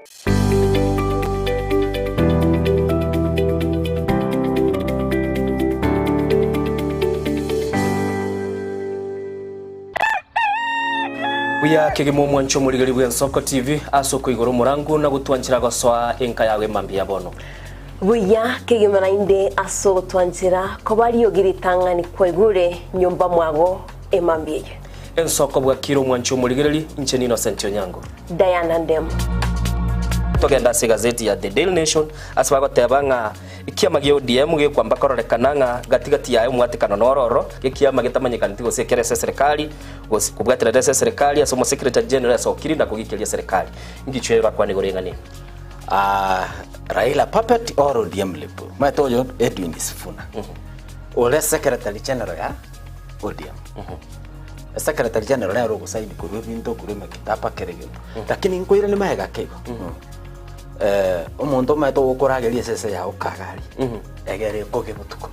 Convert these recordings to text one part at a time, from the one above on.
Buya kegemo mwancho muligari bwa Nsoko TV asoko igoro murangu na gutwanchira goswa enka yawe mambi yabono. Buya kegemo nainde aso gutwanchira ko bari yogiritangani kwegure nyumba mwago emambiye. Nsoko bwa kiro mwancho muligari ncheni Innocent Onyango. Diana Ndem. Togenda se gazeti ya The Daily Nation asbago tebanga ikiama gyo DM ge kwamba kororekananga gatigati yayo mwatikano nororo ikiama gitamanyikana tigo sekerese serikali kubwatira serikali asomo secretary general sokiri na kugikilia serikali ngichwera kwa nigorengani Raila puppet or ODM lepo matoyo Edwin Sifuna ole secretary general ya ODM secretary general ya rogo saidi kuru binto kuru makitapa kerege lakini nkoira ni mahega kego omuntu mato ukurageria sese ya ukagari egere koge butuko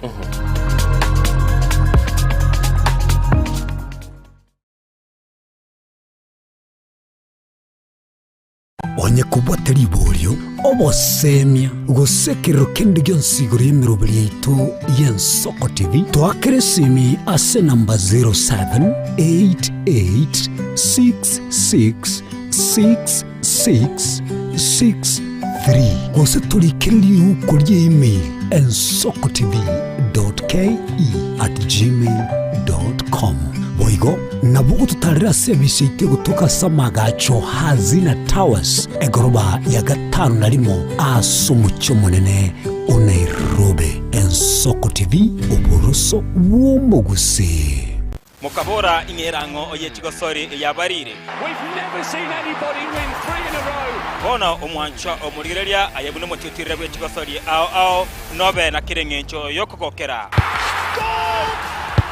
onye kubwateri bolyo obosemia gusekero kindi gyonsigoro y'emirobiri yaitu y'Ensoko TV twakeresimi ase namba 0788666663 gose tulikiriri ukuri email ensokotv.ke@gmail.com boigo nabugo tutarira service ite gutuka samagacho Hazina Towers egoroba ya gatanu narimo asumucyo munene Nairobi. Ensoko TV uburuso w'umuguse Mukabora ingerango oyechigosori yabarire. We've never seen anybody win 3 in a row. Bona omwancho omurigereria ayabune motitire bwechigosori ao nobe na kirengencho yokokokera. Goal!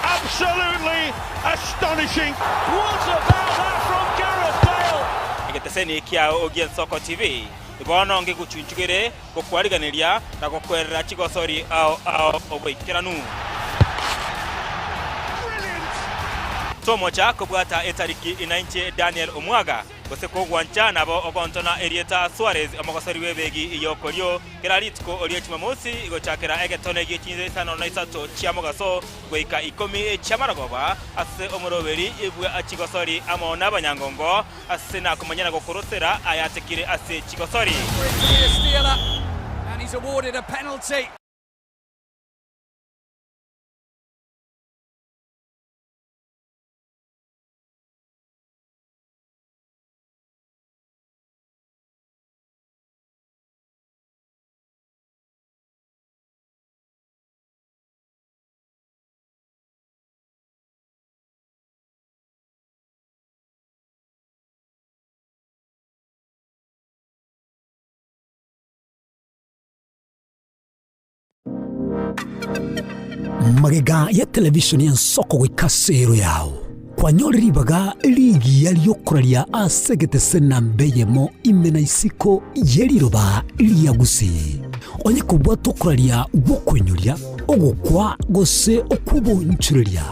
Absolutely astonishing. What about that from Gareth Bale? Igeteseni kia Ensoko TV. Bona nge guchunchugere gokwariganiria na gokwerera chigosori ao obwikiranu. Somo cha kubwata etariki inainche Daniel Omwaga goseko gwancha nabo ogontona Erieta Suarez amagosori webegi iyokolyo keraritko oliechimamosi igochakera egetone gichinze sano na isato chiamogaso goika 10 chamaragoba ase omoroberi ibwe achigosori amona abanyangongo ase na kumanyana gokorosera ayatekire ase chigosori And he's awarded a penalty. magega ya televishoni y'Ensoko gwikasero yawo kwanyoriribaga ligi yaliyokuralia asegete sena mbeyemo imena isiko yeliroba liyagusi onye kubwato kuralia bokwenyolia ogukwa gose okubonchurelia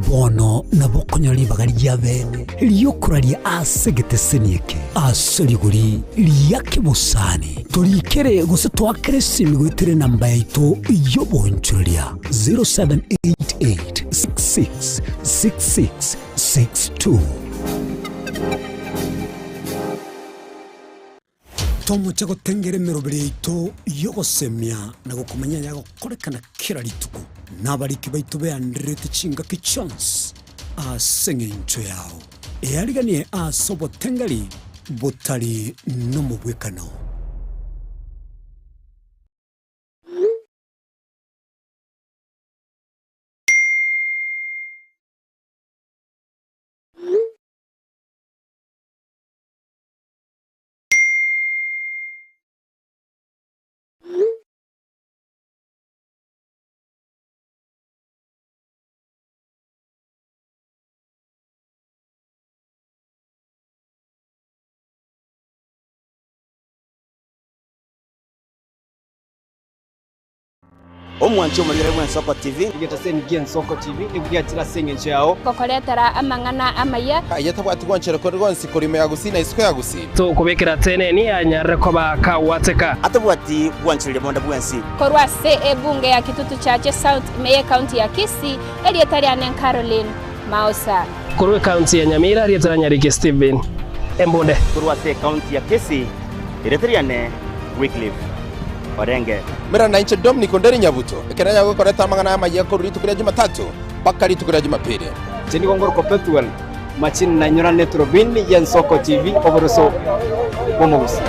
bono nabokonyolibaga lyabene liyokuralia asegete senieke asoliguri liyakibusani tolikere gose twakeresimi gwitire namba yaitu yobonchurelia 0788666662 tomo chago tengere merobere yaitu yogosemia na gukumanya yago korekana kira rituko nabariki baitu beandrete chinga kichance asengencho yao eariganie asobo tengari botari no mubwekano. omwancho omulire bw'ensoko TV Getaseni Gensoko TV nibugiyatira sengenche yao kokoretera amang'ana amaya ayatabwati gwanchero ko rwonsi kurime yagusina isiko yagusi to kubekera tene ni anyare ko bakawateka atabwati gwanchirire bonda bwensi korwa bunge ya Kitutu Chache South Meye County ya Kisii elietari anen Caroline Mausa korwe county ya Nyamira elietari Nyariki Steven Embonde korwa county ya Kisii elietari anen Wycliffe Orenge mera na inche Dominic Onderi Nyabuto ekeranya gukoreta amang'ana amagiye ko ritukira Jumatatu paka ritukira Jumapili Cheni Gongoro Perpetual Machin na nyora netrobini Gensoko TV oboroso bomogusi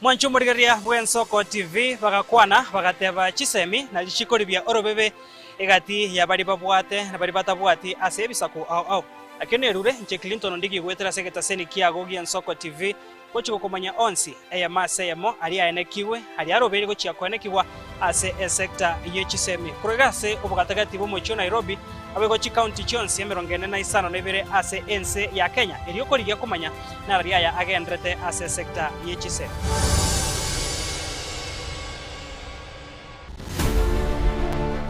Mwancho murigeria bw'ensoko TV bagakwana bagateba chisemi na lichikori bya orobebe egati ya bari babwate na bari batabwati ase ebisaku au akene rure nche Clinton ndigi gwetera segeta seni kiago Gensoko TV kochiko komanya onsi eya mase yamo ali aenekiwe ali arobere gochia konekiwa ase sector yechisemi kuregase obugatagati bo mocho Nairobi abegochi county chonsi emerongene na isano nebere ase ense ya Kenya elioko ligia komanya na ria ya agendrete ase sector yechisemi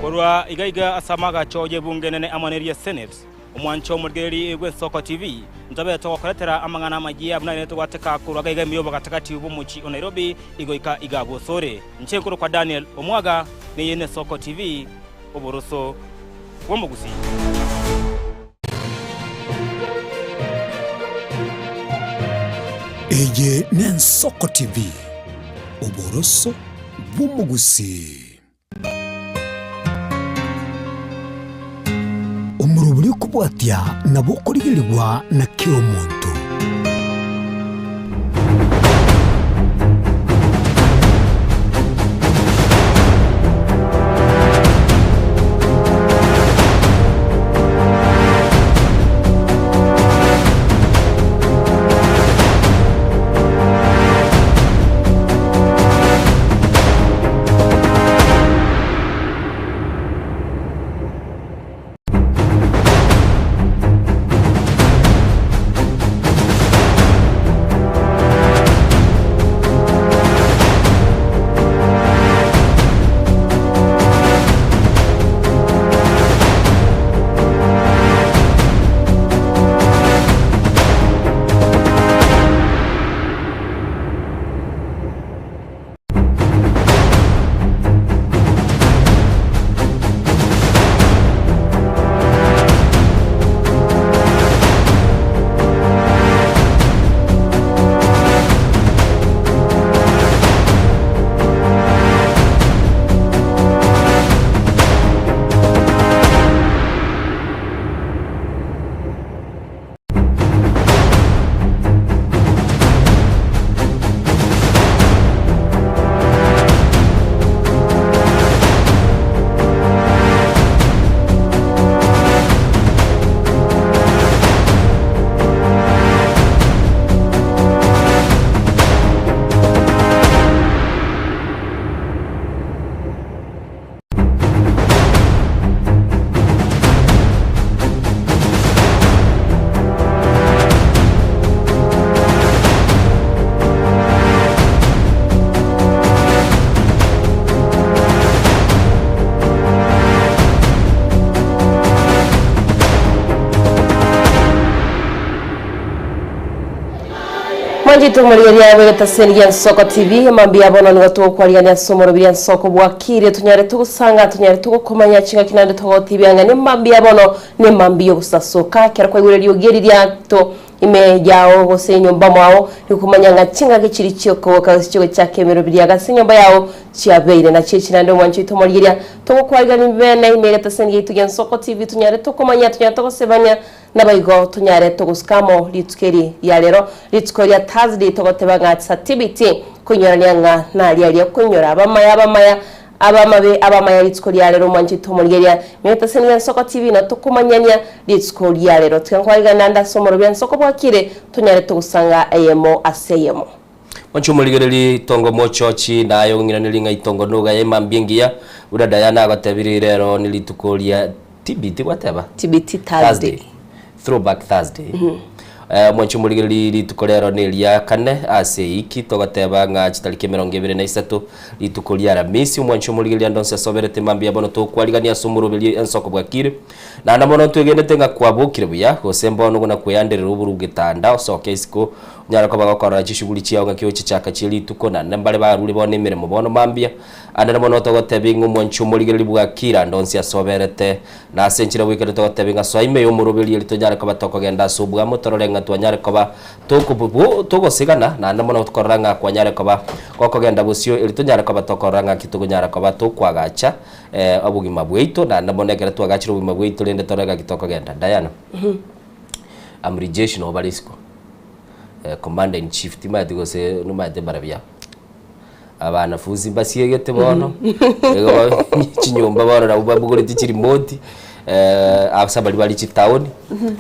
korwa igaiga asamaga choje bunge nene amaneria Senate omwancho murgeri Gensoko TV ntabe to koretera amang'ana amagiye abunane to wateka kurwa gaiga miyobo katakati bo mochi Nairobi igoika igabo sore nchenkuru kwa Daniel Omwaga ne yene Soko TV oboroso womugusi Eye Nensoko TV oboroso womugusi umuruburi kubwatia nabo kurigirirwa na kiro muntu Mwanjitu murigeria wegetaseni Gensoko TV mambia bono nigato kwariania somoro Gensoko bwakire tunyare tugusanga tunyare tugukomanya chinga kinande togo TV anga ne mambia bono ne mambio gusasoka kera kwa igure ryogeriria to ime yao gose nyumba mwao nikumanya nga chinga giciri cyoko kazicho cyake merobiri ga nyumba yao cyabeire na cece nande mwanjitu murigeria tugukwariania bene imegetaseni gitu Gensoko TV tunyare tukomanya tunyare tugusebanya nabayigo tunyare tuguskamo litukeri ya lero litukori ya Thursday togotebanga satibiti kunyoranya nga nali ali kunyora abamaya abamaya litsko lya lero mwanji tumurigeria meta senga Nsoko TV na tukumanyanya litsko lya lero twankwaga nanda somoro bya Nsoko bwakire tunyare tugusanga ayemo aseyemo mwanji tumurigereri tongo mochochi nayo ngiraniri ngai tongo nuga yema mbingia ura Diana agatebiri rero nilitukolia TBT whatever TBT Thursday throwback Thursday mwanchi murigereri litukorero nelia kane ase iki togateba nga chitariki 23 litukolia Ramisi mwanchi murigereri ndonse soberete mambia bono to kwaligania sumurubiri Nsoko bwakire na ndamono twegendete nga kwabukire buya gosembo no guna kweyanderera uburugitanda osoke isiko nyara ko bagakora chishuguli chiao nga kyo chichaka chili tukona nambale baruri bone mirimo bono mambia andana mono togotebinga mwanchi murigereri bwakira ndonse asoberete na senchira wikere togotebinga soime yo murubiri litonyara ko batoko genda subwa motorore nga twanyare koba tugosigana na ndamono tukoranga kwanyare koba koko genda busio ilitonyara koba tokoranga kitugunyara koba tukwagacha obugima bwito na ndamone twagachira obugima bwito lende torega kitoko genda Diana amrijeshi no balisiko commander in chief timati gose numate barabya abana fuzi basiyegete bono ego chinyomba baro na ubabugore tikiri moti abasabali bali chitaoni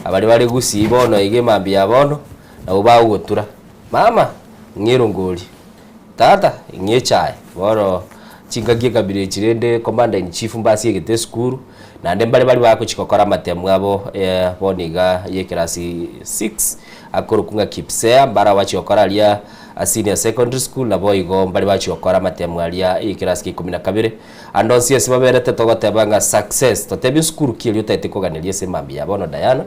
abali bali gusi bono ige mambi yabono na ubagutura mama ngirunguli tata ngechaye boro chingagie kabire chirende commander in chief mbasi yegete skuru na ndembale bali bako chikokora matemu abo boniga yekerasi 6 akorokunga kipsea bara wachikokora lia senior secondary school na boigo mbali bachikokora matemu alia yekerasi 12 andonsi esibaberete togotebanga success totebi skuru kili utete koganelie semambi yabono Diana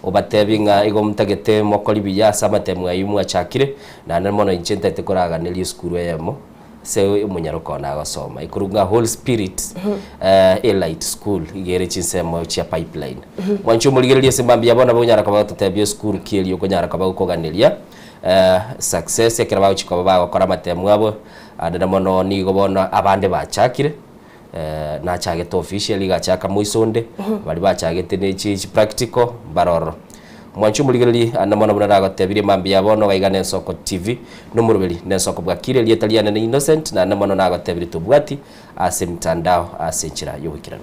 obatebinga igo mutagete mokoli biya samatemu ayumu achakire na namono inchente tekoraganelie skuru yemo se umunyaroko na gosoma ikurunga Holy Spirit Elite School igere chinsemo chia pipeline mwancho muligerelie semambi yabona bunyara kwa totebye school kili ukonyara kwa koganelia success ekera bawo chiko bawo kora matemu abo adana mono ni gobona abande bachakire na chagete officially gachaka muisonde bali bachagete ne chi practical baroro mwanchu muligereri anamona bunara gatebire mambi yabono gaigane Nsoko TV numurubiri Nsoko bwakire lietaliana na innocent na anamona nagatebire tubwati ase mtandao ase nchira yobikirano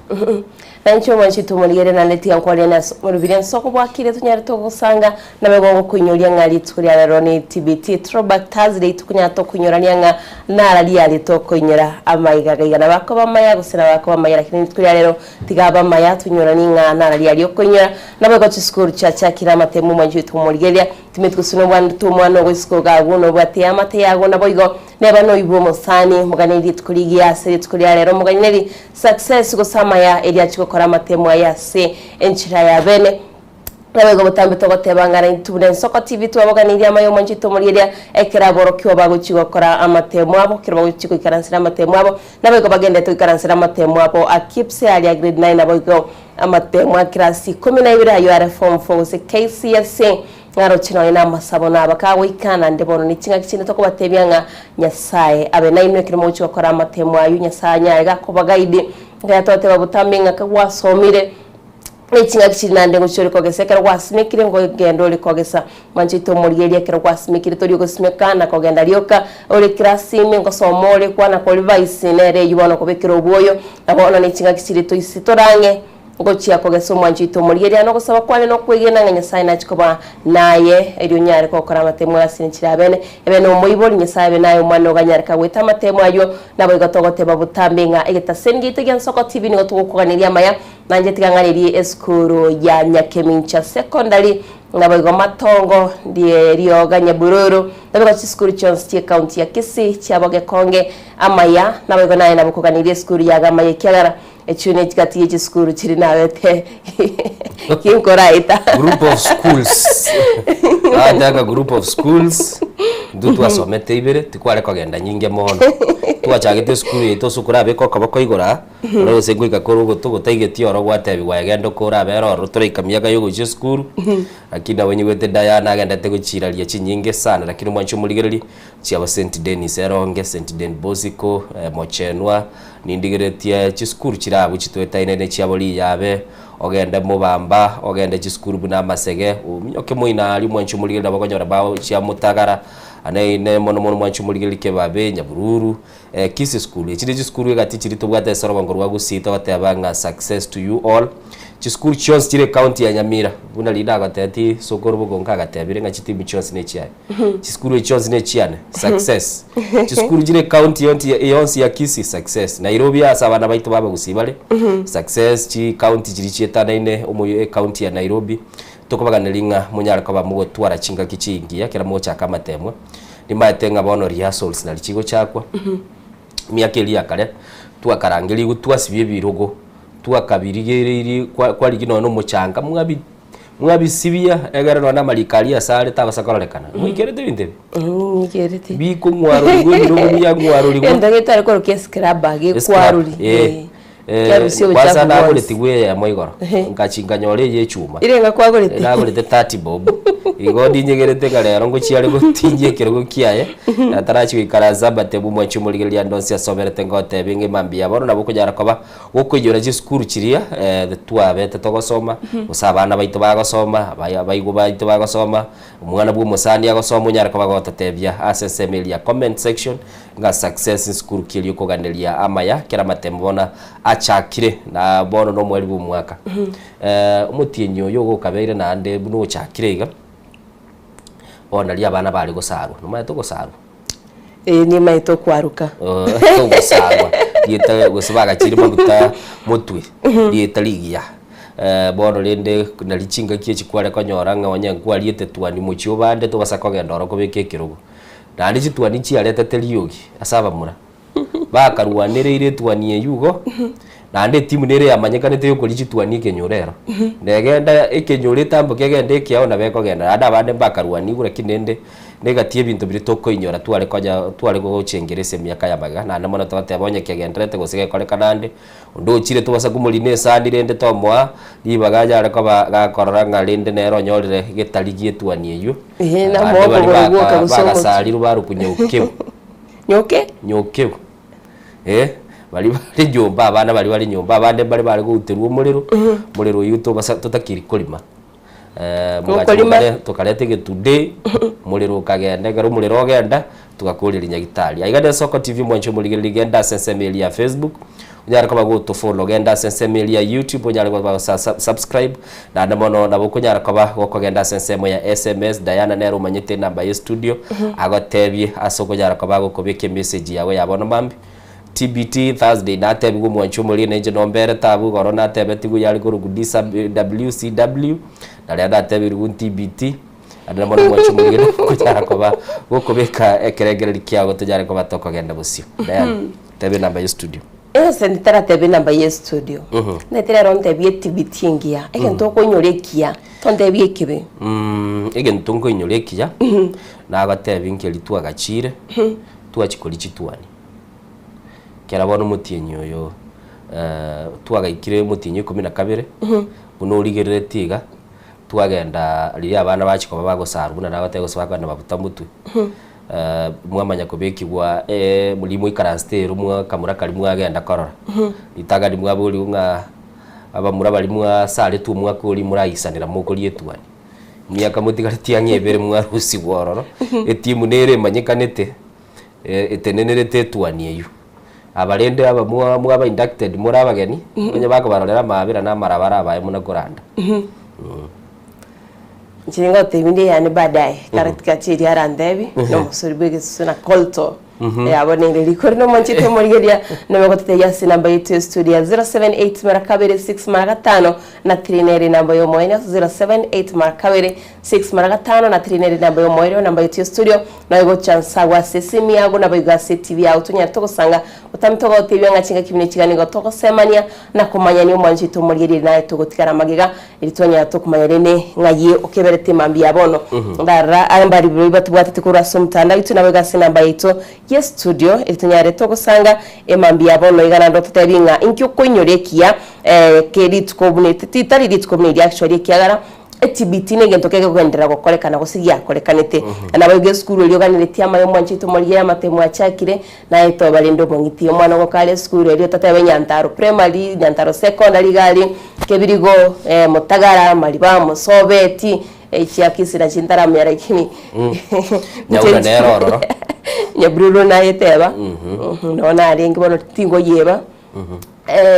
nancho mwanchu tumuligere na leti yankwali na murubiri Nsoko bwakire tunyara togusanga na begongo kunyuria ngali tukuri rero ni TBT throwback Thursday tukunya to kunyurania nga nara liali to kunyura amaiga gaigana bako bamaya gusira bako bamaya lakini tukuri rero tigaba maya tunyurani nga nara liali okunyura na bego school chacha kira matemu mwanju tumuligeria timetkusuna bwandu tumwana gwisiko gaguno bwati amate yago na boigo neba no ibo musani muganiri tukurigia seri tukuria rero muganiri success gusama ya elia chikokora matemu ya se enchira ya bene nabego butambe togotebangana tubune Nsoko TV twaboganiria mayo mwanju tumuligeria ekera boro kyo bago chikokora amatemu abo kiro bago chikokaransira amatemu abo nabego bagende tukaransira amatemu abo akipse ali grade 9 naboigo amatemu akirasi 12 ayo ara form 4 se KCSE ngaro chino ina masabo na bakawo ikana ndebono ni chinga kichine toko batebyanga nyasaye abe na imwe kirimo chikokora amatemu ayo nyasanya ga ko bagaide ngatote babutambinga kwasomire echinga kichirinde nguchori kogesekera kwasimikire ngo gendo likogesa manchito murigeria kero kwasimikire tori gosimekana kogenda lyoka ore krasime ngo somore kwana ko livaisi nere yubona kubekira ubuyo nabona n'ichinga kichirito isitorange ngo chia kogesa manchito murigeria no gusaba kwane no kwegena nganya saina chikoba naye elyo nyare ko kora matemu asinchira bene ebene umuyibori nyesabe nayo mwana oganyara kaweta matemu ayo nabo gatogote babutambinga egeta sengite gya Nsoko TV ngo tukuganiria maya nanje tiganganirie eskuru ya Nyakemincha secondary nabo matongo ndiye rioganya bururu nabo chiskuru chonsi county ya Kisii chaboge konge amaya nabo naye nabo kuganirie eskuru ya gamaye kyagara echune tikati chiskuru chiri nawete kinkoraita group of schools adaga group of schools ndutu asomete ibere tikware kogenda nyinge mono twachagete skuru yeto sukura beko kabako igora ro sengwika korugo tugutaigeti oro gwatebi wagendo kura bero ro turikamiyaga yugo je skuru akina wenye wete Diana agenda teguchiralia chinyinge sana lakini mwancho muligereri chiaba St Denis eronge St Den Bosco Mochenwa nindigeretia chiskuru chirabu chitweta inene chiaboli yabe ogenda mubamba ogenda chiskuru buna masege umyoke muina ali mwancho muligereri bakonyora bawo chia mutagara ane mono mwanchu muligelike babe Nyabururu Kisi school chiri school gati chiri tubwate soro ngorwa gusita batebanga success to you all Chiskuru chons chire county ya Nyamira buna lida gatati sokoro bugonga gatebire nga chitimu chons ne chiane Chiskuru chons ne chiane success Chiskuru chire county yonsi ya Kisi success Nairobi asabana baitu baba gusibale success chi county chiri chietana ine omoyo county ya Nairobi tokobaganiringa munyara kwa mugo twara chinga kichingia kira mocha kama temwe nimatenga bono rehearsals na lichigo chakwa miakeli yakare twakarangiri gutwasibye birogo twakabirigeri kwa ligino no muchanga mwabisibia egara no na malikali asale tabasakorekana mwikerete binde mwikerete biko ngwaro ngwiro ya ngwaro ligo endageta ko keskraba ge kwaruri kwasa nagurete gwe ya moigoro ngachinga nyore ye chuma irenga kwagurete nagurete 30 bob igodi nyegerete galero ngo chiare gutinye kirego kiaye atarachi ikaraza batebu mwachu muligelia ndonsi asomerete ngote bingi mambia bono nabo kujara koba gukwijura ji school chiria twabete togosoma usabana baitu bagosoma bayigo baitu bagosoma umwana bwo musani agosoma unyara koba gotatebya asesemelia comment section nga success in school kiri kuganilia amaya kera matembona achakire na bono no mweri bwo mwaka umutinyo yo gukabeire na ande buno chakire iga ona lia bana bali gosarwa numa togosarwa ni maito kwaruka togosarwa yeta gosibaga chiri maguta mutwe yeta ligia bono lende na lichinga kie chikware konyoranga wanya kwaliete twani muchio bande to basako ndoro ko beke kirugo na ndi twani chi aleta teliogi asaba mura bakarwanire ire twani yugo na ndi timu nere yamanyekanete yuko lichitwani kenyorero ndegenda ekenyoreta mboke gende kiao na beko genda ada bande bakarwani gure kinende negatie bintu biri toko inyora twale go chengerese miaka ya baga na namona twatebonye kegendrete gosige kole kanande ndo chire tubasa kumuline sandi rende tomwa libaga yare ko gakoranga rende nero nyorire getaligie twani eyo na moko goruka gusoma saliru baru kunyokeu nyokeu bali nyumba abana bali nyumba abande bali guterwa muliro yuto basa tutakiri kolima mugachimale tukalete getude muliro kagenda garo muliro genda tugakurira nyagitali aigade Soko TV mwancho muligenda sensemeli ya Facebook unyara kwa go to follow genda sensemeli ya YouTube unyara kwa subscribe na ndamono nabo kunyara kwa go genda sensemo ya SMS Diana Nero manyete namba ya studio agotebye asoko nyara kwa go kobeke message yawe yabona mambi TBT Thursday na tebi go mwancho muri neje nombere tabu goro na tebe tigu yali go rugudisa WCW na lenda tebi rugun TBT adana mwana mwancho muri kucyara koba go kobeka ekeregera kiago tujare koba toko genda busio tebe namba ya studio senditara tebe namba ya studio netera ron tebi TBT ngia egento ko nyorekia tonde biekebe egento ko nyorekia na agatebe nkeli twagachire twachikoli chitwani kera bono mutinyo yo twagaikire mutinyo 12 buno ligerere tiga twagenda ali abana bachiko bagosaru na nabate goswaka na babuta mutwe mwamanya kubekibwa mulimo ikarastero mwa kamura kali mwagenda korora itaga limwa buli nga abamura bali mwa sale tu mwa kuli muraisanira mukoli etwani myaka mutigariti ng'ebere mwa rusi bororo etimu nere manyekanete etenenerete twani eyo abalende aba mwa inducted muri abageni onye bakabarorera mabira na marabara abaye muna kuranda Nchiringa utebinde yani baadaye katika chiri arandebi no musuri bwege suna kolto abone rikori no manchite murigeria no mekote ya namba yetu studio 078 marakabere 6 marakatano na trineri namba yo moyo 078 marakabere 6 marakatano na trineri namba yo moyo namba yetu studio na yego chansa wa sesimi yago na biga TV ya utunya tokosanga utamtoga TV ngachinga kibine kiganigo tokosemania na kumanya ni manchite murigeria naye togotikara magiga ilitonya tokumanya rene ngaye okeberete mambi yabono ndara ambari biba tubwate kura somtanda yitu na biga namba yetu yes studio ilitunyare togosanga emambi yabono igana ndo tutebinga inkyo konyorekia keritko bunete titari ritko bunete actually kiagara TBT negento kege kwendera gukorekana gusigia korekanete na bayuge school elio ganireti amayo mwanchito moriya matemu achakire na eto balendo mongiti omwana go kale school elio tatabe nyantaro primary nyantaro secondary gali kebirigo mutagara maliba musobeti chiakisi na chintara myarekini nyaura neroro nyabrulo na yeteba nona arengi bono tingo yeba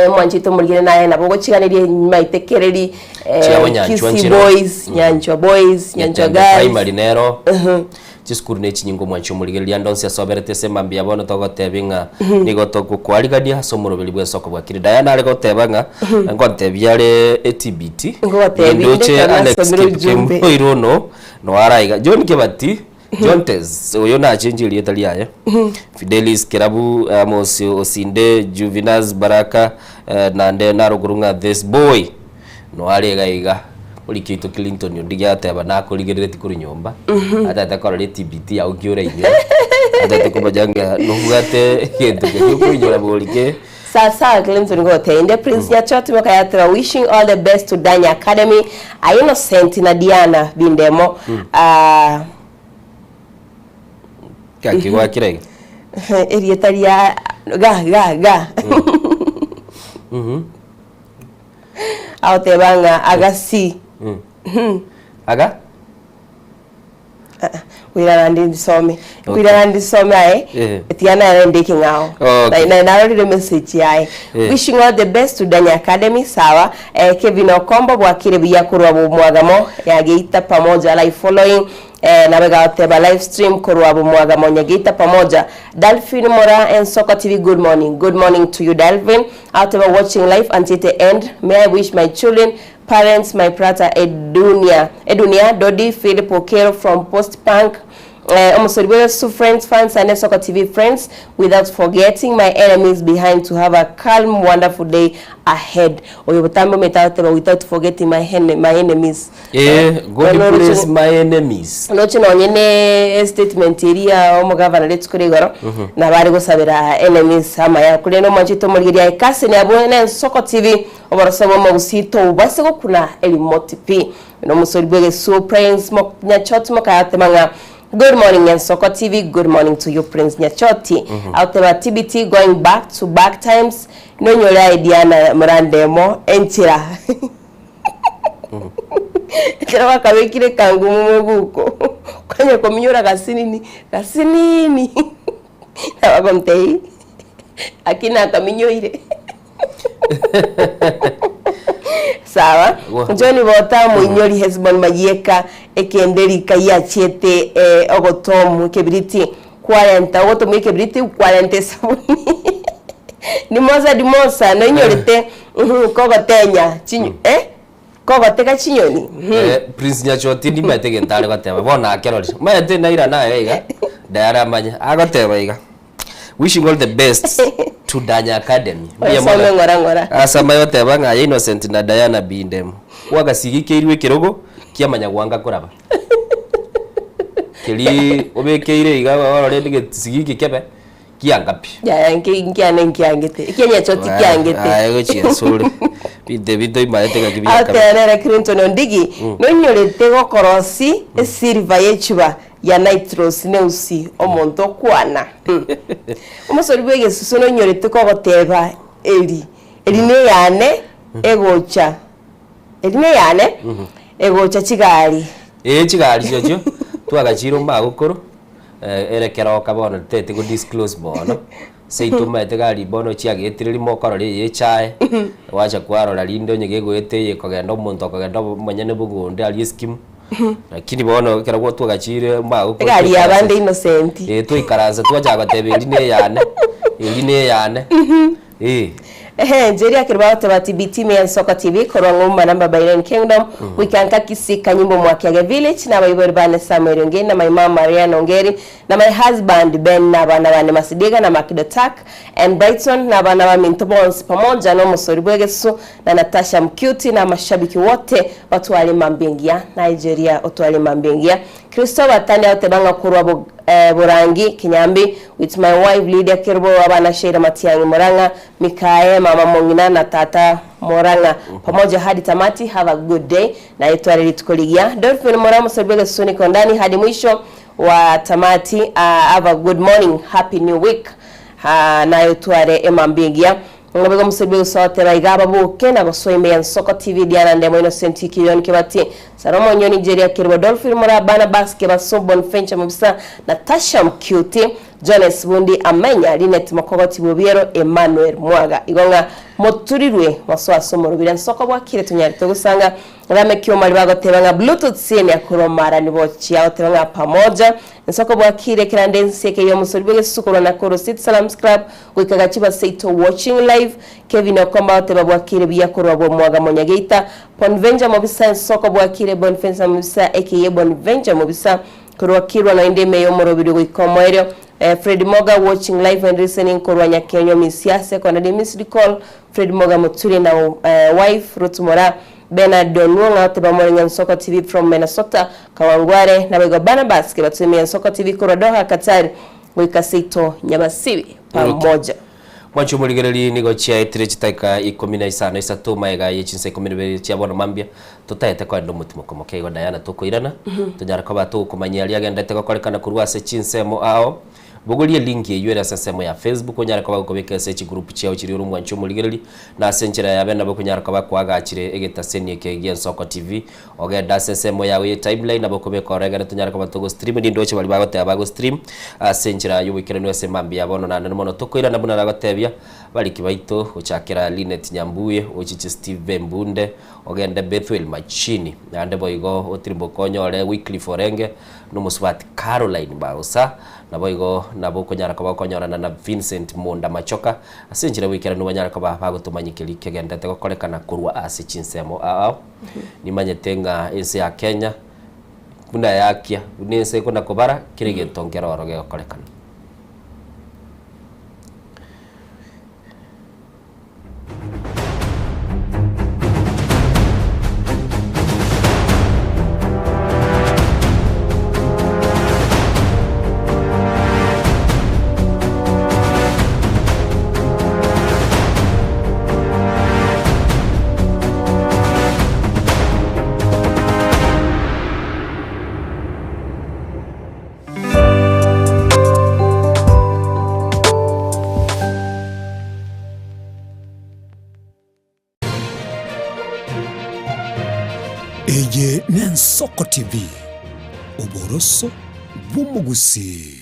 mwanchito mulgire naye nabo gochiganirie maitekereri Kisi boys nyanchwa boys nyanchwa guys primary nero chiskuru ne chinyingo mwancho mulgire liandonse soberete sema mbia bono togotebinga nigotoko kwarigania somoro bilibwe soko bwakiri Diana ale gotebanga ngotebia le ATBT ndoche Alex Kipkemboirono no araiga John Kebati Jontes oyo na change lieta liaya Fidelis Kirabu Amos Osinde Juvenaz Baraka nande narugurunga this boy no arega iga ulikito Clinton ndiga ateba nakuligereti kuri nyomba atata korole TBT au kiore inyo atata kubajanga no hugate kintu kuri nyora bolike Sasa Clinton gote inde Prince Nyachoti makayatra wishing all the best to Danya Academy Innocent na Diana Bindemo kaki wa kirege erietaria ga Autebanga agasi aga wirarandi some tiana ndiki ngao na the message yai wishing all the best to Danya Academy sawa Kevin Okombo bwakire biya kurwa bumwagamo yageita pamoja live following na wega oteba live stream kurwa bumwagamo nyageita pamoja Dalvin Mora and Soko TV good morning to you Dalvin out of watching live until the end. May I wish my children parents my brother Edunia Dodi Philip Okero from Post Punk so friends, fans and Soko TV friends, without forgetting my enemies behind, to have a calm, wonderful day ahead. Without forgetting my enemies. God bless my enemies. Noche no nyene statement area omo governor let's kurigoro na bari gusabira enemies ama ya kuleno machito mulgiria ikase ne abone Soko TV obarasaba mu busito base go kuna elimoti p no musolibwe so praise mo Nyachoti mo kayatemanga. Good morning and Soko TV. Good morning to you, Prince Nyachoti. Out of TBT going back to back times. No nyola Diana Murandemo enchira. Kira wakawekire kangu mumuguko. Kwanya kominyora kasinini. Na wakomtei. Akina kaminyoire. Sawa Johnny Bota muinyori Hezbon Mayeka ekenderi kaya chete ogotom kebriti 40 ogotom kebriti 40 sabuni ni moza no inyorite kogotenya chinyo kogoteka chinyoni Prince Nyachoti ndi matege ntare goteba bona akerori mate naira nayo iga dara manya agoteba iga wishing all the best to Danya Academy. Asama yote banga Innocent na Diana Bindem. Wagasigi irwe kirogo kiamanya gwanga kuraba. Kili obekeire iga warore dige sigiki kebe kiangapi. Ya nkiangete. Nyachoti kiangete. Ayo chia sore. Bide imayete ga kibiya kaba. Atera Clinton ondigi no nyorete gokorosi silver yechuba ya nitros neusi omonto kwana umusori bwege susono nyorete ko goteba eri ne yane egocha chigari chigari cyo twagachiro magukuru erekero kabona tete go disclose bono seituma etegari bono chiagetiriri mokorori yechae wacha kwarora lindo nyege gwete kogenda omonto kogenda manyane bugunde ali skim lakini bono keragwo twagachire magukuru gari abande Innocent twikaranza twaja gotebe line yane Njeri akirwa wa TBT me Soko TV korwa ngumba namba Byron Kingdom wikanka kisika nyimbo mwakiage village na baibori bane Samuel Ngeni na my mom Mariana Ngeri na my husband Ben na bana bane Masidiga na Makido Tak and Brighton na bana wa Mintobons pamoja na Musori Bwegesu na Natasha Mcuti na mashabiki wote watu wale Mambingia Nigeria watu wale Mambingia Christopher Tani atebanga kurwa Burangi Kinyambi with my wife Lydia Kirbo abana Sheira Matiangi Moranga Mikae mama Mongina na tata Moranga pamoja hadi tamati. Have a good day na itwale litukoligia Dolphin Moramo Sobega Suni kondani hadi mwisho wa tamati. Have a good morning, happy new week na itwale emambigia ngabego musebe sote baigaba buke na gosoime ya Nsoko TV Diana Ndemo Innocent Kilioni Kibati Salomo Nyoni Nigeria Kirwa Dolphin Murabana Basket Basobon Fencha Mubisa Natasha Mkyuti Jones Bundi Amenya Linet Makogoti Bubiero Emmanuel Mwaga igonga moturirwe waswa somoro bira Nsoko bwakire tunyari tugusanga rame kioma libagotebanga Bluetooth sene akuromara nibochi yaotebanga pamoja Nsoko bwakire kirandensi yake yo musoribege sukuru na koro City Salam Club gwikagachiba Seito watching live Kevin Okomba oteba bwakire biyakorwa bo Mwaga Monyageita Bonvenja Mobisa Nsoko bwakire Bonfensa Mobisa aka Bonvenja Mobisa kurwakirwa na indeme yo morobiri gwikomoero Fred Moga watching live and listening kurwanya Kenyo misiase kwa nadi missed call Fred Moga muturi na wife Rutumora Bernard Donwonga oteba moringa Nsoko TV from Minnesota Kawangware na bego Barnabas kibatumia Nsoko TV Doha Qatar wikasito Nyamasibi pamoja Mwanchu muligereri nigo chia etire chitaika 15 isatu maega yechinse 12 chia bono mambia tutaete kwa ndo mutimo komoke igo Diana tukoirana tunyara kwa batu kumanyia ali agendete ko kolekana kurwa se chinsemo ao Bogolie linki yuera sasemo ya Facebook onyara kwa gukobeka search group chia ochiri uru Mwanchu muligereri na senchira ya benda bokunyara kwa kwaga achire egeta senie ke Nsoko TV ogenda sasemo ya we timeline abokobeka oregana tunyara kwa batu stream ndindo bali bagote abago stream senchira yubikire no semambia bono na mono tukoirana buna ragotebia bali kibaito uchakira Linet Nyambuye uchichi Steve Mbunde ogenda Bethel Machini ande boigo otimbo konyore weekly forenge no muswati Caroline Barosa na boigo nabo konyara kwa konyorana na Vincent Monda Machoka asenjira wikera no banyara kwa bagotumanyikiri kegenda te kokolekana kurwa ase chinsemo ao ni manyetenga ense ya Kenya bunda yakia unese kuna kobara kirige tongera oroge kokolekana Eye ni Nsoko TV Oboroso Bumugusi.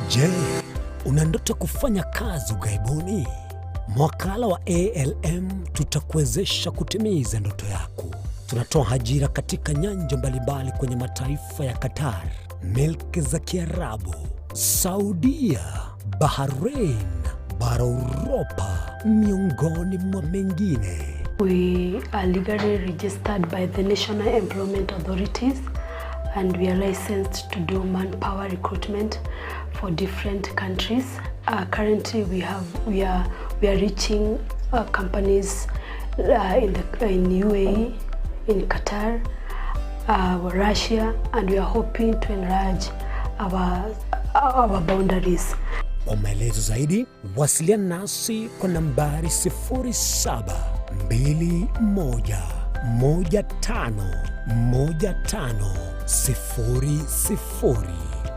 Je, una ndoto kufanya kazi ugaibuni? Mwakala wa ALM tutakuwezesha kutimiza ndoto yako. Tunatoa ajira katika nyanja mbalimbali kwenye mataifa ya Qatar, Milki za Kiarabu, Saudia, Bahrain, bara Europa, miongoni mwa mengine. We are legally registered by the National Employment Authorities and we are licensed to do manpower recruitment for different countries. Currently we are reaching companies in UAE, in Qatar, Russia, and we are hoping to enlarge our boundaries. Kwa maelezo zaidi, wasiliana nasi kwa nambari 0721151500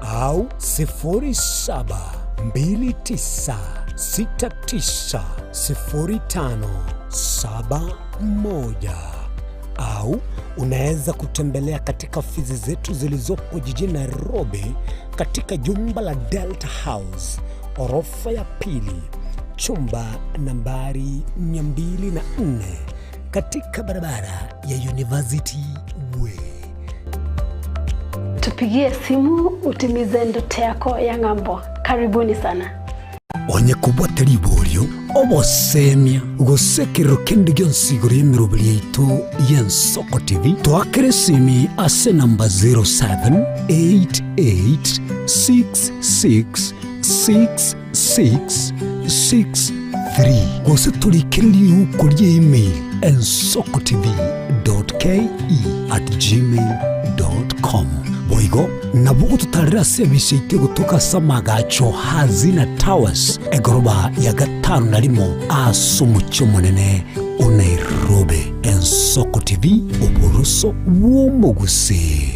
au 0729690571 au unaweza kutembelea katika ofisi zetu zilizopo jijini Nairobi katika jumba la Delta House, orofa ya pili, chumba nambari 204 katika barabara ya University Way. Tupigie simu utimize ndoto yako ya ng'ambo. Karibuni sana. Onye kubwateri bolyo obosemia gusekero kende gyonsigore emirobiri yaitu ya Nsoko TV twakere simi ase namba 0788666663 gose tulikiriri kuri email nsokotv.ke@gmail.com boigo nabugo tutarira service ite gutuka samagacho Hazina Towers egoroba ya 5 narimo asumucyo munene Nairobi. Nsoko TV Oboroso Bumugusi.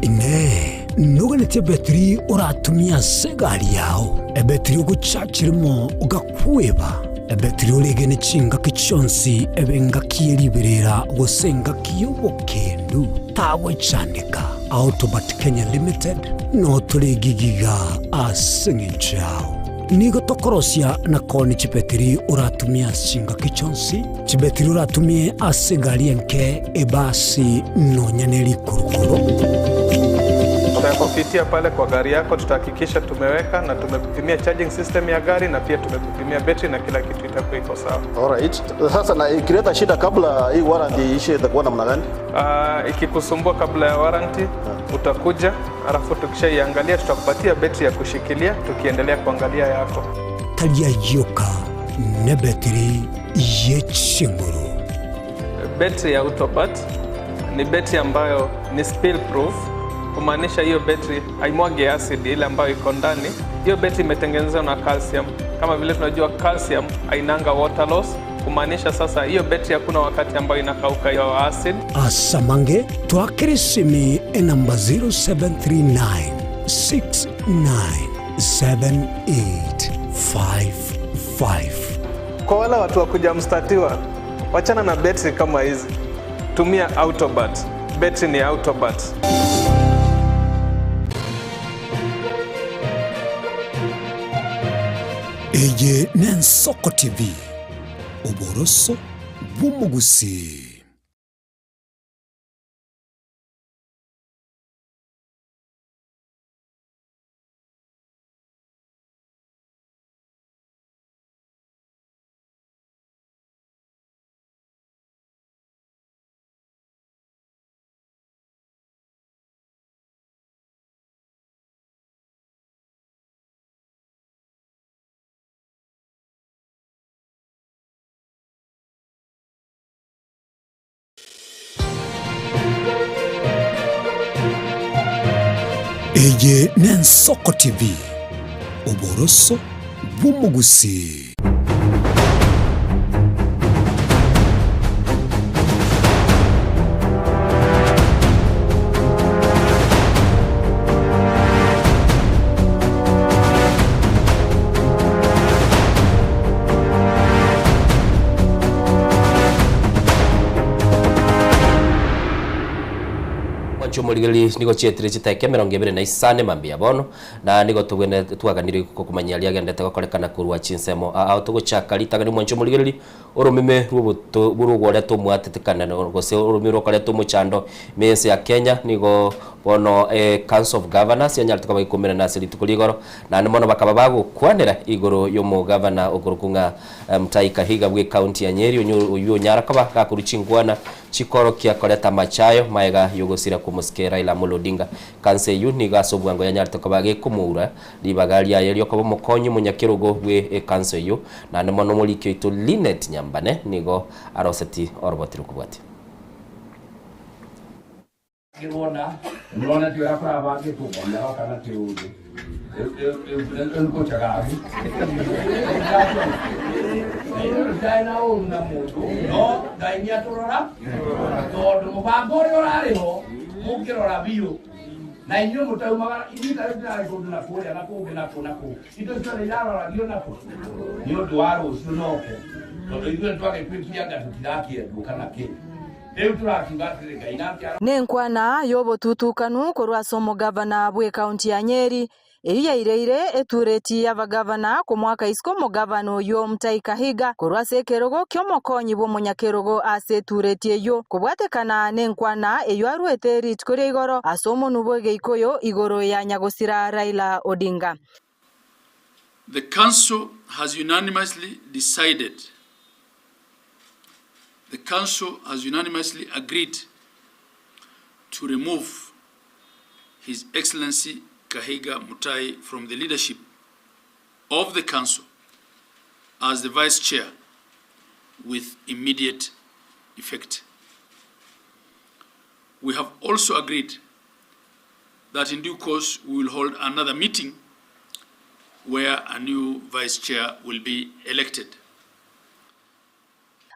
Ine nuganetie betri uratumia segari yao ebetri uguchachirimo ugakweba ebetri uregene chinga kichonsi ebenga kieriberera gusenga kiyobokendu tawe chanika Autobat Kenya Limited no tuligigiga asingichao nigo tokorosia na koni chibetri uratumia chinga kichonsi chibetri uratumie asegari enke ebasi no nyaneli kurukuro. Tutakupitia pale kwa gari yako, tutahakikisha tumeweka na tumekupimia charging system ya gari na pia tumekupimia battery na kila kitu itakuwa iko sawa. Alright. Sasa na ikileta shida kabla hii warranty ishe itakuwa namna gani? Ikikusumbua kabla ya warranty utakuja, alafu tukishaiangalia tutakupatia battery ya kushikilia tukiendelea kuangalia yako. Talia yoka ne battery yechinguru. Battery ya Autobat ni battery ambayo ni spill proof. Kumaanisha hiyo battery haimwagi acid ile ambayo iko ndani. Hiyo battery imetengenezwa na calcium. Kama vile tunajua calcium hainanga water loss. Kumaanisha sasa hiyo battery hakuna wakati ambayo inakauka hiyo acid. Asamange twakirisimi namba 0739 697855. Kwa wale watu wakuja mstatiwa, wachana na battery kama hizi. Tumia Autobat. Battery ni Autobat. Eye Nensoko TV Oboroso Bumugusi. Eye Nensoko TV Oboroso Bumugusi. Chumurigeli niko chetire chitake 24 mambia bono na niko tugene twaganire kumanya ria gendete gokorekana kurwa chinsemo ao tuguchaka litagani mwancho murigeli urumime rubuto burugore tumwatetekana gose urumiro kare tumuchando mese ya Kenya niko bono Council of Governors yanyarite kwa ikomera na siri tukuligoro na nimono bakaba bagukwanira igoro yo mu governor ogurukunga Mutahi Kahiga bwe county ya Nyeri uyu nyarakaba gakuruchingwana chikoro kia koleta machayo maega yogosira kumuske Raila Amolo Odinga kanse yu ni gasobwango yanyarite kwa bage kumura libagalia yelyo kwa mukonyi munyakirugo bwe kanse yu na nimono mulikyo ito Linet Nyambane nigo aroseti orobotiro kubwati Nona tira kwa bage kubonda kana tiude ko chagabi daina una mutu no dainya turora to mubango yorariho mukirora biyo na inyo mutaumaga inita rira koduna kuria na kugena kunako ito tsale yara radio nako niyo duaro sunoke to igwe twake kwipia gatutirakie dukana ke Nenkwana yobo tutukanu korwa somo gavana bwe county ya Nyeri eyu yaireire etureti ya bagavana ku mwaka isiko mo gavana yo Mutahi Kahiga korwa sekerogo kyomokonyi bo munyakerogo ase tureti eyo kubwatekana nenkwana eyu arwete rit kore igoro asomo nubwege ikoyo igoro ya nyagosira Raila Odinga. The council has unanimously decided The council has unanimously agreed to remove His Excellency Kahiga Mutahi from the leadership of the council as the vice chair with immediate effect. We have also agreed that in due course we will hold another meeting where a new vice chair will be elected.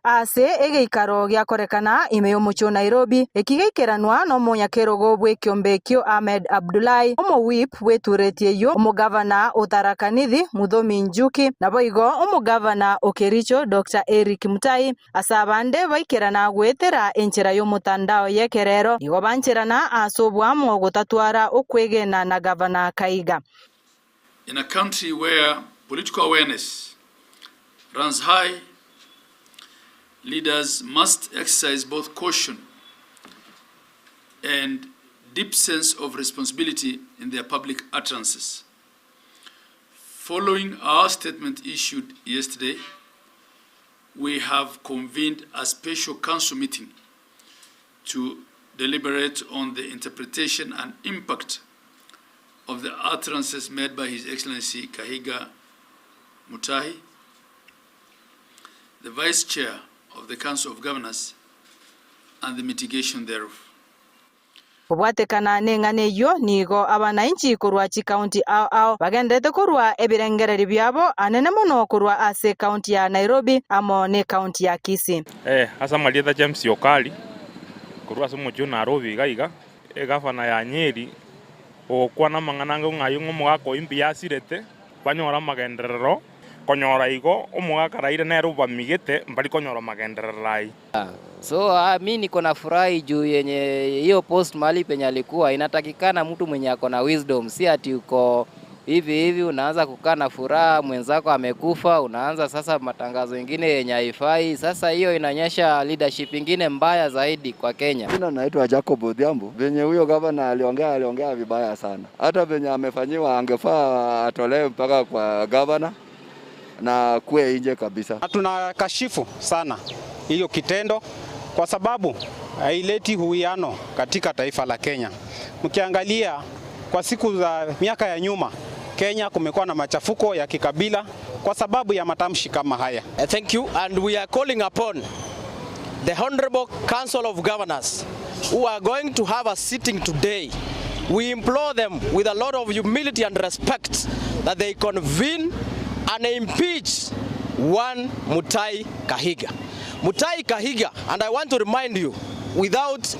ase egeikaro giakorekana ime omucho Nairobi ekigaikiranwa no munyakerogo bwe kiombekio Ahmed Abdullahi omo whip weturetie yo omugavana Utarakanithi Muthomi Njuki nabo igo omugavana Okericho Dr. Eric Mutai asabande baikirana gwetera enchera yo mutandao yekerero igo bancherana asobwamo gutatwara okwegena na gavana Kahiga. In a country where political awareness runs high, leaders must exercise both caution and deep sense of responsibility in their public utterances. Following our statement issued yesterday, we have convened a special council meeting to deliberate on the interpretation and impact of the utterances made by His Excellency Kahiga Mutahi, the Vice Chair of the Council of Governors, and the mitigation thereof. Kubwatekana nengane yo nigo abananchi kurwa chi county ao bagendete kurwa ebirengereri byabo anene muno kurwa ase county ya Nairobi amo ne county ya Kisii. Asa malieta James Yokali kurwa somo jo Nairobi gaiga gavana ya Nyeri okwana mangananga ngayungo mwako imbi yasirete banyora magenderero konyora igo omwaka raire nero bamigete mbali konyora magendererai. So mimi niko na furahi juu yenye hiyo post mali penye alikuwa inatakikana mtu mwenye ako na wisdom, si ati uko hivi unaanza kukaa na furaha mwenzako amekufa unaanza sasa matangazo mengine yenye haifai. Sasa hiyo inaonyesha leadership nyingine mbaya zaidi kwa Kenya. Jina naitwa Jacob Odhiambo. Venye huyo gavana aliongea vibaya sana. Hata venye amefanyiwa angefaa atolewe mpaka kwa gavana na kuwe nje kabisa. Tunakashifu sana hiyo kitendo kwa sababu haileti huiano katika taifa la Kenya. Mkiangalia kwa siku za miaka ya nyuma Kenya kumekuwa na machafuko ya kikabila kwa sababu ya matamshi kama haya. Thank you, and we are calling upon the Honorable Council of Governors who are going to have a sitting today. We implore them with a lot of humility and respect that they convene and impeach one Mutahi Kahiga. Mutahi Kahiga, and I want to remind you without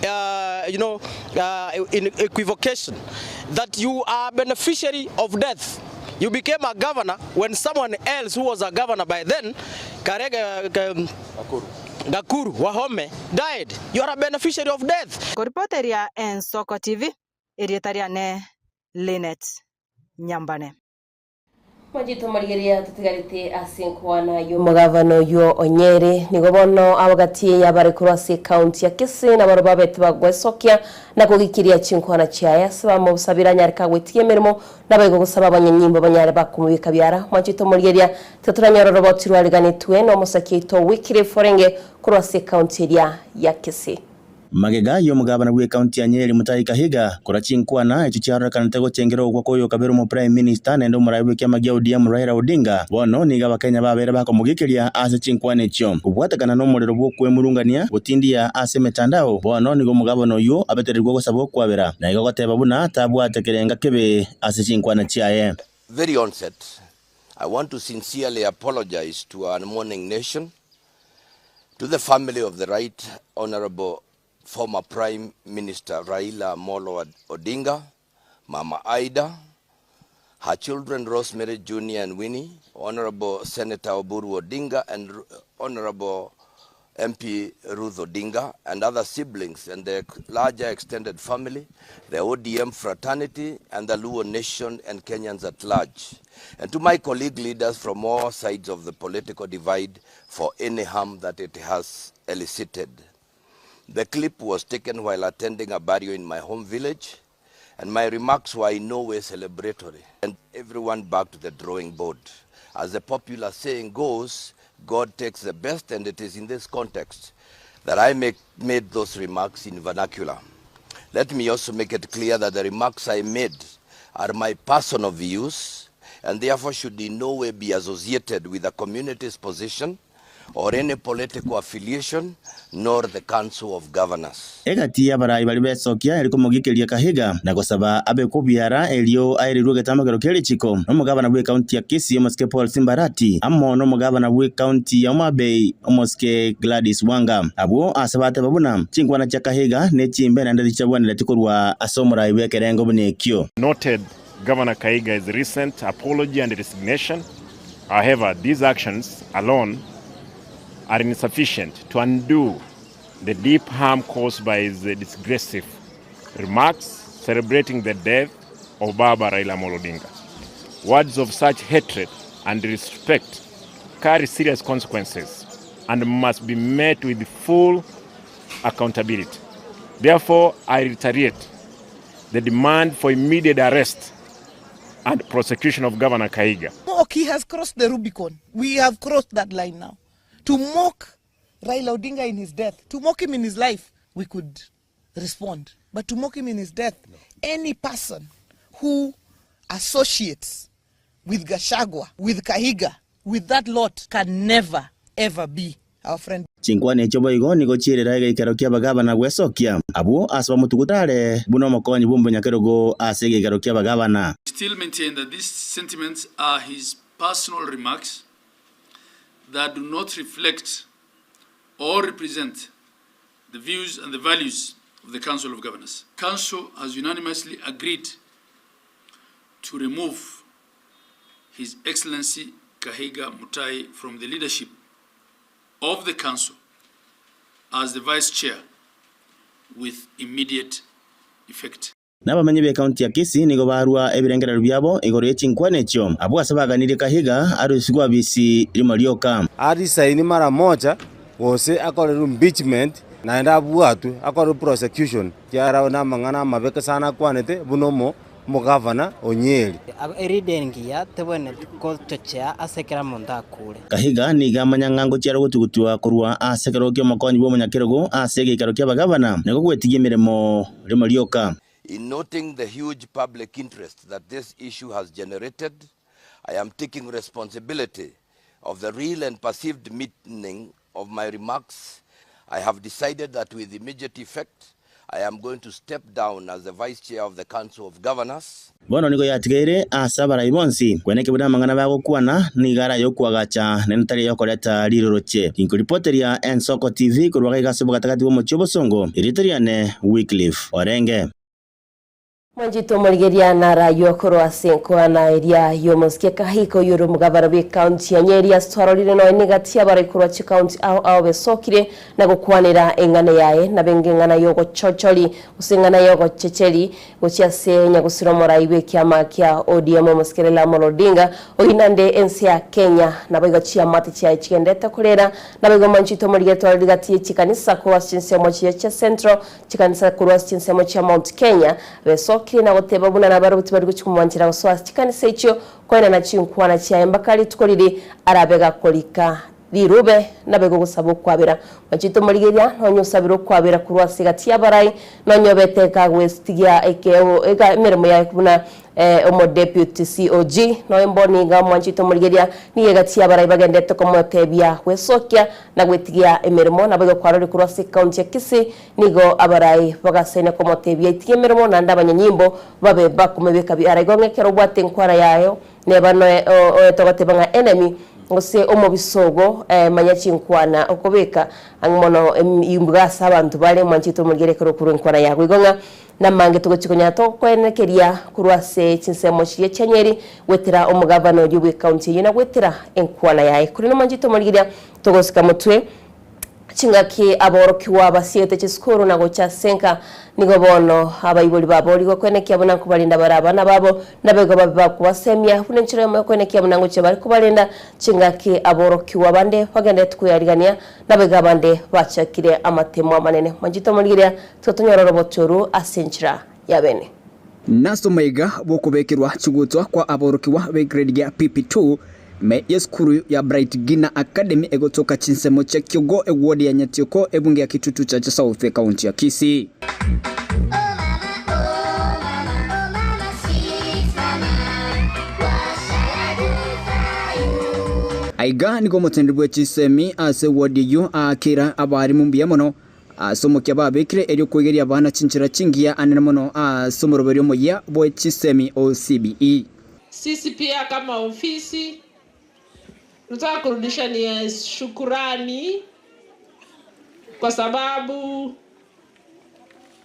in equivocation that you are beneficiary of death. You became a governor when someone else who was a governor by then, Gakuru Wahome, died. You are a beneficiary of death. Reporteria en Soko TV, Erietariane Linet Nyambane. Majito marigeria tutigarite asinkwana yo mugavano yo Onyeri nigobono abagati yabare kurase county ya Kisii na baroba betu bagwesokia na kugikiria chinkwana cyaya saba mu busabira nyarika gwetie mirimo nabayigo gusaba abanyanyimbo banyare bakumubika byara majito marigeria tuturanyaro roboti rwaliganitwe no musakito wikire forenge kurase county ya Kisii. Magega yo mugabana gwe county ya Nyeri Mutahi Kahiga kurachinkwana echo cyarora kanatego cengero gwa koyo kabero mu prime minister nendo murayiwe kya magia ODM Raila Odinga bono niga bakenya babere bako mugikiria ase chinkwana echo kubwatakana no murero bwo kwemurungania gutindia ase metandao bono nigo mugabano yo abetererwa gusaba kwabera na igo goteba buna tabwatekerenga kebe ase chinkwana cyaye. Very onset, I want to sincerely apologize to our mourning nation, to the family of the Right Honorable former Prime Minister Raila Molo Odinga, Mama Aida, her children Rosemary Jr. and Winnie, Honorable Senator Oburu Odinga and Honorable MP Ruth Odinga, and other siblings and their larger extended family, the ODM fraternity and the Luo nation and Kenyans at large. And to my colleague leaders from all sides of the political divide for any harm that it has elicited. The clip was taken while attending a burial in my home village, and my remarks were in no way celebratory. And everyone back to the drawing board. As the popular saying goes, God takes the best, and it is in this context that I made those remarks in vernacular. Let me also make it clear that the remarks I made are my personal views, and therefore should in no way be associated with the community's position or any political affiliation, nor the Council of Governors. Egati abarai bali besokia eliko mugikiria Kahiga na gusaba abe kubiara elio airirwe getamagero kelichiko no mugabana bwe county ya Kisii Omoske Paul Simbarati ammo no mugabana bwe county ya Omabei Omoske Gladys Wanga abo asabate babuna chingwana cha Kahiga ne chimbe na ndadi chabwana letikorwa asomora iwe kerengo bunekyo. Noted Governor Kahiga's recent apology and resignation. However, these actions alone are insufficient to undo the deep harm caused by his disgressive remarks celebrating the death of Baba Raila Amolo Odinga. Words of such hatred and disrespect carry serious consequences and must be met with full accountability. Therefore, I reiterate the demand for immediate arrest and prosecution of Governor Kahiga. He has crossed the Rubicon. We have crossed that line now. To mock Raila Odinga in his death, to mock him in his life, we could respond. But to mock him in his death, any person who associates with Gachagua, with Kahiga, with that lot can never, ever be our friend. Chinkwane chobo igo niko chirira igikaro kia bagabana gwesokia abo asaba mutugutare buno mokonyi bumbu nyakerogo asege igikaro kia bagabana. Still maintain that these sentiments are his personal remarks that do not reflect or represent the views and the values of the Council of Governors. Council has unanimously agreed to remove His Excellency Kahiga Mutai from the leadership of the Council as the Vice Chair with immediate effect. N'abamenyi be county ya Kisii nigo barua ebirengerero byabo igoro Chinkwane cyo abo asabaganire Kahiga arusigwa bisi rimorioka ari saini mara moja wose akore impeachment na enda buatu akore prosecution kiara na mangana mabeka sana kwanete bunomo mugavana Onyeri eridengia tebone ko chochea asekera monda kure Kahiga niga manyangango cyaro gutugutwa kurwa asekero kyo makonyi bo munyakerogo asege ikaro kya bagavana nego gwetigie miremo rimorioka. In noting the huge public interest that this issue has generated, I am taking responsibility of the real and perceived meaning of my remarks. I have decided that with immediate effect, I am going to step down as the Vice Chair of the Council of Governors. Bono niko yatigere asabara ibonsi kweneke buda mangana bago kwana nigara yo kwagacha nenatari yo koleta liroroche inkuripoteria Ensoko TV kurwaga gasebo gatakati bo mochobo songo iritoriane Wycliffe Orenge. Mwanjito murigeria nara yokoro asenko na area yomoske Kahiko yoro mugabara be county ya Nyeri astwarorire no negati abara ikurwa chi county au besokire na gukwanira engane yae na bengengana yogo chocholi usengana yogo checheli gochia senya gusiromora ibe kyama kya ODM Omoskerela Amolo Odinga oinande ensi ya Kenya na bego chia mati chia chikendeta kurera na bego mwanjito murigeto aligati chikanisa kurwa chinsemo chia Central chikanisa kurwa chinsemo chia Mount Kenya beso kina goteba buna nabaruti bari guchikumwangira guswasi chikanisa icho kwena na chinkwana chia embakali tukorire arabega kolika birube nabego gusabo kwabera machito murigeria nonyo sabiro kwabera kurwasi gati yabarai nonyo beteka gwestigia ekeo ega mirimo ya kubuna omo deputy COG no emboni ga machito murigeria niye gati yabarai bagendete komotebia kwesokia na gwetigia emirimo nabego kwarori kurwasi county ya Kisii nigo abarai bagasene komotebia itige mirimo na ndabanyanyimbo babe bakumebeka bi aragongekero bwate nkwara yayo nebano togatebanga enemy ngose omo bisogo manyachinkwana okobeka angmono imbugasa abantu bale mwanchito mugerekero kurunkwana yagwigonga namange tugochikonya to kwenekeria kurwase chinsemo chiye Nyeri wetera omugavano y'ubwe county yina wetera enkwana yae kuri no mwanchito mugeria togosika mutwe chingaki aborokiwa basiete chiskuru na gocha senka nigo bono abayiboli babo ligo kwenekia buna kubalinda barabana babo nabego baba kubasemya funenchiro mo kwenekia buna ngoche bari kubalinda chingaki aborokiwa bande bagende tukuyarigania nabega bande bachakire amatemo manene manjito murigira tutonyororo boturu asenchira yabene naso maiga bokubekirwa chigutwa kwa aborokiwa be grade ya PP2 me yeskuru ya Bright Gina Academy egotoka chinsemo cha Kyogo ewodi ya Nyatioko ebunge ya Kitutu cha South County ya Kisii. aiga nigo mutendebwe chisemi ase wodiyo akira abarimu mbia mono asomokia babekire elio kwegeria abana chinchira chingia anene mono asomoroberio moya bwe chisemi OCBE. Sisi pia kama ofisi tunataka kurudisha ni shukurani kwa sababu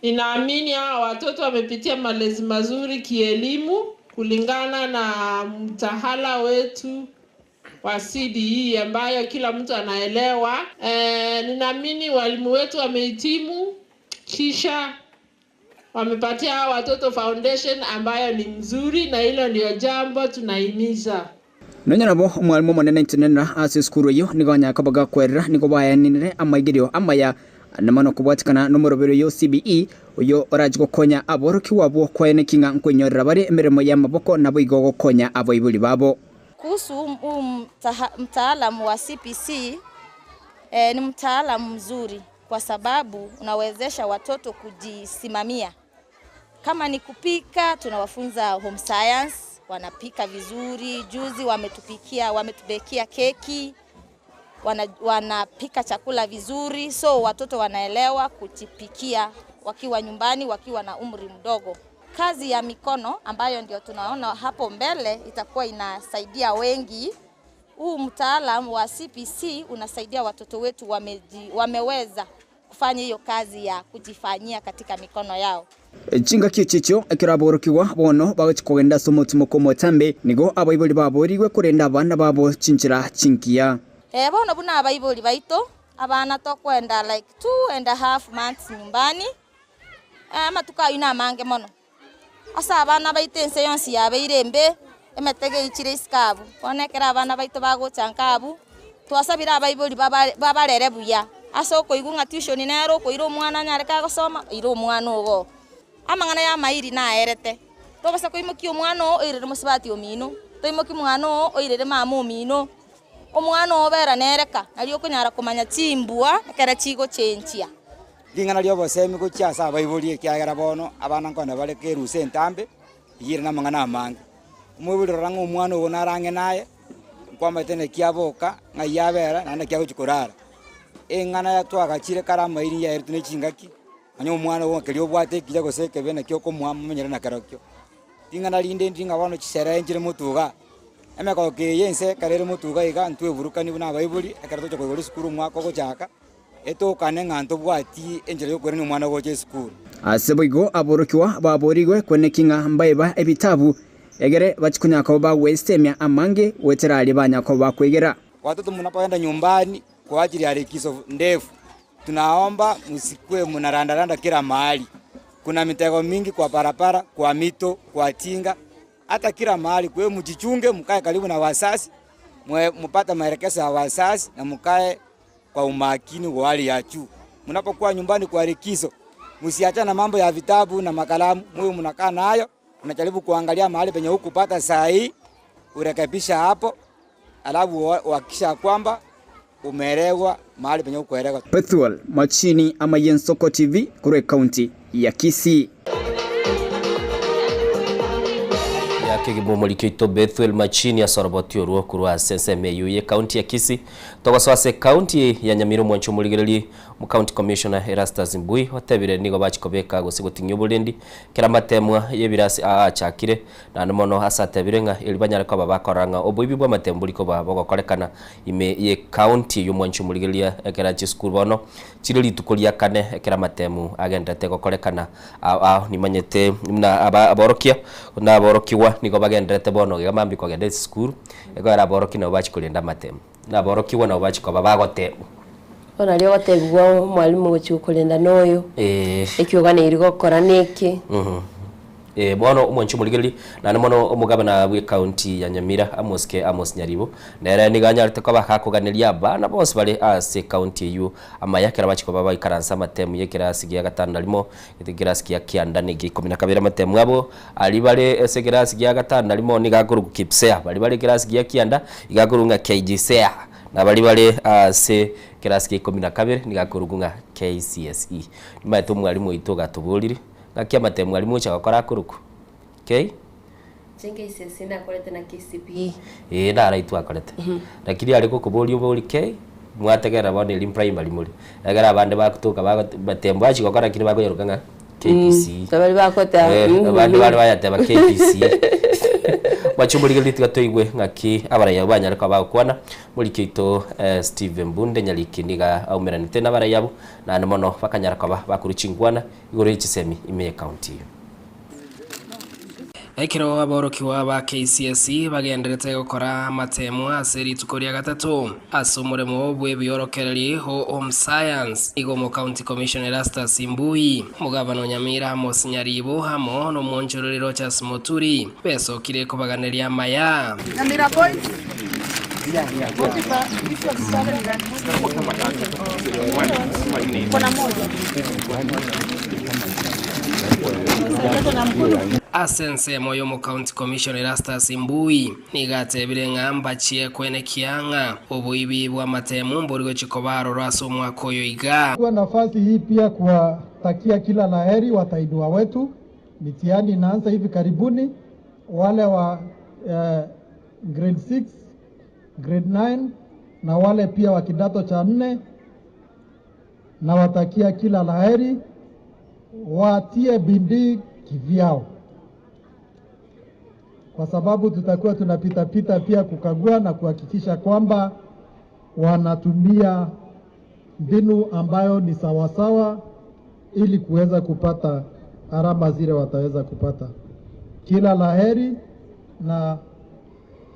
ninaamini hao watoto wamepitia malezi mazuri kielimu kulingana na mtahala wetu wa CDE ambayo kila mtu anaelewa. Ninaamini walimu wetu wamehitimu kisha wamepatia hao watoto foundation ambayo ni mzuri, na hilo ndio jambo tunahimiza. Nonya nabo mwalimu monene ntenera ase skuru yo nigonya kabaga kwerera nigo bayaninire amaigirio amaya namano kubwatikana nomorobero yo CBE uyo oraje gukonya aboroki wabo kwene kinga nkwenyorera bari emirimo ya maboko nabo igogo konya aboibuli babo. Kuhusu mtaalamu wa CPC ni mtaalamu mzuri kwa sababu unawezesha watoto kujisimamia. Kama ni kupika tunawafunza home science, wanapika vizuri. Juzi wametubekia keki, wanapika chakula vizuri, so watoto wanaelewa kujipikia wakiwa nyumbani wakiwa na umri mdogo. Kazi ya mikono ambayo ndio tunaona hapo mbele itakuwa inasaidia wengi. Huu mtaalamu wa CPC unasaidia watoto wetu wameweza kufanya hiyo kazi ya kujifanyia katika mikono yao. Chinga kichicho ekiraborokiwa bono bagachikogenda somotimo komotambe nigo abaibuli baboriwe kurenda abana babo chinchira chinkia. Bono buna abaibuli baito abana tokwenda like 2.5 months nyumbani. Matuka ina mange mono. Asa abana baitense yonsi yabeirembe emetege ichire iskabu. Onekera abana baito bagochankabu. Twasabira abaibuli babarere buya. Aso koigunga tuition nero koiro mwana nyareka gosoma iro mwana ogo. Amangana ya mairi na erete. Tobasa koimoki omwana o irere musibati omino. Toimoki mwana o irere mama omino. Omwana obera nereka ali okunyara kumanya chimbua ekera chigo chenchia. Lingana lyo bosemi ko chiasa abaibuli ekyagera bono abana nkona balekeruse entambe yire na mangana amange. Umubiri rango omwana o narange naye kwamba tene kiaboka ngayabera nana kyago chikorara. Engana ya twagachire karama iri ya ertune chingaki anyo mwana wo kelyo bwate kija goseke bene kyo ko mwamu menyera na karokyo tingana linde ndinga wano chisera enjire mutuga emeka ke yense karere mutuga iga ntwe burukani buna baibuli ekarato choko gori skuru mwako ko chaka eto kane nganto bwati enjire yo koreni mwana wo je skuru aseboigo aborokiwa baborigwe kwene kinga mbaiba ebitabu egere bachikunyaka ba westemia amange weterali banyako bakwegera. Watoto mnapoenda nyumbani kwa ajili ya likizo ndefu, tunaomba msikue mnarandaranda kila mahali. Kuna mitego mingi kwa barabara, kwa mito, kwa tinga, hata kila mahali. Kwa hiyo mjichunge, mkae karibu na wazazi, mpata maelekezo ya wazazi na mkae kwa umakini wa hali ya juu. Mnapokuwa nyumbani kwa likizo, msiachane na mambo ya vitabu na makalamu, mwe mnakaa nayo, mnajaribu kuangalia mahali penye hukupata sahihi, urekebisha hapo, alafu uhakikisha kwamba umeelewa mahali penye kuelewa. Pethuel Machini ama Yensoko TV kure county ya Kisii. Kigomoli kito Bethuel Machini asorobotio ruo kurwa SSMU ye county ya Kisii togoswase county ya Nyamiro mwancho muligereri mu county commissioner Erastus Mbui hotebire nigo bachikobeka gusigutinyo bulendi kiramatemwa yebirasi chakire na nomono asatebire nga ilibanyara kwa babakoranga obuibi bwa matembuli ko bagokorekana ime ye county yo mwancho muligeria ekerachi school bono chirili tukolia kane ekiramatemu agenda tegokorekana ni manyete na aborokia na aborokiwa nigo bagendete bono gamambi ko gende school ego ara boroki na bachikulinda matemu na borokiwa na bachiko babagote ona lyo bategwa mwalimu gochikulinda noyo ekiogana irigo kora niki bono umwanchi muligeli na nomono omugabana bwe county ya Nyamira Amos Nyaribo nere niganyarite ko bakakuganiria bana bose bali ase county yu amayakera bachiko baba ikaransa matemu yekirasi gya gatanu alimo itigirasi gya kianda nigi 12 matemu abo ali bali ese girasi gya gatanu alimo nigakuru kipsea bali girasi gya kianda igakuru KGCA na bali ase kirasi gya 12 nigakuru KCSE nimaito mwalimu ito gatubuliri ngakia matemu ali mucha gakora kuruku okay Jenga isesina kolete na KCPE. Ndara itu akolete. Lakini aliko kuboli ubolike mwategera bone lim primary muri. Agara abande bakutuka batembo achi gokora kini bagoyerukanga KPC. Tabali bakota. Abande bari bayateba KPC. Wachumulike litatoigwe ngaki abaraya banyara kwa bakwana muri kito Steven Bunde nyalikindiga aumeranite na barayabo na mono bakanyara kwa bakuruchingwana igore ichisemi ime county. Ekiro aboroki wa KCSE bagenderete gukora matemo aseri tukoria gatatu asumuremo bwe byorokereri ho home science igomo county commissioner Rasta Simbui mugabano Nyamira Mosinyaribo hamo no monjorero cha Smoturi peso kire kubaganiria maya Nyamira boys Asense moyo mu county commissioner Rasta Simbui nigate birenga mbachie kwene kianga obuibi bwa matemu mborigo chikobaro raso mwakoyo iga. Kwa nafasi hii pia kuwatakia kila laheri wataidua wetu. Mitihani inaanza hivi karibuni, wale wa grade 6, grade 9 na wale pia wa kidato cha 4, na watakia kila laheri, watie bidii kivyao, kwa sababu tutakuwa tunapita pia kukagua na kuhakikisha kwamba wanatumia mbinu ambayo ni sawasawa ili kuweza kupata alama zile wataweza kupata. Kila laheri na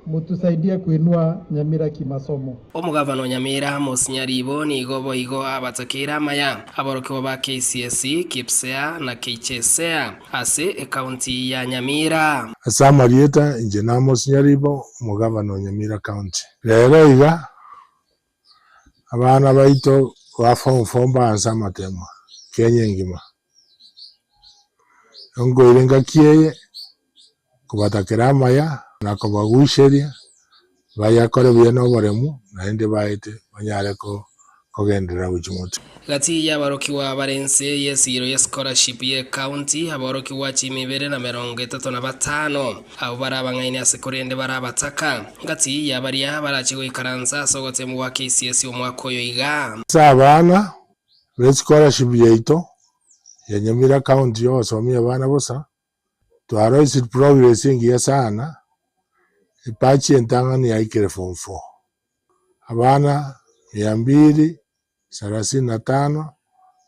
mutusaidie kuinua Nyamira kimasomo. Omugavano Nyamira Mosinyaribo ni igo abatakira maya aborokiwa ba KCSE, KIPSEA na KCSEA ase county ya Nyamira. Samarieta Injena Mosinyaribo omugavano Nyamira county. Lero iga abana baito bafomba ansa matema Kenya ngima. Ngo irenga kieye kubatakira maya nako bagwisheria bayakore byeno boremu naende baite banyareko kogendera buchimoto gati y'abarokiwa barense yesiro ya scholarship ye county abarokiwa chimibere na 35 abo barabangaine asekorende barabataka gati y'abariya barachigo ikaranza sogote mu wa KCSE omwakoyo iga sabana be scholarship yeito ya Nyamira county yose omye bana bosa twaro is progressing ya sana ipachi entangani ya ikere form 4 abana 235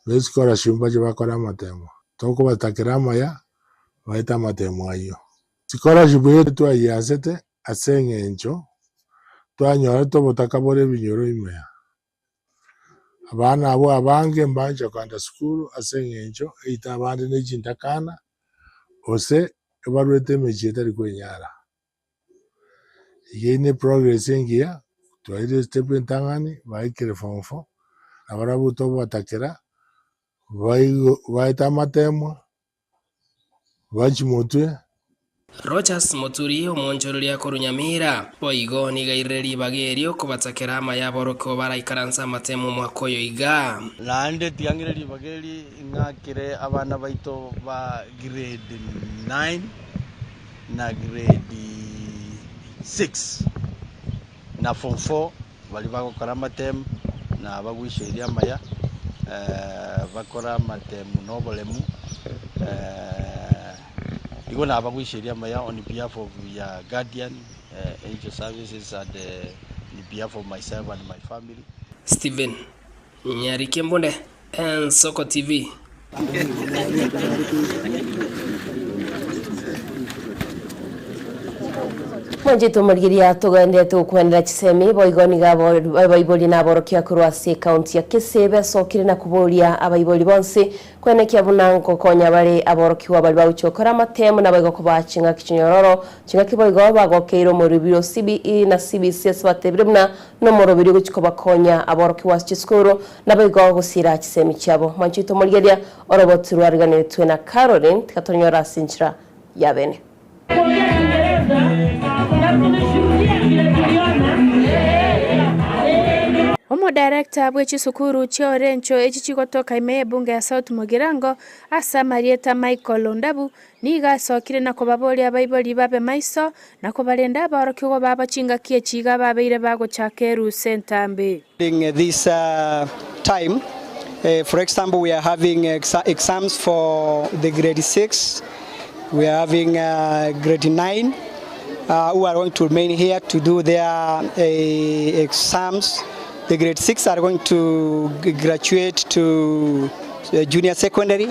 besikora shimbaje bakora matemo toko batakira maya baita matemo ayo sikora jibuye twa yasete asengencho twanyora to botakabore binyoro imya abana abo abange mbanje kwanda school asengencho ita abande nejindakana ose ebarwete mejeta rikwenyara yene progressing ya twaide step entangani baikere form 4 abarabuto batakera baita matemo bachimotwe Rogers Moturi omonjorori akoro Nyamira boigo ni gaireri bagerio kubatakera maya boroko baraikaranza matemo mwakoyo iga lande tiangireri bageri ngakire abana baito ba grade 9 na grade 6 na form 4 bali bakora matemo na bagwisheria maya bakora matemo nobolemu Igo na abagwisheria maya on behalf of your guardian, angel services and on behalf of myself and my family. Steven Nyarike Mbonde, Soko TV. Mwanjito margiria tugende tukwendera chisemi boigoni gabo baiboli na borokia kurwasi county ya Kisebe sokire na kubolia abaiboli bonse kwenekia bunango konya bari aborokiwa bali bawuchokora matemo na bago kubachinga kichinyororo chinga kiboigo bagokeiro mu rubiro CBE na CBCS batebrimna no mu rubiro guchikoba konya aborokiwa chiskuru na bago gusira chisemi cyabo mwanjito margiria orobotu rwarigane twe na Caroline tikatonyora sinchira yabene Omo director bwechi sukuru chio rencho echichi gotoka ime bunge ya South Mugirango asa Marieta Michael Ondabu niga sokire na kobabolia baiboli babe maiso na kobalenda barokyo baba chinga kie chiga babeire bago chakeru sentambe. During this time, for example, we are having exams for the grade 6. We are having grade 9 who are going to remain here to do their exams. The grade 6 are going to graduate to junior secondary,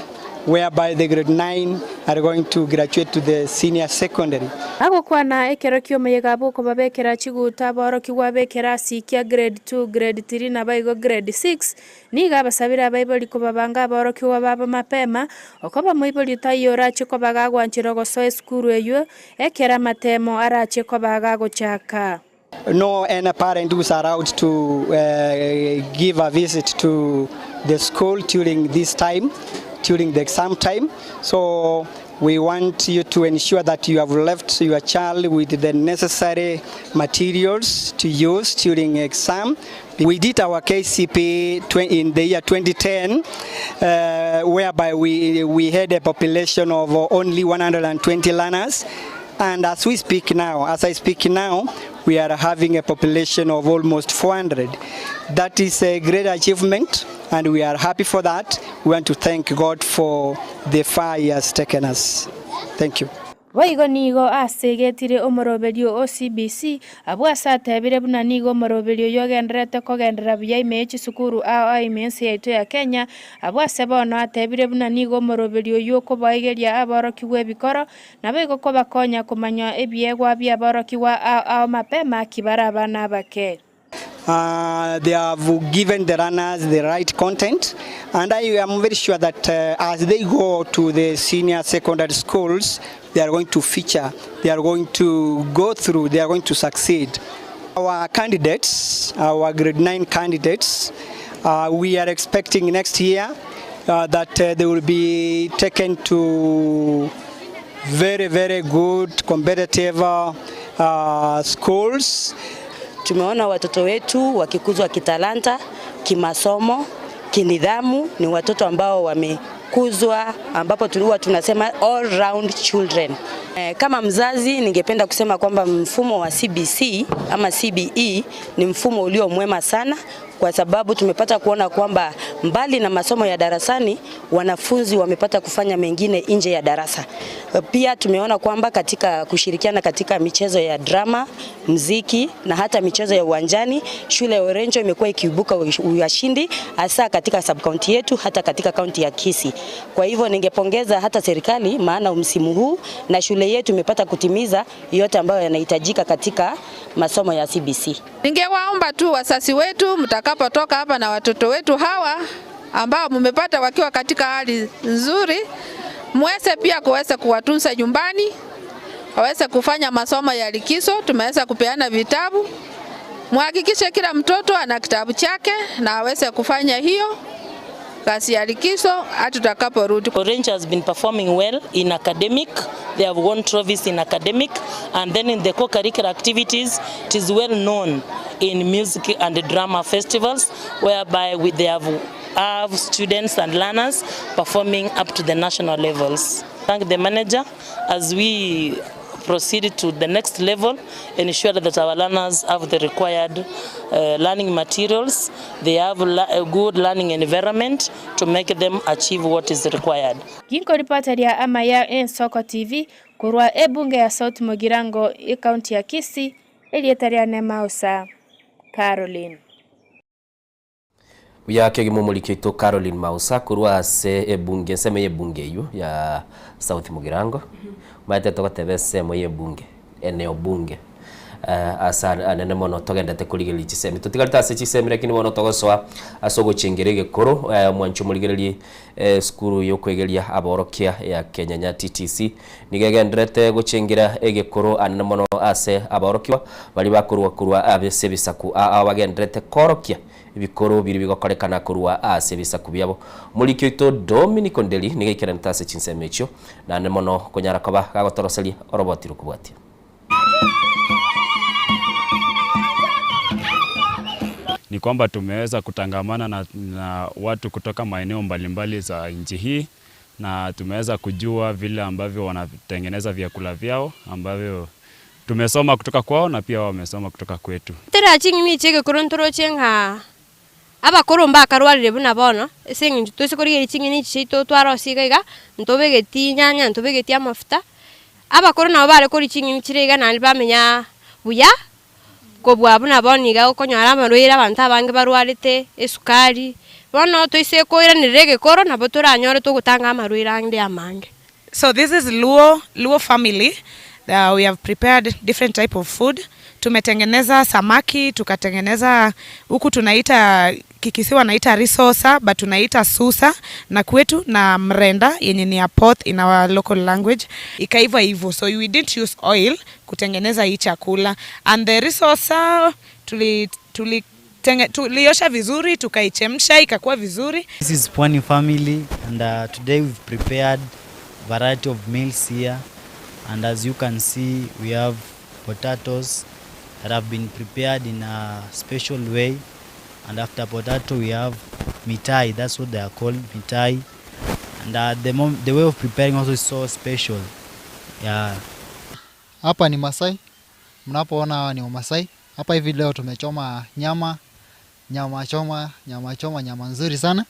whereby the grade 9 are going to graduate to the senior secondary. Ago kwa na ekero kyo meyegabo ko babekera chiguta baro kiwa bekera sikia grade 2 grade 3 na baigo grade 6 niga basabira baiboli ko babanga baro kiwa baba mapema okoba moiboli tayora chiko bagagwa nchirogo so skuru eyo ekera matemo arache ko bagago chaka. No any parent who is allowed to give a visit to the school during this time, during the exam time. So we want you to ensure that you have left your child with the necessary materials to use during exam. We did our KCP in the year 2010, whereby we had a population of only 120 learners. And as I speak now, we are having a population of almost 400. That is a great achievement, and we are happy for that. We want to thank God for the far He has taken us. Thank you. Waigo nigo asegetire omoroberio OCBC abwasa tebire buna nigo omoroberio yogendrete kogendera bya imechi sukuru a imensi yaito ya Kenya abwase bono atebire buna nigo omoroberio yoko baigeria aborokiwe bikoro na bego ko bakonya kumanya ebyegwa bya aborokiwa a mapema kibara bana bake. They have given the runners the right content, and I am very sure that as they go to the senior secondary schools, they are going to feature, they are going to go through, they are going to succeed. Our candidates, our grade 9 candidates, we are expecting next year that they will be taken to very, very good competitive schools. Tumeona watoto wetu wakikuzwa kitalanta, kimasomo, kinidhamu, ni watoto ambao wamekuzwa ambapo tunasema all round children. Kama mzazi ningependa kusema kwamba mfumo wa CBC ama CBE ni mfumo ulio mwema sana, kwa sababu tumepata kuona kwamba mbali na masomo ya darasani wanafunzi wamepata kufanya mengine nje ya darasa. Pia tumeona kwamba katika kushirikiana katika michezo ya drama, muziki na hata michezo ya uwanjani, shule ya Orenjo imekuwa ikiibuka ushindi hasa katika sub-county yetu, hata katika county ya Kisii. Kwa hivyo ningepongeza hata serikali, maana msimu huu na shule yetu imepata kutimiza yote ambayo yanahitajika katika masomo ya CBC. Ningewaomba tu wasasi wetu mtakapotoka hapa na watoto wetu hawa ambao mmepata wakiwa katika hali nzuri, mweze pia kuweza kuwatunza nyumbani, waweze kufanya masomo ya likizo. Tumeweza kupeana vitabu, muhakikishe kila mtoto ana kitabu chake na aweze kufanya hiyo kazi ya likizo hata tutakaporudi. Orange has been performing well in academic. They have won trophies in academic, and then in the co-curricular activities, it is well known in music and drama festivals, whereby they have students and learners performing up to the national levels. Thank the manager as we proceed to the next level, ensure that our learners have the required learning materials, they have a good learning environment to make them achieve what is required. Ginko reporter ya Amaya Ensoko TV kurwa ebunge ya South Mugirango county ya Kisii Elietariane Mausa Caroline. Uyake gimumulikito Caroline Mausa kurwa se ebunge sema ebunge yu ya South Mugirango. Maite tokotebe semo yebunge eneo bunge asa anene mono togendete kuligeli chisemi tutigalita se chisemi lakini mono togoswa asogo chengerege koro mwancho muligeli skuru yokwegelia aborokia ya Kenya TTC nigegendrete gochengera egekoro anene mono ase aborokiwa bali bakurwa abese bisaku abagendrete korokia ibikoro biri bigokorekana kurwa ase bisaku byabo mulikito Dominic Ndeli nigekera ntase chinsemecho na anene mono konyara koba gagotoroselia oroboti rukubwatia. ni kwamba tumeweza kutangamana na watu kutoka maeneo mbalimbali za nchi hii, na tumeweza kujua vile ambavyo wanatengeneza vyakula vyao ambavyo tumesoma kutoka kwao na pia wamesoma kutoka kwetu. Tera chingi mi chege korontoro chenga aba koromba karwalire buna bono sengi tusikoriye chingi ni chito twaro sigaiga ntobegeti nyanya ntobegeti amafuta aba korona bare kori chingi ni chirega na albamenya buya kobwa buna boniga okonyara amarwira abantu abange barwarite esukari bono toise koira nirege koro na botora nyore to gutanga amarwira ande amange. So this is Luo family. We have prepared different type of food. Tumetengeneza samaki, tukatengeneza huku tunaita kikisiwa naita risosa, but tunaita susa na kwetu na mrenda yenye ni a pot in our local language. Ikaiva hivyo. So we didn't use oil kutengeneza hii chakula. And the risosa tuliosha vizuri, tukaichemsha ikakuwa vizuri. This is Pwani family, and today we've prepared variety of meals here. And as you can see, we have potatoes that have been prepared in a special way. And after potato, we have mitai. That's what they are called, mitai. And the way of preparing also is so special. Yeah. Hapa ni Masai. Mnapoona hawa ni Wamasai. Hapa hivi leo tumechoma nyama nzuri sana.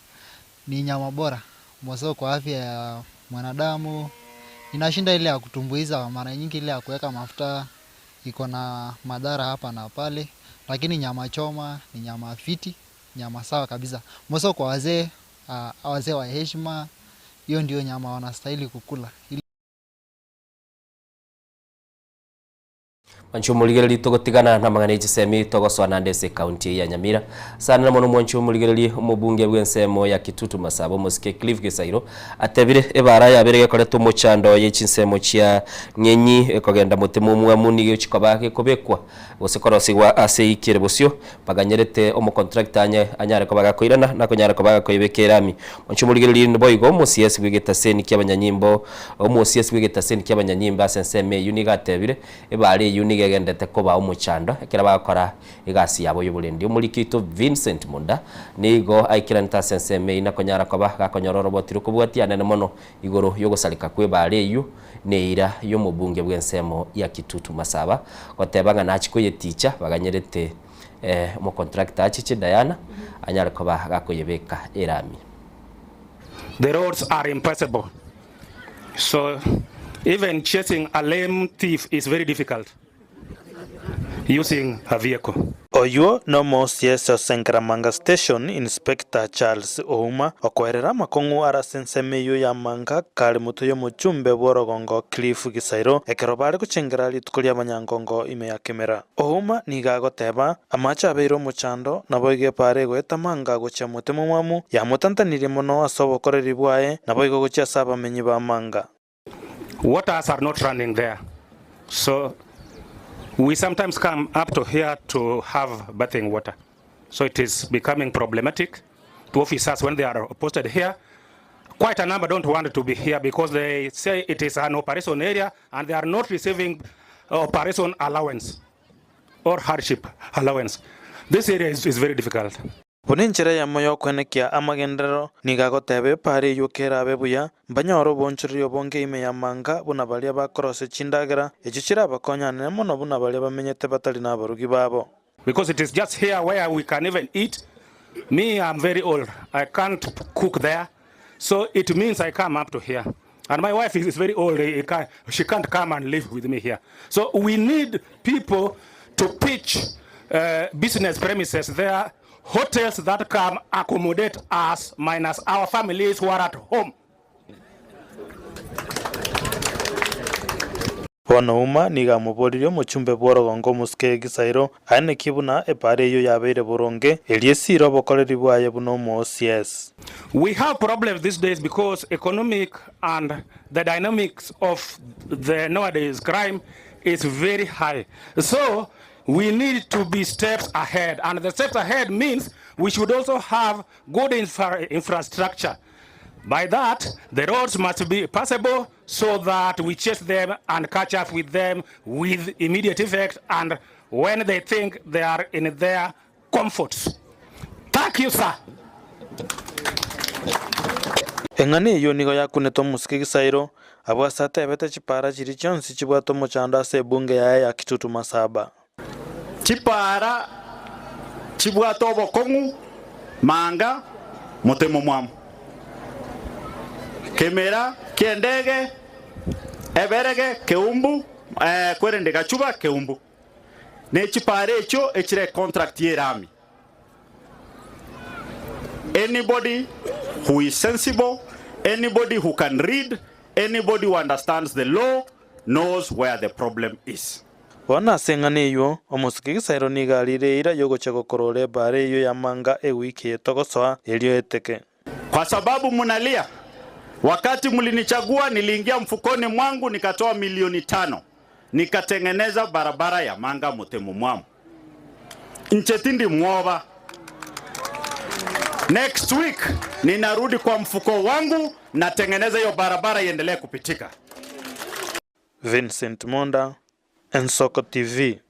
Ni nyama bora. Mwaso kwa afya ya mwanadamu. Inashinda ile ya kutumbuiza, mara nyingi ile ya kuweka mafuta iko na madhara hapa na pale, lakini nyama choma ni nyama fiti, nyama sawa kabisa. Mwaso kwa wazee wa heshima, hiyo ndio nyama wanastahili kukula. Mwanchumuligereri tugutigana na mang'ana semi togoswana ndese county ya Nyamira sana mono mwanchumuligereri umubunge bw'ensemo ya Kitutu Masabo Musike Cliff Gisairo atebire ebara yaberege koreto muchando y'insemo cia nyenyi ekogenda mutemu mwamu ni gikobake kubekwa gusikorosigwa ase ikire busyo baganyerete omu contract anyare kobaga koirana na konyara kobaga koibekerami mwanchumuligereri nboigo musiesi bw'igetaseni ky'abanyanyimbo omusiesi bw'igetaseni ky'abanyanyimbo asenseme uniga tebire ebare uniga gendete koba umuchando ekira bakora igasi yabo y'uburendi umurikito Vincent Munda nigo aikira ntasenseme ina konyara koba gakonyororo botiru kubwatiana mono igoro yo gusalika kwebare yu neira yo mubunge bw'ensemo ya Kitutu Masaba gotebanga nachikoye teacher baganyerete mu contract achiche Diana anyara koba gakoyebeka erami. The roads are impassable, so even chasing a lame thief is very difficult using a vehicle. Oyo no mosies Senkaramanga Station Inspector Charles Ouma okwerera makongu arasensemeyo ya manga kali mutoyo muchumbe bworogongo Cliff Gisairo ekerobare kuchengera litukulia abanyangongo ime ya kemera. Ouma nigagoteba amacha abeiro muchando naboige pare gweta manga gocha mutemu mwamu ya mutantanire mono asobokoreri bwaye naboigo gocha saba menyi ba manga. Waters are not running there, so we sometimes come up to here to have bathing water. So it is becoming problematic to officers when they are posted here. Quite a number don't want to be here because they say it is an operation area and they are not receiving operation allowance or hardship allowance. This area is very difficult. Buninchira ya moyo kwenekia amagendero nigagotebe pari yukera bebuya banyoro bonchuriyo bonge ime ya manga bunabalia bakorose chindagera echichira bakonyane mono bunabalia bamenyete batali nabarugi babo. Because it is just here where we can even eat. Me, I'm very old. I can't cook there. So it means I come up to here. And my wife is very old. She can't come and live with me here. So we need people to pitch business premises there, hotels that can accommodate us minus our families who are at home. Wanauma niga muboririo muchumbe bworogongo Musike Gisairo ane kibuna epare yo yabeire boronge eliesiro bokoreri bwaye buno mosies. We have problems these days because economic and the dynamics of the nowadays crime is very high. So we need to be steps ahead, and the steps ahead means we should also have good infrastructure. By that, the roads must be passable so that we chase them and catch up with them with immediate effect and when they think they are in their comforts. Thank you, sir. Engani iyo nigo yakunetwa Musiki Gisairo abwa sata beta chipara chiri chonsi chibwato mochanda se bunge ya Kitutu Masaba. Chipara chibwato bokongu manga motemo mwamu. Kemera kiendege eberege keumbu kwerende gachuba keumbu. Ne chipare echo echire contract yerami. Anybody who is sensible, anybody who can read, anybody who understands the law knows where the problem is. Wana sengane yo Musiki Gisairo nigalire ira yogocha gokorole bare yo yamanga ewiki etogosoa elio eteke. Kwa sababu munalia, wakati mlinichagua niliingia mfukoni mwangu nikatoa milioni 5 nikatengeneza barabara ya Manga Mutemu Mwamu. Nchetindi mwoba. Next week ninarudi kwa mfuko wangu natengeneza hiyo barabara iendelee kupitika. Vincent Monda, Ensoko TV.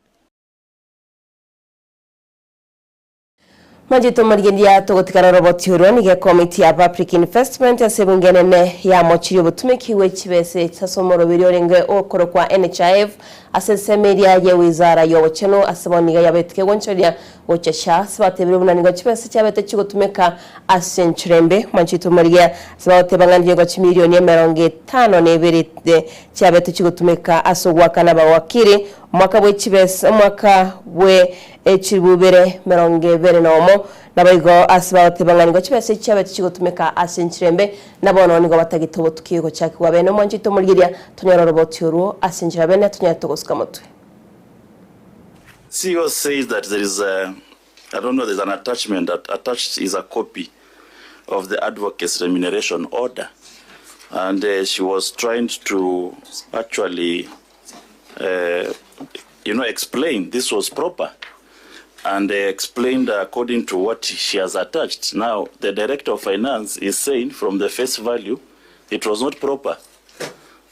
Majito marigendia togotikana roboti uroni ge committee ya public investment ya sebungenene ya mochiri butumiki wechibese tasomoro biryorenge okoro kwa NHIF asesemeria ye wizara yobocheno aseboniga yabetike gonchoria gochesha sibatebire bunanigo chibese cyabete chigotumeka asenchurembe majito marigia sibaote bangandije go chimilioni 52 cyabete chigotumeka asogwakana bawakiri mwaka bwechibese mwaka bwe echibubere 20 nabayigo asibaote banganigo chibese cyabete chigotumeka asenchurembe nabono nigo batagitobo tukigo cyaki wabene majito marigia tunyara roboti uru asenchira bene tunyara togoska mutwe. CEO says that there is I don't know, there's an attachment that attached is a copy of the advocate's remuneration order. And she was trying to actually, explain this was proper. And explained according to what she has attached. Now, the Director of Finance is saying from the face value, it was not proper.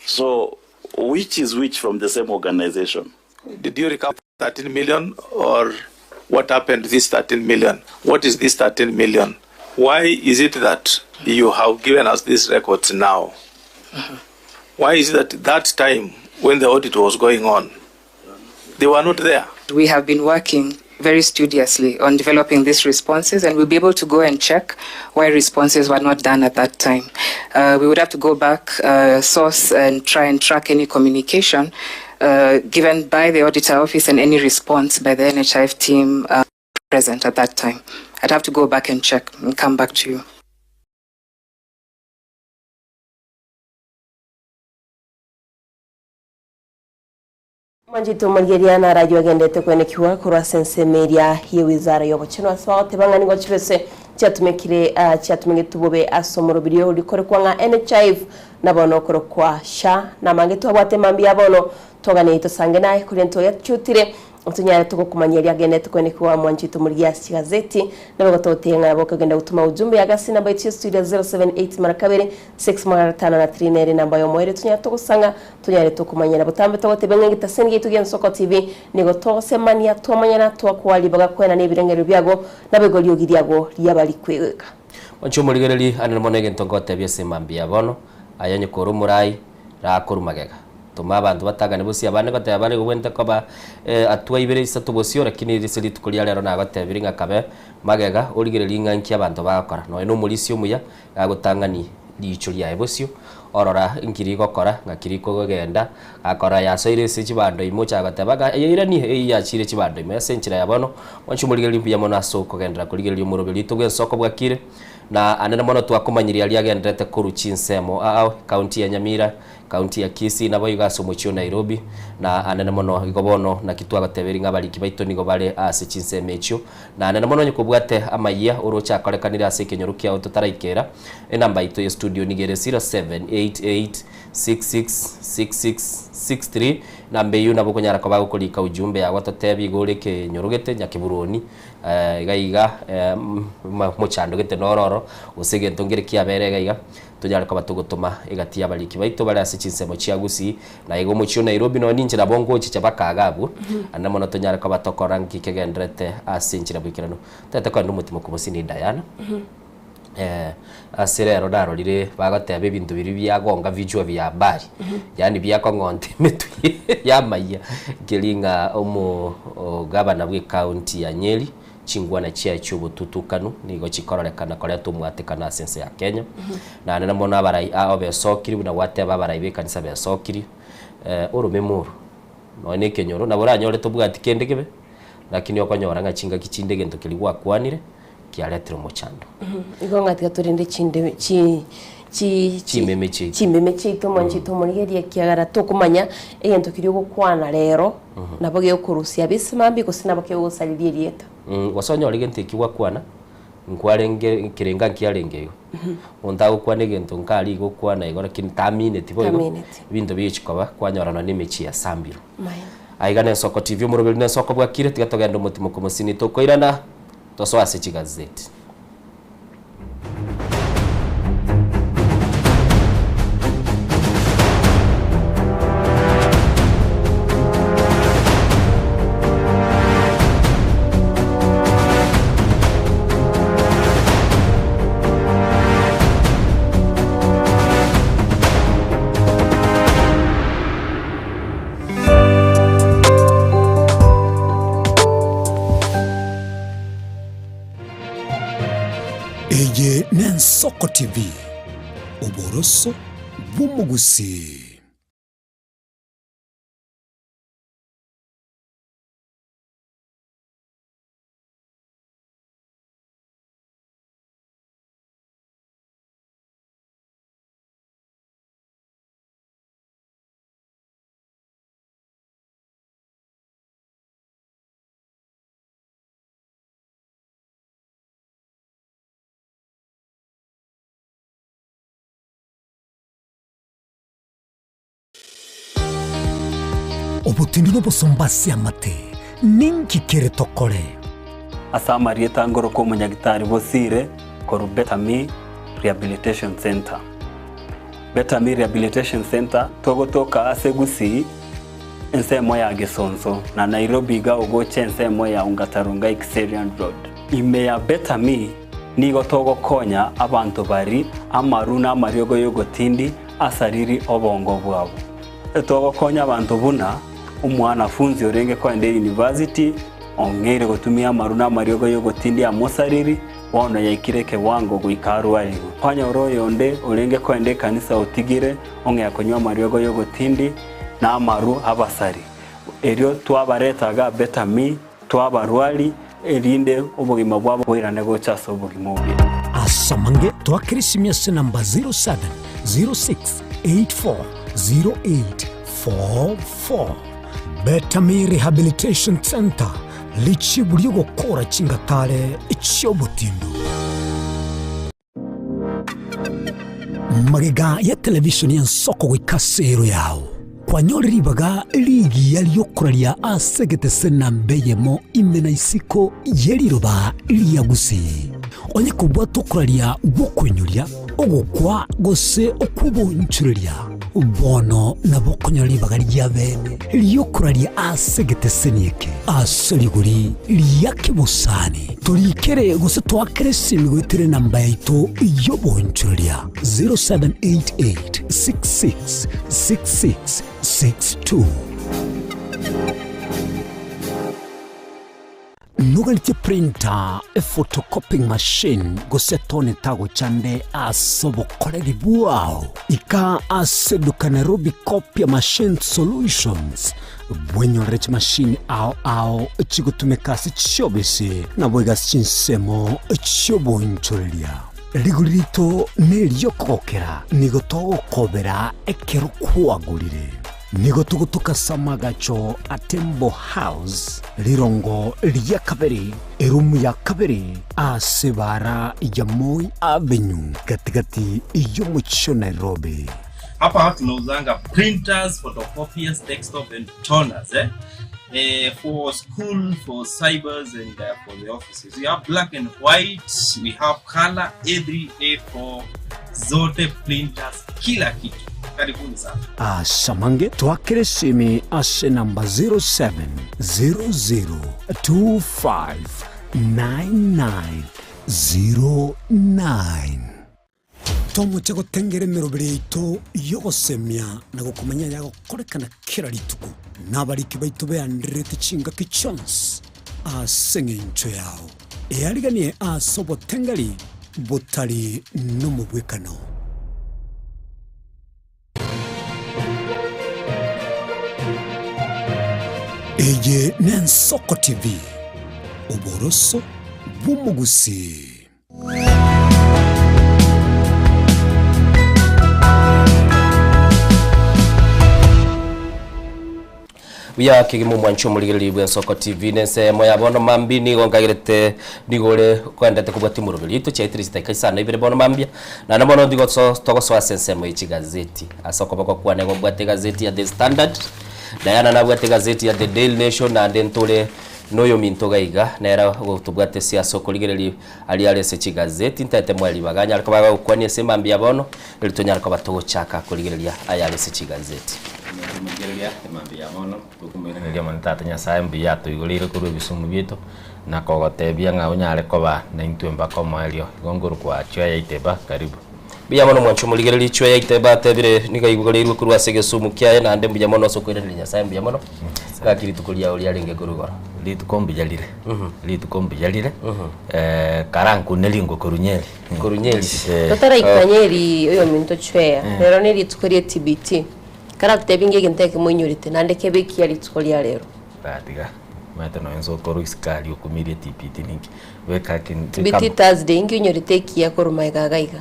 So, which is which from the same organization? Did you recover 13 million or what happened to this 13 million? What is this 13 million? Why is it that you have given us these records now? Why is it that time when the audit was going on, they were not there? We have been working very studiously on developing these responses, and we'll be able to go and check why responses were not done at that time. We would have to go back, source, and try and track any communication given by the auditor office and any response by the NHIF team present at that time. I'd have to go back and check and come back to you. Manjito margeria na radio agendete kwene kiwa kura sense media ye wizara yobocheno asbaote banganigo chibese chatumekire tubobe asomoro birio likore kwa NHIF nabono koro kwa sha na mangeto abate mambi abono togane ito sange naye kurento yachutire tunyare tuko kumanyeria agendete kwene kiwa Manjito murgia gazeti na bagototenga aboka genda gutuma ujumbe ya gasi namba itu studio 078 marakabere 653 namba yo moire tunyare tukusanga tunyare tukumanyera butambe togote benge gitasengi tugen Ensoko TV nigo tose mania twamanyana twakwali baga kwena n'ibirengero byago nabegolyo giriago lyabali kwega Wanchumurigereri anelmonege ntongote byese mambi yabono ayanye korumurai ra korumagega tuma abantu batagane busi abane gote abane gwente koba atwa ibere isatu bosio lakini riseli tukulia lero na gote biringa kabe magega origereri nganki abantu bakora no eno mulisio muya agutangani lichulia ebosio orora ingiri gokora ngakiri kugenda akora yasoire se chibando imocha gatabaga irani yachire chibando imesenchira yabono wanchumurigereri bya mona soko gendera kurigereri umurobeli tugwe Ensoko bwakire na anene mono twakumanyiria ali agendete kuru chinsemo county ya Nyamira county ya Kisii nabo igasomochio Nairobi na anene mono igobono na kitwaga teberinga bali kibaito nigo bale ase chinsemecho na anene mono nyukubwate amaiya urocha korekanira ase kenyorukia utotaraikera enamba ito ya studio nigere 0788666663 nambe yu nabo kunyara ko bagukolika ujumbe ya watotebi goreke nyorugete nyakiburoni gaiga mochando gete nororo usige ntongere kiabere gaiga tunyare ko batugutuma igati abaliki baito bari asichinsemo cia Gusii na igo mucio Nairobi no ninje na bongo chicha bakagabu anamo no tunyare ko batokora ngikegendrete asinchira bwikirano tete kwa ndumutimo kumusini Diana asirero darorire bagatebe bintu biri byagonga visual bya bari yani byakongonte metu ya maya gelinga omo gabana bwe county ya Nyeri chingwana chia cy'ubututukano nigo chikororekana kore tumwatekana sense ya Kenya na nena mona barai abe sokiri na wate babarai bekanisa be sokiri urumemuru no ne kenyoro na boranyore tubwati kende kebe lakini okonyora nga chinga kichinde gento kiligwa kwanire kialetro mochando igo ngati gaturinde chinde chimeme chito manchito murigeria kiagara tukumanya egento kiri gukwana rero nabo gyo kurusia bisimambi gusina bakyo gusalirie rieta wasonyo ligente kiwa kwana nkwarenge kirenga kiarenge onda ukwane gento nkali gukwana igora kintamine tibo ibintu bichikoba kwanyorana n'imichi ya sambiro aigane Soko TV murubiri ne Soko bwakire tigatogenda umutimo kumusini tokoirana toswase chigazeti Soko TV uboroso bw'umugusi. Obutindi no bosombasi amate ninki kere tokore asamari etangoro ko munyagitari bosire ko Better Me Rehabilitation Center. Better Me Rehabilitation Center togotoka ase Gusii ensemo ya Gesonso na Nairobi ga ogoche ensemo ya Ungatarunga Xerian Road. Ime ya Better Me nigo togokonya abantu bari amaruna amariogo yogotindi asariri obongo bwabo. Togokonya abantu buna umwana funzi orenge kwa ende university ongere gotumia maruna mariogo yogotindi amosariri wana yaikireke wango guikaru aligo kwanya oroyo onde orenge kwa ende kanisa utigire onge yakonywa mariogo yogotindi na amaru abasari erio twabaretaga Better Me twabarwali erinde ubugima bwabo bwirane gochaso ubugima bwe asamange twakirisimia se namba 0706840844 Better Me Rehabilitation Center lichi buri gukora cingatare icyobutindu magega ya television ya Soko wikasero yawo kwanyoribaga ligi yaliyokoralia asegete senambeyemo imena isiko yeliroba liya Gusii onye kubwa tokoralia gukwenyuria ogukwa gose okubonchuria bono nabokonyori bagarya bene liyokoralia asegete senieke asoliguri liyakibusani tulikere gose twakeresimi gwitere namba yaito yobonchuria 0788666662 nugalite printer a photocopying machine gosetone tago chande asobokoreri buao ika aseduka Nairobi Copy Machine Solutions bwenyo rech machine ao chigotumekasi chobese na bwega chinsemo chobonchoreria ligurito nelyokokera nigotogokobera ekero kwagurire nigotugutuka samagacho Atembo House lirongo lya kabiri erumu ya kabiri asebara ya Moi Avenue katikati iyo mucho Nairobi. Hapa tunauzanga printers, photocopiers, desktop and toners for school, for cybers and for the offices. We have black and white, we have color, A3, A4, zote, printers, kila kitu. Karibuni sana. Asamange twakire simi ase namba 0700259909 tomoche gotengere mirobere ito yogosemia na gukumenya yago korekana kira rituko nabariki baitu beandirete chinga kichons aseng'encho yao eariganie asobotengari botari n'umubwekano. Eye n'Ensoko TV oboroso bw'umugusi. Bia kigimo mwancho muligeli bw'Ensoko TV nese moya bono mambi ni gongagirete nigore kwendete kubati murugeli to chaitiri zitaika na ibere bono mambia na nabono ndigo togoso asense mo ichi gazeti asoko bako kwa nego bwate gazeti ya The Standard Diana na bwate gazeti ya The Daily Nation na ndentole noyo mintoga iga nera gutubwate cia soko ligereli ali ale se gazeti ntete mwali baganya ariko baga kwani se mambia bono elitonya ariko batogo chaka kuligerelia ayale se gazeti mugerelia mambia bono tukumirelia mantata nya saimbi yato igolire kuru bisumu bito na kogotebia ngaunyare koba na intwemba komaelio gonguru kwa chwa yaiteba karibu bia mono mwancho muligereli chwa yaiteba tebire niga igolire kuru asege sumu kyaye na ndembu ya mono soko irelia nya saimbi ya mono kakiri tukulia oli alenge kurugora litukombijalire litukombijalire karanku nelingo korunyeli totara ikanyeri oyo minto chwea rero ne litukorie TBT kara kutebinge genteke mwenyorite nandeke beki ya litukoria rero badiga mata no enzo koru iskali okumirie TBT ningi weka kin TBT Thursday ingi nyorite kiya koruma igagaiga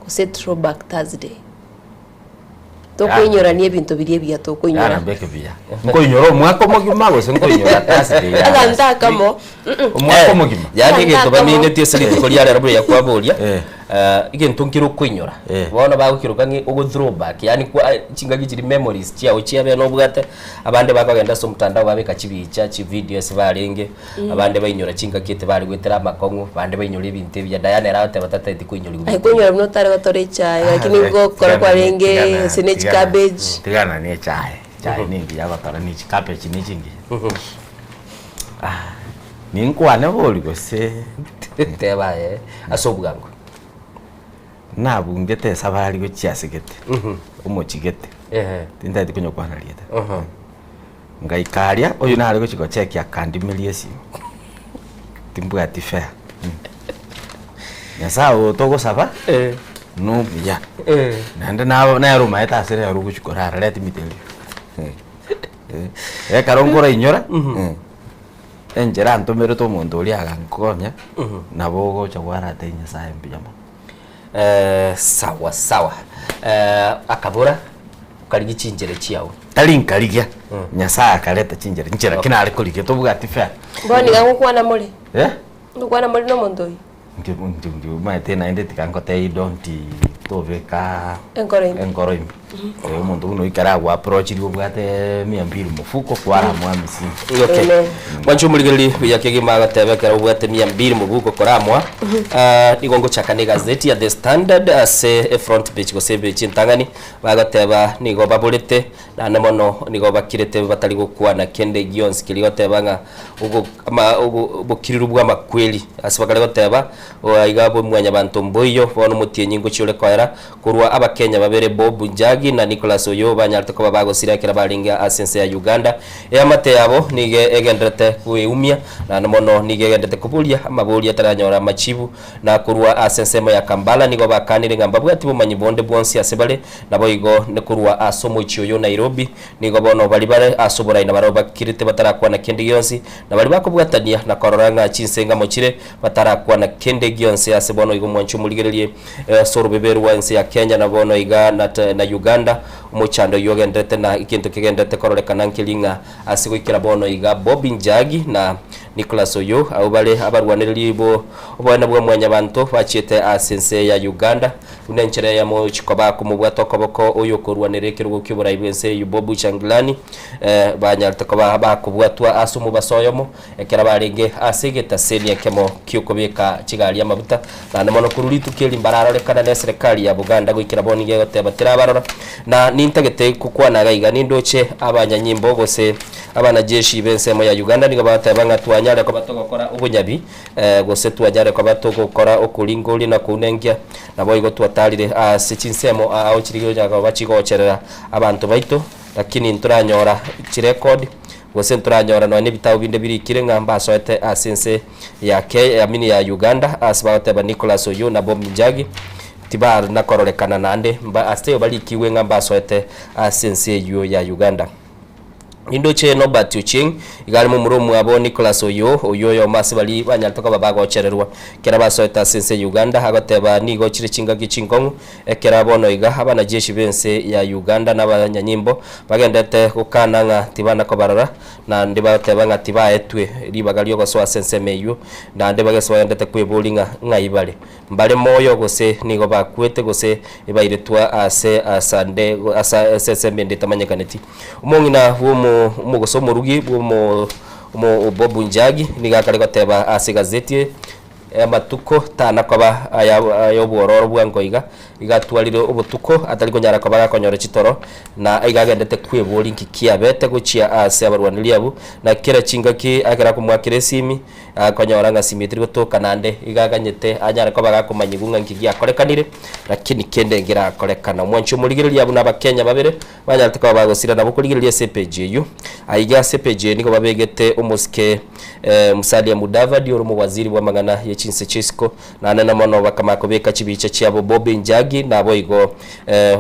kuse throwback Thursday tokoinyoranie bintu birie bia tokoinyora ana beke bia ngoinyora mwako mogima gose ngoinyora Thursday ya ndaka mo mwako mogima yani gito bamine tiese litukoria rero ya kwaboria igintu ngiro kwinyora bona bagukirukangi ugo throwback yani kwa chinga gikiri memories chia ochia be no bwate abande bakagenda so mutandao babeka chibicha chi videos barenge abande bainyora chinga kite bari gwetera makongo bande bainyora ibintu bya Diana rate batatete kwinyora ai kwinyora no tare batore chai lakini ngo kora kwa renge spinach cabbage tigana ni chai ningi ya batara ni cabbage ni chingi ninkwane boli gose teba asobwango nabungete sabari go chiasigete umuchigete tindati kunyo kwana lieta ngaikaria oyu nari go chiko check ya kandi miliesi timbwati fair nyasao togo saba no ya nande na ruma eta sere rugo chikora let miteli karongora inyora enjera ntomero to mondo lia gankonya nabogo chawara tenya sa mbiyama sawa akabura kaligi chinjere chiao talinka ligia nyasa kaleta chinjere njera kinale kuligia to bugati fa boni gangu kwa na muri ndukwa na muri no mondoi ndio maitena ende tikangote idonti toveka enkoroim umuntu uno ikaragwa approach ri bugate 200 mufuko kwara mwamisi okay wanchu muligeli yakegima gatebekera bugate 200 mufuko koramwa igongo chakane gazeti ya The Standard ase front page go sebe chintangani bagateba nigo babulete na namono nigo bakirete batali gukwa na kende gions kiliyotebanga ugo ama bukiriru bwa makweli asibakale goteba igabo mwanya bantu mboyo bono mutienyi ngo chule kwera kurwa abakenya babere Bob Njagi na Nicholas Oyo banyarite ko babago sirakira baringa asense ya Uganda eyamate yabo nige egendete kuumia na namono nige egendete kubulia amabulia taranyora machibu na kurwa asense ya Kampala nigo bakanire ngamba bwati bumanyi bonde bwonsi asebale nabo igo ne kurwa asomo ichioyo Nairobi nigo bono bali bare asobora ina baro bakirite batarakwa na kende yonsi na bali bakubwatania na kororanga chinsenga mochire batarakwa na kende yonsi asebono igo mwanchu muligerelie soro beberu wansi ya Kenya na bono iga na Uganda umuchando yogendete na ikintu kigendete kororekana nkilinga asigwikira bono iga Bob Njagi na Nicholas Oyo au bale abarwaniriri bo obwana bwa mwanya bantu bachite asense ya Uganda unenchere ya mo chikoba kumubwato koboko oyo korwanire kirugo kibura ibense yubobu changlani banyarite ko bakubwatwa asumu basoyomo ekera barenge asigeta seni yakemo kyukobeka kigali amabuta na namono kururi tukeli mbararo rekana ne serikali serikali ya Buganda gwikira bonige gotebatira barora na nintagete kukwana gaiga nindoche abanyanyimbo gose abana jeshi bensemo ya Uganda nigo batabanga twanyare ko batogokora ubunyabi gose twanyare ko batogokora okulingoli na kunengia nabo igo twatalire sichinsemo ao chirigyo jaga bachigocherera abantu baito lakini nturanyora chirecord gose nturanyora no nebitabo binde birikire ngamba soete asense ya mini ya Uganda asbaoteba Nicholas Oyo na Bob Njagi tibar na kororekana nande mba asteyo balikiwe ngamba soete asense ya Uganda Indoche no batuching igali mu murumu abo Nicholas Oyo yo masibali banyaltoka babago chererwa kera basoeta sense Uganda hagoteba nigo chire chinga gichingongu ekera bono iga abana jeshi bense ya Uganda n'abanyanyimbo bagendete kukananga tibana ko barara na ndibateba ngati baetwe ribagalyo go so sense meyu na ndebage bagendete kwebulinga ngaibale mbale moyo gose nigo bakwete gose ibairetwa ase asande asa sense mende tamanyekaneti umongina umugoso murugi mu Bob Njagi nigakare goteba ase gazeti amatuko tana kwaba ayobwororo bwangoiga igatwalire ubutuko atari konyara kwabaga konyore chitoro na igagendete kwebura inkikia bete gucia ase abarwaniriya bu na kira chingaki agera kumwakire simi konyora nga simi tiri gutoka nande igaganyete anyara kwabaga kumanyigunga nkigia korekanire lakini kende ngira korekana mwancho murigiriya bu n'abakenya babere banyarate kwa bagosira nabo kurigiriya CPGU aiga CPG niko babegete umuske Musalia Mudavadi uri mu waziri wa magana yechinse Chisco na nana mono bakamako beka chibiche cyabo Bob Njagi nabo igo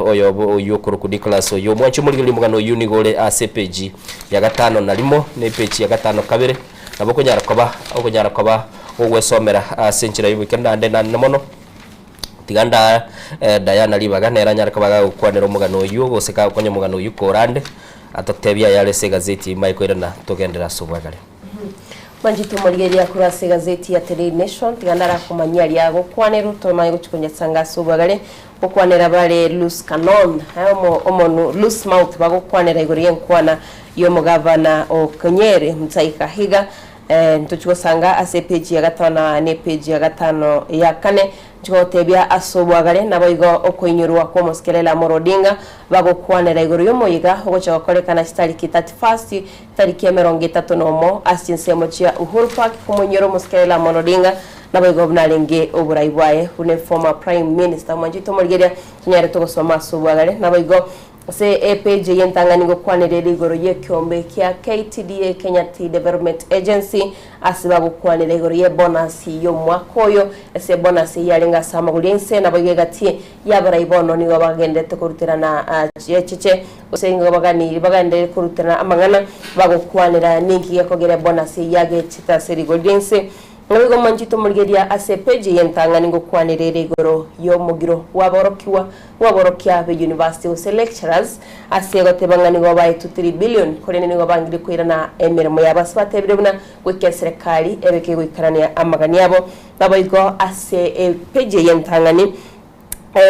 oyo kuruku Nicholas Oyo mwancho murigiri mugano unigole ACPG ya gatano nalimo ne page ya gatano kabere nabo kunyara koba ogwesomera senchira y'ubikenda ande na mono tiganda Diana libaga nera nyara kobaga kwanero mugano uyu goseka konye mugano uyu korande atotebya yale se gazeti mayikwera na togendera sobagale Manjito murigeria kura se gazeti ya Daily Nation tigandara kumanyari yago kwanero tomaye guchikonya sanga sobagale okwanera bale loose cannon omo loose mouth bago kwanera igoriye nkwana yo mugavana okonyere mutaika higa ntuchiko sanga ase page ya gatano ne page ya gatano ya kane chotebya asobwagale nabo igo okoinyurwa kwa moskelela morodinga bago kwanera igoro yo moyiga ogocha korekana stariki 31 tariki ya 30 nomo asinsemo chia Uhuru Park kumunyoro moskelela morodinga nabo igo bnalenge oburayibwaye une former prime minister Manjito Murigeria nyare to gosoma asobwagale nabo igo se EPJ yentanganigo kwanere igoro ye kyombe kya KTDA Kenya Tea Development Agency asibago kwanere igoro ye bonus yo mwakoyo ese bonus yalenga samagulense nabo gati yabara ibono nigo bagendete kurutirana cheche usengo bagande kurutirana amangana bago kwanera ninki yakogere bonus yage chita serigolense Ngabigo Manjito Murigeria ACPG yentanganigo kwanere igoro yo mugiro waborokya be university ose lecturers asego tebanganigo baye 2 billion korene nigo bangire kwirana emirimo yabasbatebire buna gweke serikali ebeke gwikarania amagani yabo babayigo ACPG yentangani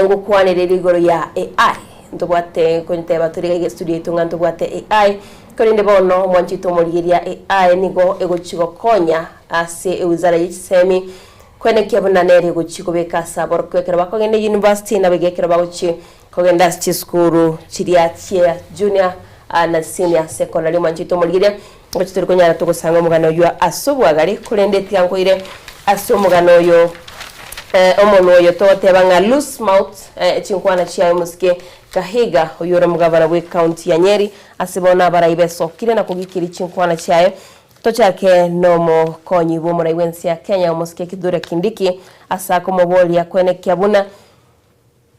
ngo kwanere igoro ya AI ndobwate konteba turiga studio itunga ndobwate AI korende bono Manjito Murigeria AI nigo egochigo konya ase ewizara y'isemi kwene kyabuna nere guchiko beka sabor kwekera bakogende university na begekera baguchi kogenda school chiria chia junior na senior secondary Manjito Murigeria ngochitero konyara to gusanga mugano yo asobwagari kurende tyangoire asomugano yo omono yo totebanga loose mouth chinkwana chia muske Kahiga oyora mugabana we county ya Nyeri asibona baraibe sokire na kugikiri chinkwana chiayo tochake nomo konyi bo muraiwensi ya Kenya muske kidure kindiki asako moboli ya kwene kyabuna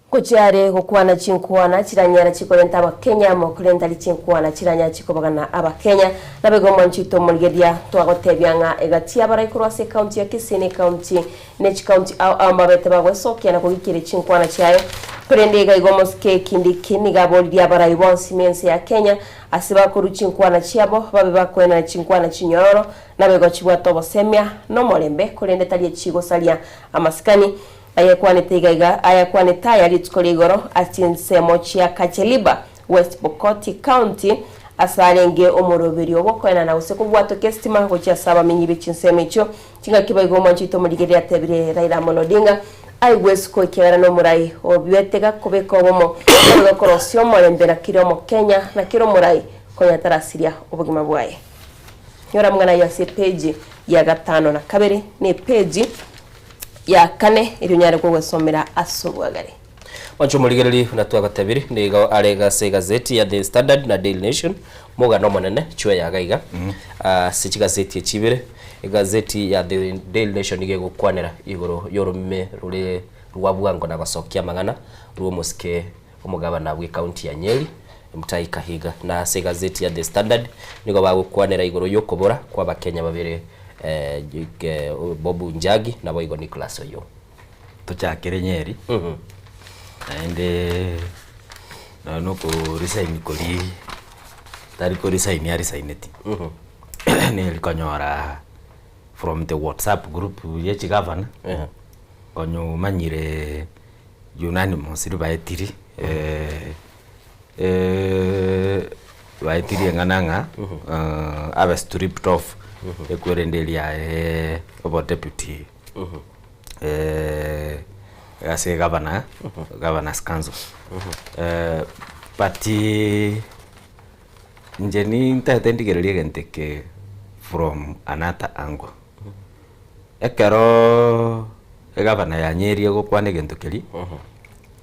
kuchare gukwana chinkwana chiranyara chikorenta aba Kenya mo kurenta lichinkwana chiranya chikobagana aba Kenya nabego Manjito Murigeria twagotebyanga egatia barayikurwa se county ya Kisini county ne county amabete bagwe sokia na kugikiri chinkwana chayo kurende ga igomoske kindiki nigaboli ya barayibonsi mense ya Kenya asiba kuru chinkwana chiabo babe bakwena chinkwana chinyororo nabego chibwa tobo semya no molembe kurende tali chigo salia amaskani ayakwane tegaiga ayakwane tayari tskoligoro asinsemo chia Kacheliba West Pokot County asalenge omoroberi obokwena na useko bwato kestima ko chia saba minyibe chinsemo icho kinga kibaigo Manjito Murigeria tebire Raila Odinga aigwes ko ikera no murai obiwetega kubeka obomo no korosio morembe na kiromo Kenya na kiro murai konya tarasiria obugima bwaye nyora mwana ya page ya 5 na 2 ni page ya 4 iri nyare ko gwesomera asobwagare wancho muligereri unatwa gatabiri nigo arega se gazeti ya The Standard na Daily Nation moga no monene chwe ya gaiga sichi gazeti chibire gazeti ya The Daily Nation ige gukwanera igoro yorume rure rwabwango na basokia mangana ruo muske umugabana bwe county ya Nyeri Mutai Kahiga na se gazeti ya The Standard nigo bagukwanera igoro yokobora kwa bakenya babire Bobu Njagi na boigo Nicholas Oyo tuchakire Nyeri ende no ko resign koli tari ko resign ya resigneti ne likonyora from the WhatsApp group ye chigavana konyo manyire unanimous baetiri baetiri ngananga aba stripped off ekwerendelia obo deputy ase governor's council but njeni ntatendigereria genteke from another angle ekero governor ya Nyeri gukwane gentokeri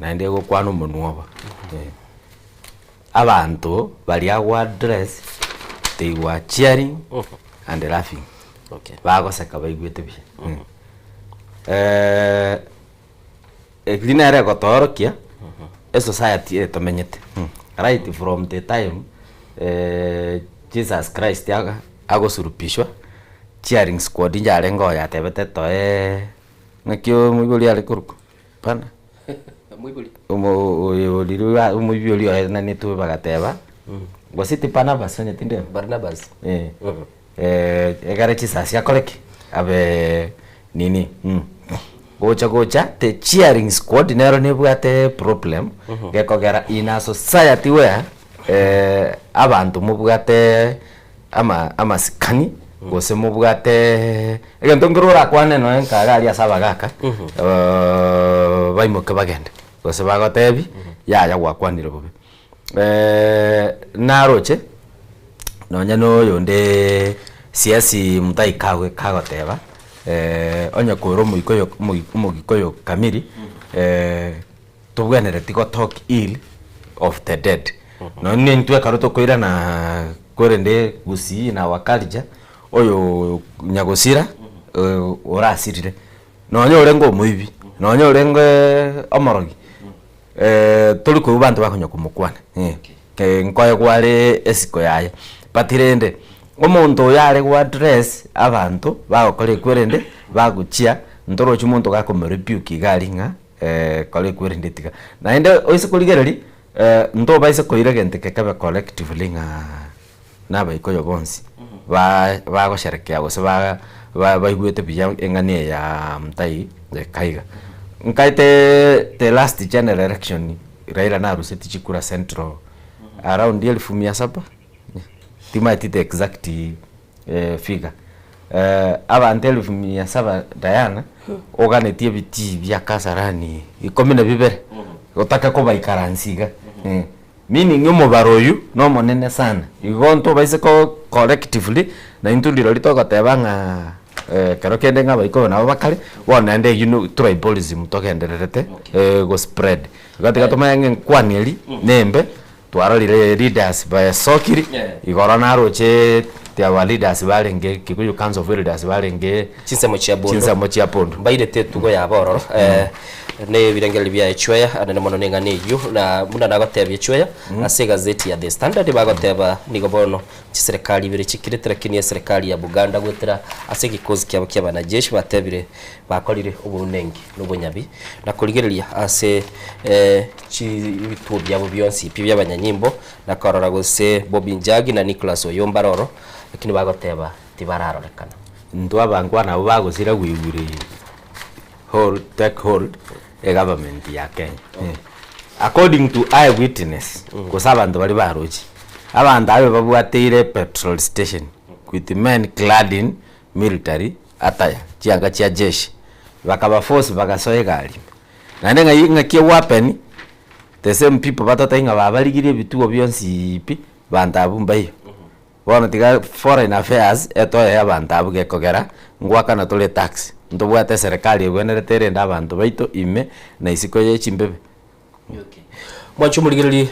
na ndi gukwana umunuoba abantu bali agwa address they were cheering and laughing bagoseka baigwete bi eklinare gotorokia society etomenyete right from the time Jesus Christ agosurupishwa cheering squad njare ngo ya tebete to nakyo mwibuli ale kuruko pana mwibuli mwibuli na nitu bagateba gositi pana basonye tinde Barnabas egare Jesus yakoreki abe nini gocha the cheering squad nero nebwate problem gekogera in a society where abantu mubwate ama sikani gose mubwate egento ngirura kwane no enkaga ya sabagaka baimoke bagende gose bagotebi ya gwakwanire bobe naroche nonya no yonde siasi Mutai Kagwe kagoteba onya koro mugikoyo kamiri tubwenere tigo talk ill of the dead no ni ntwe karoto koira na korende gusi na wakalija oyo nyagosira orasirire nonya orengo muibi nonya orengo omorogi toliko bantu bakonya kumukwana ke nkoye kwale esiko yaye patirende omuntu yare gwa address abantu bagokore kwerende baguchia ndoro chumuntu gakomerebuke garinga kole kwerende tiga na ende oise kuligereri ndo baise koire gente kekabe collectively nga naba ikoyo bonsi bagosherekea gose baigwete biya engane ya Mutai Kaiga nkaite the last general election Raila na Ruseti Chikura Central around 1700 timati the exact figure abantu 1700 Diana oganetie biti bya Kasarani ikomine bibere utaka ko baikaransiga meaning yo baroyu no monene sana igonto baise ko collectively na intundiro litoko tebanga kero kende nga baiko na bakale wona ende tribalism tokendererete go spread gatika tomayange kwaneli nembe twaralire leaders by sokiri igora naroche tia leaders balenge Kikuyu Council of Elders balenge chinsemo chia pondo baide tetugo ya bororo ne birengeli bya echweya anene mono nenga neyu na muna nagotebye echweya ase gazeti ya The Standard bagoteba nigobono chiserikali bire chikiretera kini serikali ya Buganda gwetera ase gikozi kyabo ky'abanajeshi batebire bakorire ubunengi n'ubunyabi na kurigereria ase chibitu byabo byonsi pibya abanyanyimbo na korora gose Bobi Njagi na Nicholas Oyo Mbaroro lakini bagoteba tibararorekana ndo abangwa nabo bagosira gwigure hold a government ya Kenya according to eyewitness kusaba ndo bali barochi abantu abe babwateire petrol station with men clad in military attire chianga chia jeshi bakaba force bagasoe gari na nenga kie weapon the same people batatainga babarigire bituo byonsi ipi bantabu mbayo bona tiga foreign affairs etoye abantabu gekogera ngwaka na tole tax ndobwate serikali egwenerete nda abantu baito ime na isiko ye chimbebe. Okay. Mwachumurigiriri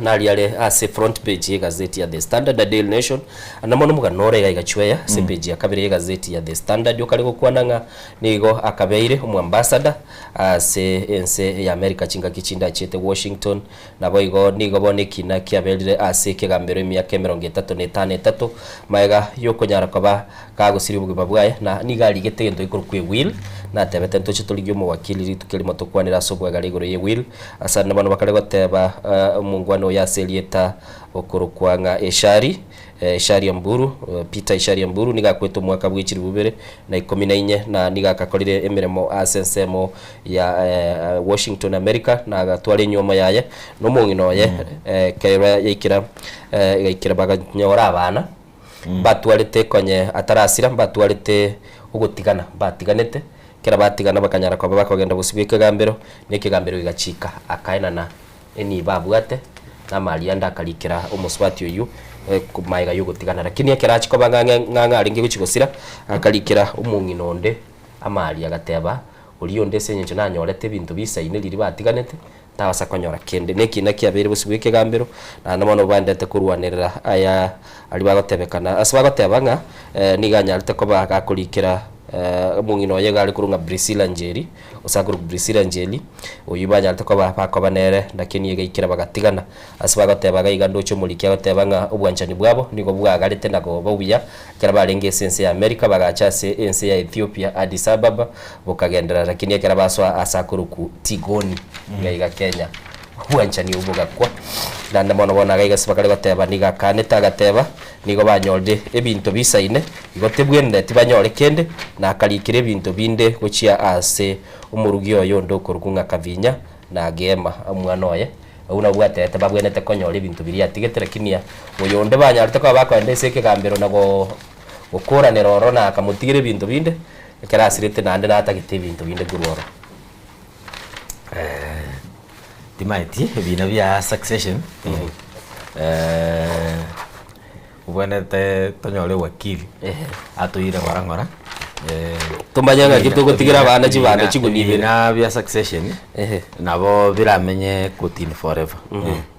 naliale ase front page ya gazeti ya The Standard, The Daily Nation anamono muganore ya igachweya se page ya kabiri ya gazeti ya The Standard yokarego kwananga nigo akabeire umwambassador ase ense ya America chinga kichinda chete Washington nabo igo nigo bonekina kiabelire ase kigambero emyaka 33 maega yokonyara kwaba kagusiri bugima bwaye na nigari getendo ikorukwe will na tebete ntoche tuligyo mu wakili ritukeli motokwanira sobwa galigoro ye will asana bano bakarego teba mungwano ya selieta okorokwanga Eshari Mburu Peter Eshari Mburu niga kweto mwaka bw'ikiri bubere na 14 na niga kakorire emiremo asensemo ya Washington America na agatware nyoma yaye no mungino ye kaira yikira yikira baganyora abana batwarite konye atarasira batwarite ugutigana batiganete kera batigana bakanyara kwa bakagenda busibike gambero n'ikigambero igacika akaena na eni babwate na mali anda kalikira umuswati uyu kumaiga yugutigana lakini yakirachi ko banganga aringe guchigosira akalikira umunginonde amali agateba ulionde senye nanyorete bintu bisaine liri batiganete tawasa konyora kende nekina kiabere busibike gambero na namono bandete kurwanirira aya ali bagotebekana asibagotebanga niganyarite ko bagakulikira mungino yega ali kurunga Priscilla Njeri osaguru Priscilla Njeri uyibanya atako bapako banere ndakini yega ikira bagatigana asibaga tebaga igando cyo muliki agatebanga ubwanchani bwabo niko bwagarite nako babuya kera barenge sense ya America bagachase ense ya Ethiopia Addis Ababa bukagendera lakini yakera baswa asakuru ku Tigoni ngaiga Kenya ubwanchani ubuga kwa nanda mono bona gaiga sibakale gateba niga kaneta gateba nigo banyolde ebintu bisaine igotebwende tibanyole kende na akalikire ebintu binde gochia ase umurugi oyo ndokorukunga kavinya na gema umwana oye una bwatete babwenete konyole ebintu biri atigetere kinia oyonde banyarte kwa bakwende seke gambero nago okora neroro na akamutigire ebintu binde kerasirete nande natagite ebintu binde guroro timaiti bina via succession ubwenete tonyole wakili atuire ngora tumbanyanga gitugotigira abana chibana chigunibira na via succession nabo biramenye kutin forever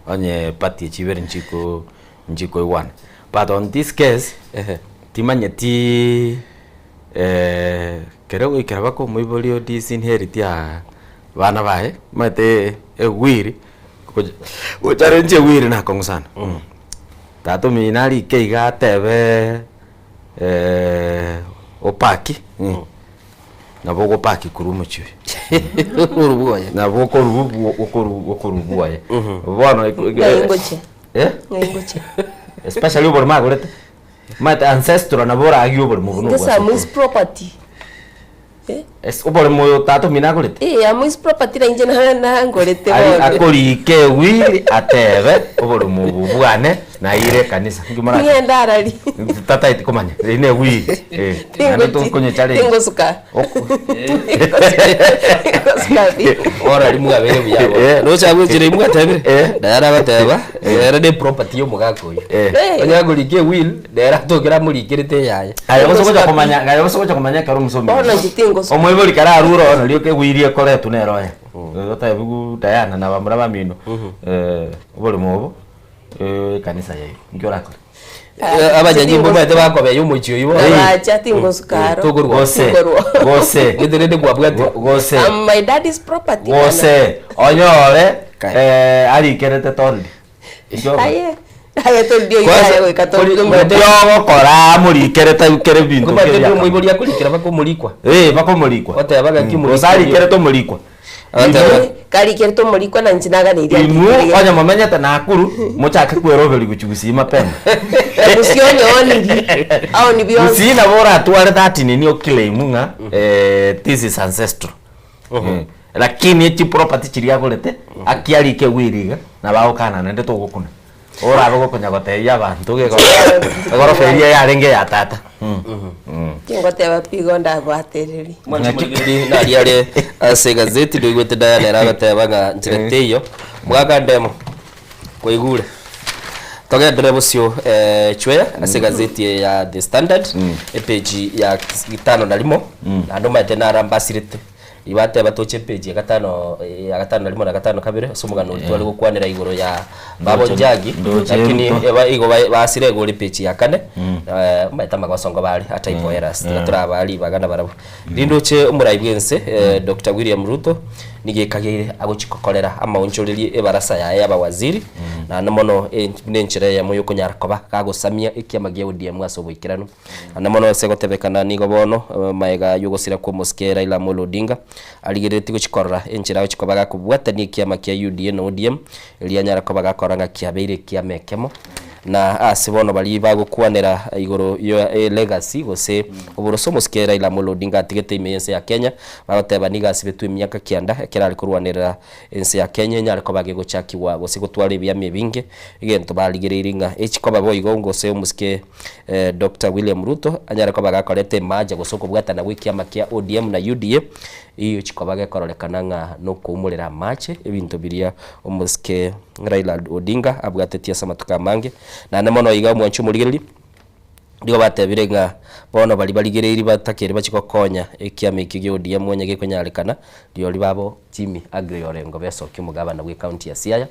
onye party chibere njiko iwana but on this case timanyeti kerego ikiraba ko muibolio disinherit ya bana bae mate ewiri ucharenje wiri na kongusana tato minari keiga tebe opaki na bogo paki kurumuchi urubuye na boko rubuye bona ngoche ngoche especially over magorete mate ancestral na bora agyo mu buno ngasa mu property es obore mo tato minagorete amu property na injena na ngorete bo akori ke wili atebe obore mu bubwane na ire kanisa ngimara ngendarari tata itikomanya ine wili ane to konye chale tengo suka ora limu gabere byabo no cyangwa kire imu gatebe dara bateba era de property yo mugako yo onyaguri ke will dara tokera muri kirete yaye ayo sokoja komanya karo musomi ona gitingo omwibori kara aruro ono lioke wirie kore tuneroya gota bigu Diana na bamura bamino obore mobo kanisa yayo ngora ko abanyanyimbo bate bakobe y'umuciyo yibo abacha tingo sukaro gose ndirede gwabwate gose my daddy's property gose onyore ari kerete tondi aye toldio yayo katoldio yo kora muri kerete ukere bintu kera mu ibori yakurikira bakomulikwa bakomulikwa ote abaga kimuri osari kerete mulikwa kali kerto mulikwa na njinaga ni iria imu onya mamenyete nakuru muchake kweroberi guchugusi mapema musionyo onigi au ni bionse usina bora tware that ni okileimunga this is ancestral lakini echi property chiri yagorete akiari ke wiriga na bao kana nende togukuna ora go kunya goteya abantu ge goro feria ya renge ya tata Kingoteba pigo ndabwatereri mwanchimugiri na riare ase gazeti ndo igwete Diana aragoteba nga njireteyo mwaga ndemo koigure togendere bucio chwe ase gazeti ya The Standard page ya 5 na limo na ndo maite na rambasirite ibate batoche page ya 5 na limo na 5 kabire somugano twali gukwanira igoro ya babo njagi lakini igo basire gori page ya 4 maita magosongo bali ata ipoeras turabali bagana barabo lindoche umuraibwense Dr. William Ruto nigekagire agochikokorera amaonchoreri ebarasa ya abawaziri na namono nenchire ya moyo kunyarakoba kagosamia ikiamagia ODM asobwikirano na mono segotebekana nigo bono maega yugosira kwa moske Raila Amolo Odinga aligireti guchikorra enchira guchikobaga kubwatania ikiama kia UDA na ODM ilianyarakoba gakoranga kiabeire kiamekemo na asibono bali bagukwanira igoro yo legacy gose uboroso moske Raila Amolo Odinga atigete imense ya Kenya bagoteba nigasi betu imyaka kianda kirari kurwanira ense ya Kenya nyariko bage guchakiwa gose gutwara byame binge igento baligiriringa ekikoba boigo ngose moske Dr. William Ruto anyariko bagakorete maja gosoko bwatana wikiama kia ODM na UDA iyo chikobage kororekana nga no kumurira mache ebintu biria omuske Raila Odinga abwatetia samatuka mange na namono iga mwanchu murigeri ndigo batebire nga bono bali baligiriri batakere bachikokonya ekiame kige ODM mwenye gikonyarikana dio libabo Jimmy Agri Orengo beso kimugabana we county ya Siaya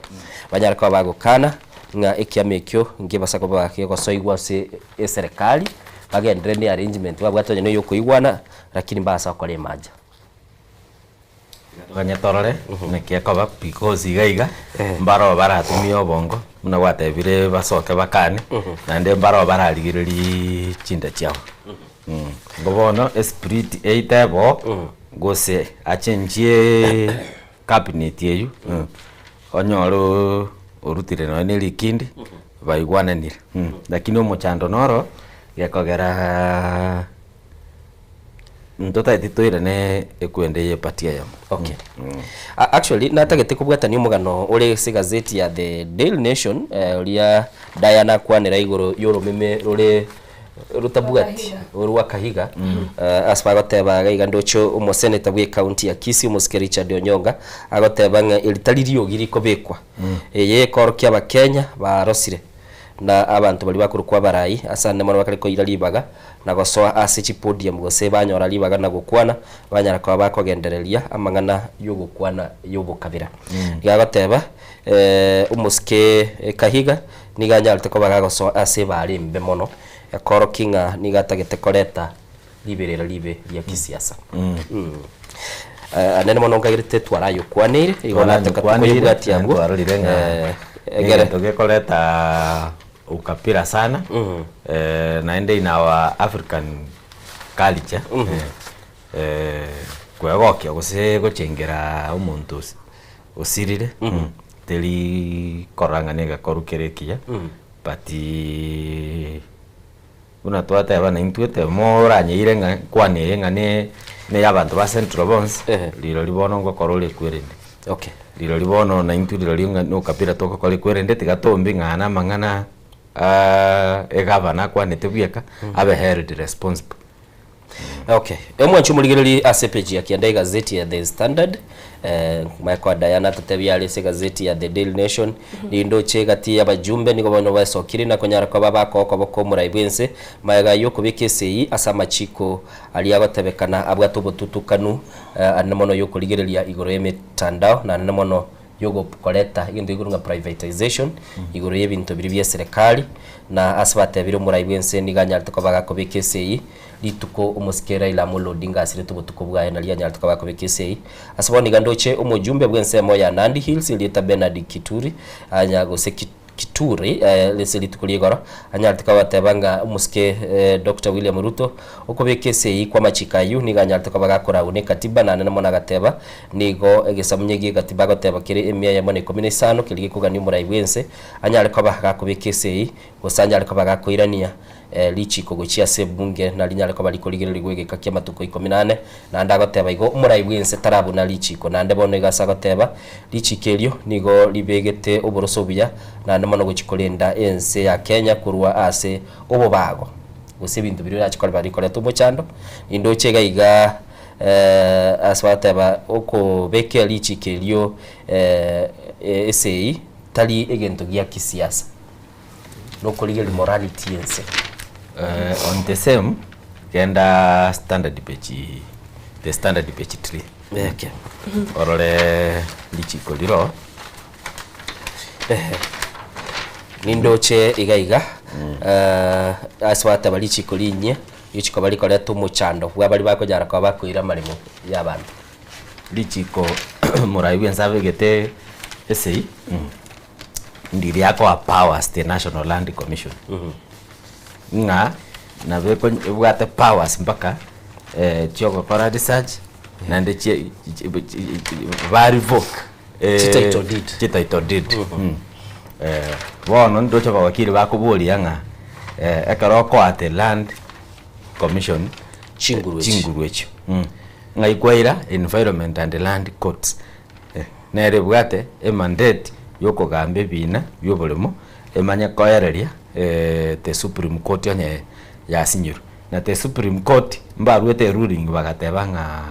banyaraka bagukana nga ekiame kyo ngibasako bakego soigwa se serikali bagendere ni arrangement babwatonye no yokuigwana lakini basa kole maja ganyatorore nekiakoba because igaiga mbaro baratumio bongo muna gwatebire basoke bakane na nde mbaro bararigiriri chinda chiao ngobono esprit eitebo gose achenjie cabinet yeyu onyoro orutire no ne likindi baigwananire lakini omochando noro gekogera Ndota ititoire ne ekwendeye patia yamo. Okay. Actually natagete kubwatania mugano uri se gazeti ya The Daily Nation uria Diana kwanira igoro yoro meme ruri rutabugati urwa kahiga asbagoteba gaiga ndocho umuseneta bwe county ya Kisii umuske Richard Onyonga agoteba nga ilitalirio giriko bekwa ye korkia ba Kenya barosire na abantu bali bakuru kwa barai asane mwana bakari ko iralibaga na gosoa ase podium gose banyora libaga na gukwana banyara kwa bakogendereria amangana yugukwana yubukabira yagoteba umuske kahiga niganyarite ko bagagosoa ase bari mbe mono yakoro kinga nigatagete koreta liberera libe ya kisiasa anene mono ngagirite twarayo kwanire igona tekatwa tiangu egere togekoleta ukapira sana naende in our African culture kwegokia gose gochengera umuntu usirire teli korangane gakorukerekia but una twata bana intuete moranyeire nga kwane nga ne yabantu ba Central Bonds liro libono ngo korole kwerende okay liro libono na intu liro linga no kapira toko kole kwerende tigatombi ngana mangana egavana kwane tebieka abe held responsible. Okay. Emwanchu muligiriri ase page ya kianda gazeti ya The Standard kwa Diana tatebiale se gazeti ya The Daily Nation lindo chegati abajumbe niko bano basokiri na konyara kwa babako ko muraibwense maega yo kubikese asama chiko aliyagotebekana abwatobotutukanu anamono yo kuligiriria igoro yemetandao na anamono yogo koleta indo igurunga privatization igoro yebintu biri bya serikali na asbate biro muraibwense niganyarite ko bagakobekese lituko umuske Raila Amolo Odinga asire tubutuko bwaye na liya nyartuka bakobekese asaboni gandoche umujumbe bwensemo ya Nandi Hills ilita Bernard Kituri anyago se Kituri lese litukulie goro anyartuka batebanga umuske Dr. William Ruto okobekese kwa machikayu niganyartuka bagakora une katiba na namona gateba nigo egesamnyegi katiba gateba kire emya ya mone 15 kilige kugani muraibwense anyartuka bagakobekese gusanya ariko bagakoirania lichiko gochia se bunge na linya ariko bari kurigirira gwegeka kia matuko 18 na ndagoteba igo muraibu ense tarabu na lichiko na ndebono igasa goteba lichikerio nigo libegete oboroso buya na ndemono gochikolenda ense ya Kenya kurwa ase obobago gose bintu biri yakikora bari kora tumochando indo chega iga aswateba oko beke lichikerio esei tali egento gia kisiasa no kolegeli morality ense on the same kenda standard page the standard page 3 okay orole lichikoliro nindoche igaiga aswata bali chikolinye yichiko bali kole tumuchando bwa bali bakojara kwa bakoira marimo y'abantu lichiko muraibu ensabe gete esei ndiri yako a powers the National Land Commission nga na beko bwate powers mpaka choko kora research na ndeche very voke title deed bono ndocho bakiri bakubuli yanga ekaroko at the Land Commission chingurwecho nga ikwaira Environment and Land Courts nere bwate e mandate yoko gambe bina byobulimo emanya koyereria the Supreme Court onye yasinyuru na the Supreme Court mbarwete ruling bagateba nga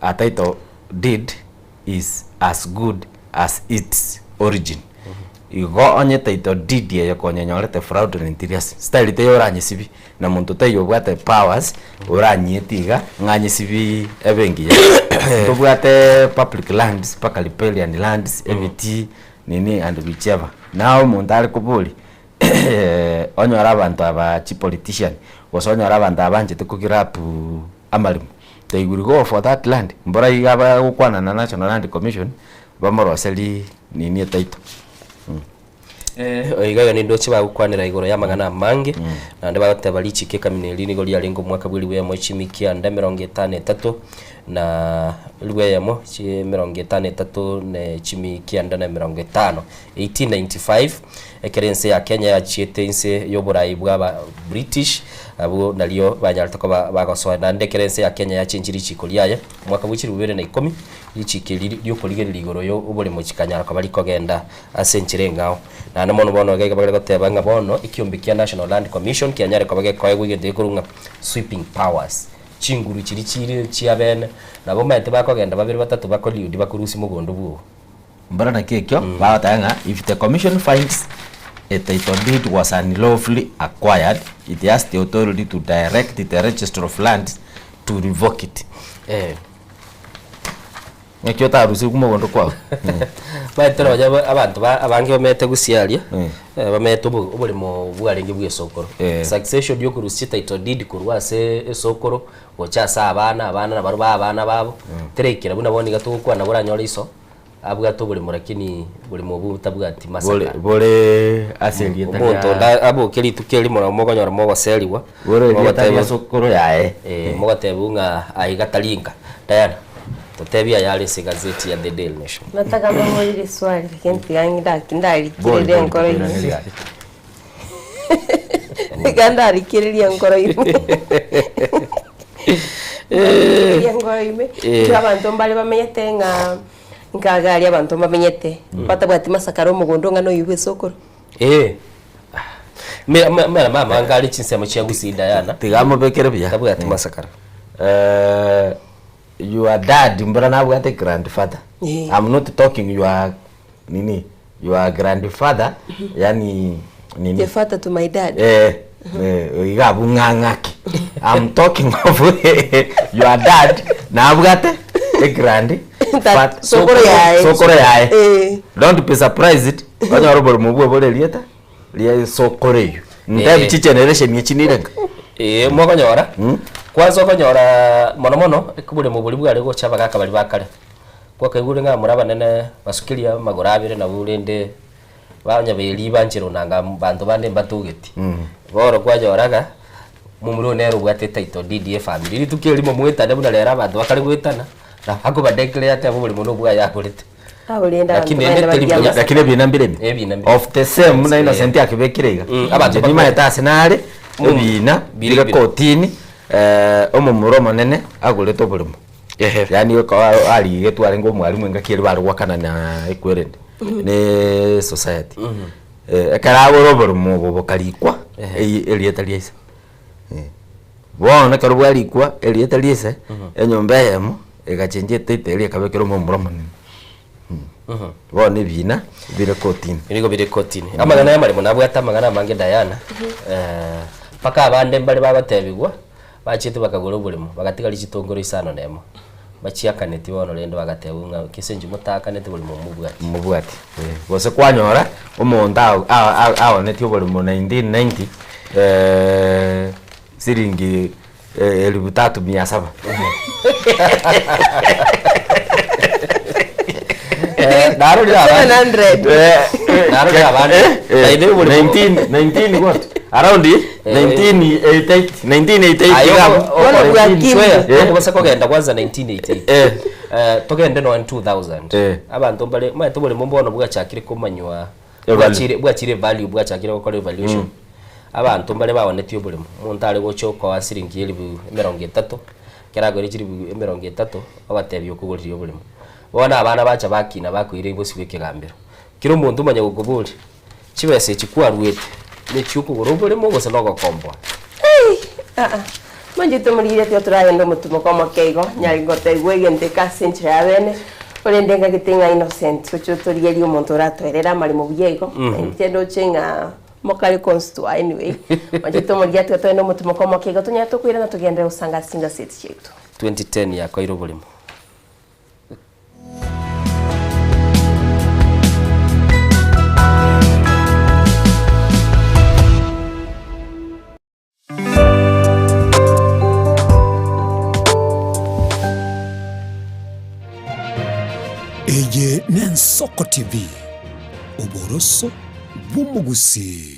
a title deed is as good as its origin igo onye title deed ye konyenyorete fraudulent interest style te yoranyisibi na muntu tayo bwate powers oranyetiga nganyisibi ebengi ya bwate public lands paka riparian lands MT nini and whichever now muntu ali kubuli onyora abantu aba chi politician wasonyora abantu abanje tukugirapu amalimu they will go for that land mbora igaba ukwana na National Land Commission bamoroseli nini title oigayo ni ndochi bagukwanira igoro ya magana mange na ndeba tabalichi keka minelini goli yalengo mwaka bwili we mochimikia nda 53 na liwe yamo chi 53 ne chimikia nda na 50 1895 ekerense ya Kenya ya chiete inse yoborai bwa British abo nalio banyaltako bagosoa na ndekerense ya Kenya ya chinjiri chikoliya mwaka bwili 2010 lichikeli lyokoligeri ligoro yo obole mochikanyara ko bali kogenda asenchire ngao na namono bono gege bagale goteba nga bono ikiombikia National Land Commission kianyare ko bage koye gwige kurunga sweeping powers chinguru chiri chiabene nabo mate bakogenda babiri batatu bakoliudi bakurusi mugondo bwo mbara na kekyo baatanga if the commission finds a title deed was unlawfully acquired it has the authority to direct the register of lands to revoke it Nekyo tarusi kumogondo kwao. Baitero bajya abantu abange bamete gusialia bamete obulimo bwarengi bw'esokoro succession yo kurusi title deed kurwase esokoro gochasa abana na baruba abana babo terekera buna boni gatukwa na buranyora iso abwa to buli murakini buli mu butabwati masaka bole aseli omuntu abo keri tukeli mura mogonyora mo baseliwa bole sokoro yae mogatebunga aigatalinga tayana totebia yale se gazeti ya The Daily Nation. Nataka mambo ile swali lakini ndali kirele ngoro hivi. Gandari kirele ngoro hivi. Ngoro hivi. Abantu mbali bamenyete ngagali abantu bamenyete. Batabwati masakaro mugondo ngano yiwe sokoro. Mama ngali chinsemo chiagusida yana. Tigamo bekere bya. Tabwati masakaro. Your dad mbona nawe ate grandfather. I'm not talking your grandfather yani nini the father to my dad. Igabu ngangaki. I'm talking of your dad na abugate a grand fat sokoro yae. Don't be surprised banya robo mubwe bole lieta lia sokoro yo ndabi chi generation yechinirenga mwakonyora kwanza okonyora mono kubule mu buli bwale go chaba gaka bali bakale kwa kaigure nga muraba nene basukilia magorabire na burende banya beli banjiro nanga bantu bande batugeti boro kwajoraga mumuro nero bwate title DDA family tukeli mo mweta ne buna lera bantu bakale gwetana na hako badeclare ate abo buli muno bwa yakolete lakini binambire of the same na innocent akibekirega abantu bima etase nare ebina biriga kotini omumuro monene aguleto bulimo yani ko ali getware ngo mwalimu ngakiri barwakana na ekwerende ne society ekaraboro bulimo bokarikwa elieta liese bona karubu alikwa elieta liese enyomba yemo egachenje tete eli kabekero mumuro monene bona bina bire kotini amagana yamarimo nabwo atamagana mange Diana paka abande mbali bagatebigwa bachite bakagura bulimo bagatiga lichitongoro isano nemo bachiakaneti bono lendo bagatebunga kisenje mutakaneti bulimo mubwati bose kwanyora omonda aoneti bulimo 1990 siringi 3700 Naro dia 19 what around 1988 bose kogenda kwanza 1988 togende no 2000 abantu bale maito bole mumbono bwachakire kumanywa bwachire value bwachakire gukora evaluation abantu bale babonetio bole muntu ari gochoka wa siringi 30 kerago rikiri 30 abatebyo kuguririo bole bona abana bacha bakina bakwire ibo siwe kigambiro kiro muntu manya gukuburi chibese chikwarwete ni chuko gorobole mo gose no gokombwa manje tumurire tyo turayendo mutumo kwa makeigo nyari gote gwegende ka century abene ole ndenga gitinga innocent cyo turiyeri umuntu ratwerera mari mu byego ntendo chenga mokali konstu anyway manje tumurire tyo turayendo mutumo kwa makeigo tunyato kwira na tugende usanga singa set chetu 2010 ya kwa irobulimo Eye Nensoko TV Oboroso Bumugusi.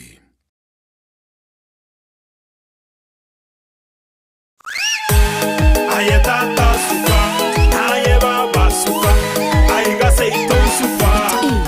Aye tata suka, aye baba suka, aye gase ito suka.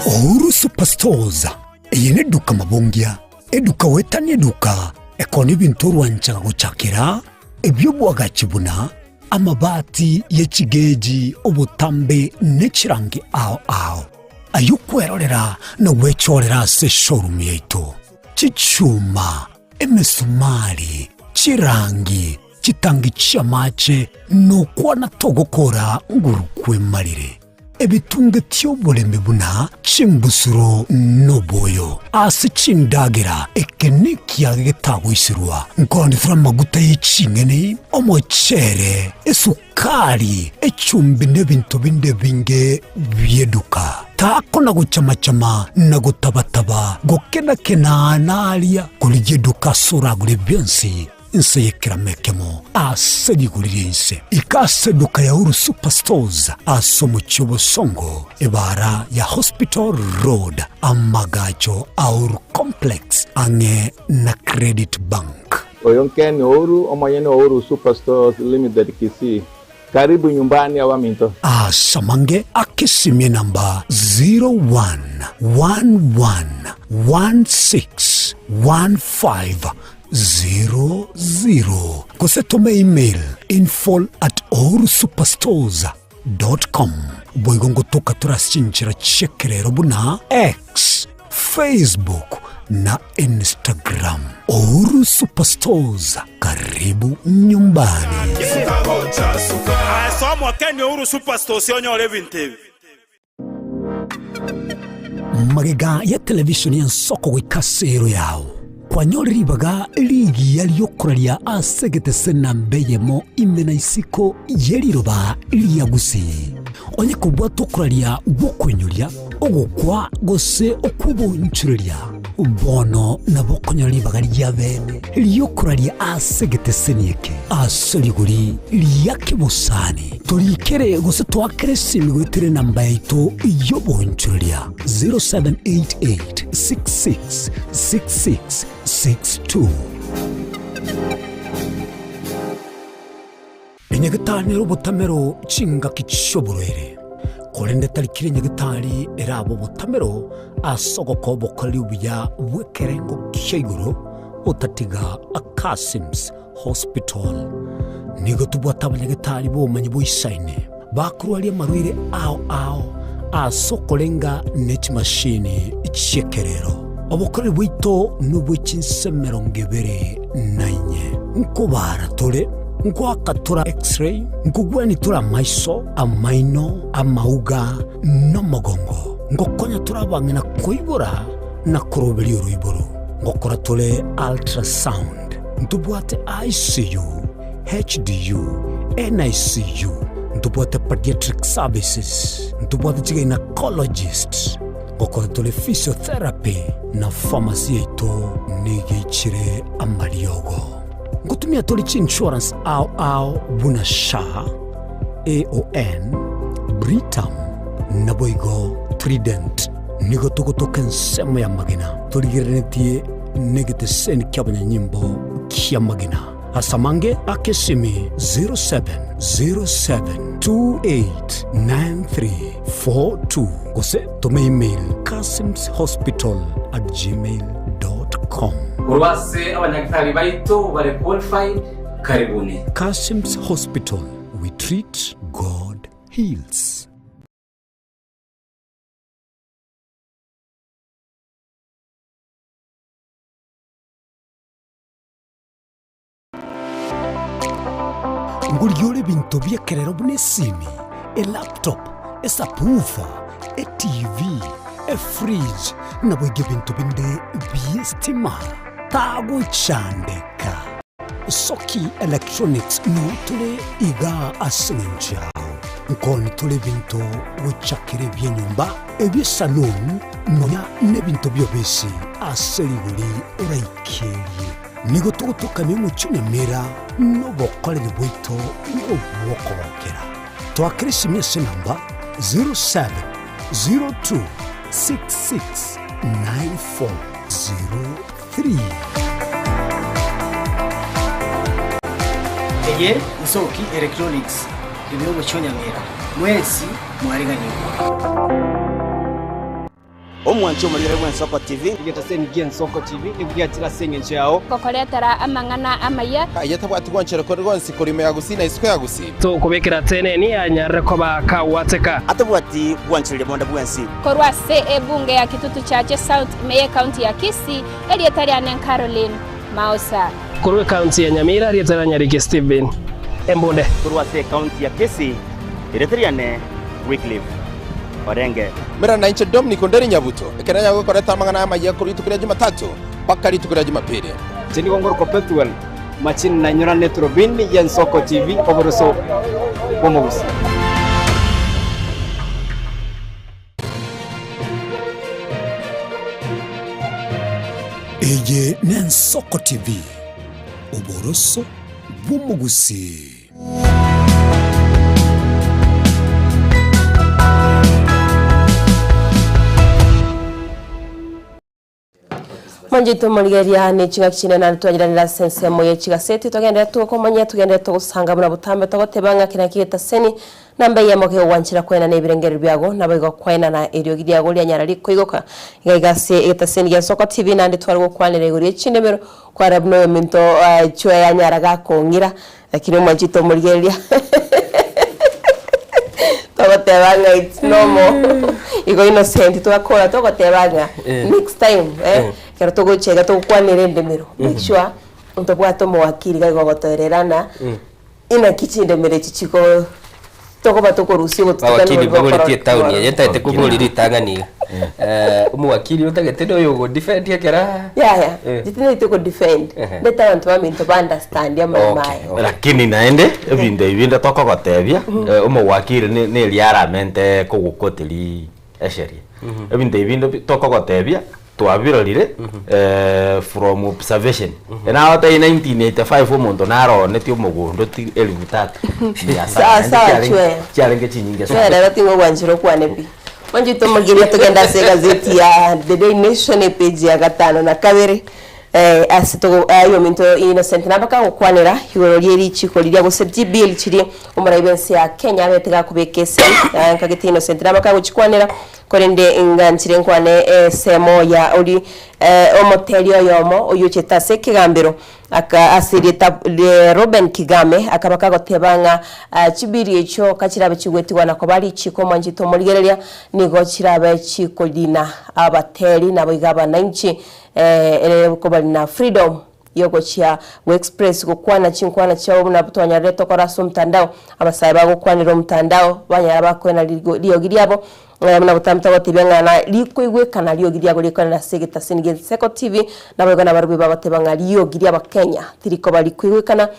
Ouru Superstores eye neduka mabongia eduka wetani eduka ekoni bintu rwanchaga gucakira ebyo bwagachibuna amabati yechigeji obutambe nechirangi ao ayukwerorera no wechorera se showroom yetu chichuma emesumari chirangi chitangi chamache no kwana togokora ngurukwe marire ebitunge tyoboleme buna chimbusuro noboyo ase chindagira ekenikia getagwisirwa nkondifura maguta y'icingene omochere esukari echumbi n'ebintu binde binge byeduka tako na gucamacama na gutabataba gokenakena nalia kulijeduka suragure byonsi inse yekiramekemo asedigurire inse ikaseduka ya Uru Superstores asomo chobo songo ibara ya Hospital Road amagacho Uru Complex ange na Credit Bank Oyonken Uru omayene Uru Superstores Limited Kisii karibu nyumbani awaminto asamange akisimie namba 0111161500 kusetome email info@orusuperstores.com boigongo toka turashinchira chekerero buna X Facebook na Instagram Ouru Superstores karibu nyumbani Somo Kenya Uru Superstores yonyole vintevi magega ya television ya Nsoko gwikasero yao kwanyoriribaga ligi yaliyokuraria asegete sena mbeyemo imena isiko yeliroba liyagusi onye kubwa tokuraria bokwenyoria ogukwa gose okubonchuria bono na bokonyoribaga lyabene liyokuraria asegete senieke asoliguri liyakibusani tolikere gose twakere simigwetire namba yaito yobonchuria 0788666662 Enyegetaniro butamero chinga kichoborere korende tarikire nyagitari erabo butamero asogoko bokali ubuya bwekerengo kishiguro utatiga Kasim's Hospital nigo tubwata abanyagitari bomanyi boisaine bakurwaria marwire ao asokolenga nechi machine ichekerero obokore bwito nubwichinsemero ngebere nainye nkubara tole nkwakatura x-ray nkugweni tura maiso amaino amauga n'amagongo ngokonya turabangena kuibura na kuroberi uruiburu ngokora tole ultrasound ntubwate ICU HDU NICU ntubwate pediatric services ntubwate gynecologist ngokora tole physiotherapy na pharmacy ito nigichire amariogo ngutumia toli insurance au buna sha AON Britam naboigo Trident nigo tugotoka nsemo ya magina toligirenetie negete seni kyabanya nyimbo kya magina asamange akesimi 0707289342 gose tome email kasimshospital@gmail.com urwase abanyagitari baito bare qualified karibuni. Kasim's Hospital, we treat, God heals. Nguriole bintu byekerero bunesimi, a laptop, a subwoofer, a TV, a fridge, na bwege bintu binde byestima. Tago chandeka. Soki Electronics nutule iga asinjao. Nkoni tule bintu wichakire byenyumba, ebye salon, noya nebintu byobesi aseriguri uraikeri. Nigo tukutoka mimu chune mera, nobokole nibwito, noboko wakera. Tuakirishi miesi namba 0702669403. Eye Nsoki Electronics ibiro bachonyamira mwezi mwariganirwa omwancho mulire bwa Nsoko TV igetaseni gye Nsoko TV nibwatira senge nchao kokoletera amangana amaya ayatabwati gwanchero ko rwonsi kurime yagusina isiko yagusi to kubekera tene ni anyarre ko bakawateka atabwati gwanchire bonda bwansi korwa se ebunge ya kitutu chache South Meye County ya Kisii elietari anen Caroline Mausa Kurwe County ya Nyamira elietari Nyariki Steven Embonde kurwa se County ya Kisii elietari ane Wycliffe Orenge mera na inche Dominic Nderi Nyabuto ekeranya go koreta mangana amaye kuri tukira Jumatatu pakari tukira Jumapili Jeni Gongoro Perpetual machine na nyora netrobin ya Nsoko TV oboroso bomogusi Eye ni Nsoko TV oboroso bomogusi. Manjito Maligeria ni chinga kichine na tuajiranira sense moye chiga seti tugendera tukomanya tugendera tugusanga buna butambe tugotebanga kina kigeta seni namba ya moke wanchira kwena na ibirengero byago nabigo kwena na erio gidiago lya nyara liko igoka igase igeta seni ya Nsoko TV nandi twarwo kwanire guri chinemero kwa rabno minto chwe ya nyara gakongira lakini manjito Maligeria tugotebanga it's normal igo innocent twakora tugotebanga next time kero tugochega tukwanire ndemero make sure untobwato mwakiri gagogotorerana ina kichinde mere chichiko toko batoko rusio wakili bagolitie town yenta ite kugoliri tangani umwakili utagetendo yo defend yakera jitine ite ko defend beta abantu baminto ba understand ya mamaye lakini naende ebinde toko gotebia umwakili ne liaramente kugukoteli esheria ebinde toko gotebia twabirorire from observation na ota 1985 umuntu naro netio mugundo ti 1300 sasa cyarenge kinyinge sana rero tingo gwanjiro kwane bi manjito Maligeria tugenda se gazeti ya The Daily Nation page ya 5 na kabere asito ayo minto Innocent nabaka gukwanira igoro ryeri chiko liria gusebji bill chiri umuraibensi ya Kenya betega kubekese nkagiti Innocent nabaka gukwanira korende inganchire nkwane semo ya uri omoterio yomo uyucheta sekigambiro aka asirita Ruben Kigame akabaka gotebanga chibiri echo kachirabe chigwetigwa nako bali chiko manjito murigereria nigo chirabe chiko dina abateri nabo igaba 90 ko bali na freedom yogo chia express gukwana chinkwana chao na butwanya reto koraso mtandao abasaba gukwanira mtandao banyara bakwena liyo giriabo muna butamta batibanga na likoigwe kana liyo giriabo likana na segeta sinige Seko TV na bagana barubi babatebanga liyo giriaba Kenya tiriko bali kuigwe kana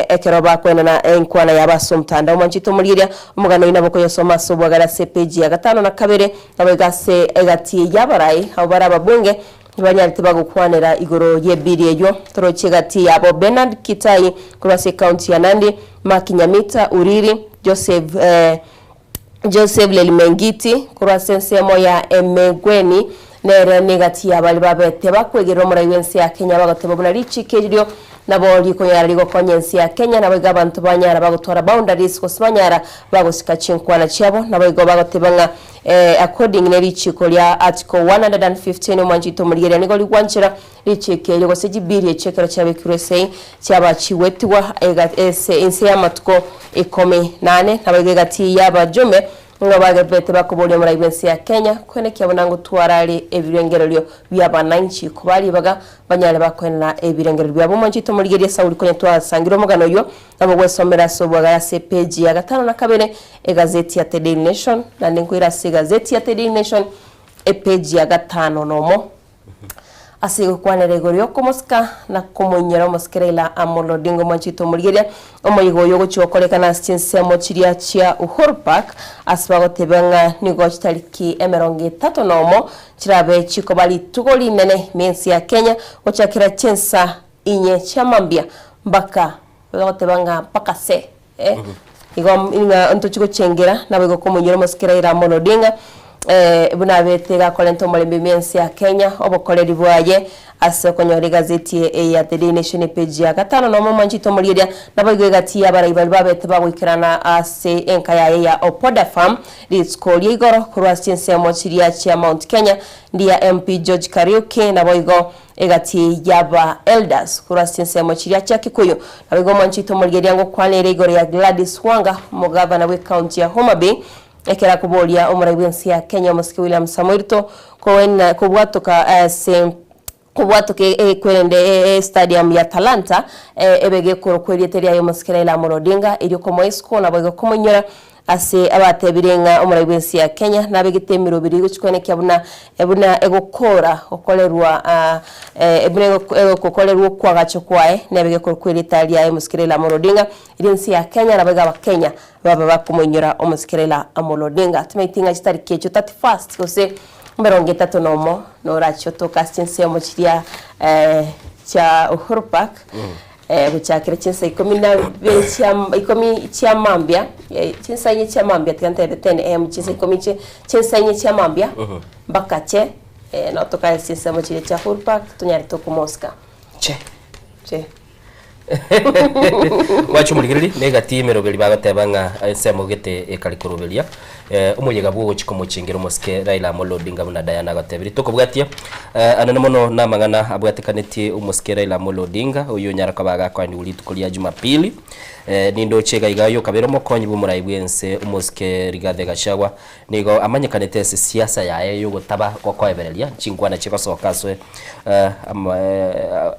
ekero bakwena na enkwana yabaso mtandao manchito muriria umugano inaboko yosoma sobwagara CPG ya 5 na 2 nabegase egati yabarai abara babunge banyarite bagukwanira igoro yebiri ejo torochegati yabo Bernard Kitai kurase county ya Nandi Makinyamita Uriri Joseph Lelimengiti kurase nsemo ya Emegweni nere negati yabali babete bakwegera umuraiwensi ya Kenya bagateba buna richikerio nabo likonyara ligo konyensi ya Kenya nabo gabantu banyara bagutwara boundaries kosmanyara bagosika chinkwana cyabo nabo go bagatebanga according ne richiko lya article 115 manjito murigeria nigo ligwanchira richike ligo sejibiri echekero cyabe kurese cyaba chiwetwa ese inse yamatuko 18 nabo gati yaba jome ngabaga bete bakubole muri ibensi ya Kenya kwene kyabonango twarali ebirengero lyo byabananchi kubali baga banyale bakwena ebirengero byabo manjito murigeria Sauli konye twasangiro mugano yo nabo gwesomera sobwaga ya CPG ya 5 na 2 egazeti ya The Daily Nation na ninkwira gazeti ya The Daily Nation page ya 5 nomo asigo kwana regorio komoska na komonyera moskerela Amolo Odinga manchito murigeria omoyigo yogo chiokolekana sinsemo chiria chia Uhuru Park asbago tebanga nigo chitariki 30 nomo chirabe chikobali tugoli nene mensi ya Kenya ochakira chensa inye chamambia mbaka tebanga mpaka se igo inga ontochiko chengera nabego komonyera moskerela Amolo Odinga buna betega kolento molembe mensi ya Kenya obokoleri bwaye ase konyore gazeti ya The Daily Nation page ya 5 no manchito muriria nabagwe gati ya barayibali babete bagwikirana ase enkaya ya Opoda Farm litskoli igoro kurwastinse mo chiria cha Mount Kenya ndia MP George Kariuki naboigo egati yaba elders kurwastinse mo chiria cha Kikuyu nabigo manchito muriria ngo kwanere igoro ya Gladys Wanga mugavana we county ya Homa Bay ekera kubolia umuraibensi ya Kenya Mosque William Samoirto kwena kubwatoka kubwatoke kwende stadium ya Talanta ebege korokwerieteria yo Mosque la Molodinga iri ko Moisco nabwo komonyora ase abatebirenga umuraibensi ya Kenya nabegitemiro biri guchikone kyabuna egokora okolerwa ebune egokolerwa kwagacho kwae nabege korokwerieteria yo Mosque la Molodinga irinsi ya Kenya nabega ba Kenya baba bakumonyora omuskerela Amolo Odinga tumeitinga chitariki echo 31st kose mberonge 3 nomo noracho tokastinse mo chiria cha Uhuru Park buchakira chinsa 10 cha mambia chinsa yenye cha mambia tikante 10 chinsa 10 chinsa yenye cha mambia bakache no tokastinse mo chiria cha Uhuru Park tunyari tokumoska che wacho murigiriri negati merobeli bagatebanga semo gete ekalikurubelia umuyega bwo chikomo chingiro Mosque Raila Amolo Odinga buna Diana gatebiri tokobwatia anane mono na mangana abwatekanetie Mosque Raila Amolo Odinga uyu nyaraka baga kwandi ulitukulia Jumapili nindo chega igayo kabero mokonyi bumuraibwense Mosque Rigathi Gachagua nigo amanyekanete siasa yaye yo gutaba kokweberelia chingwana chikosokaswe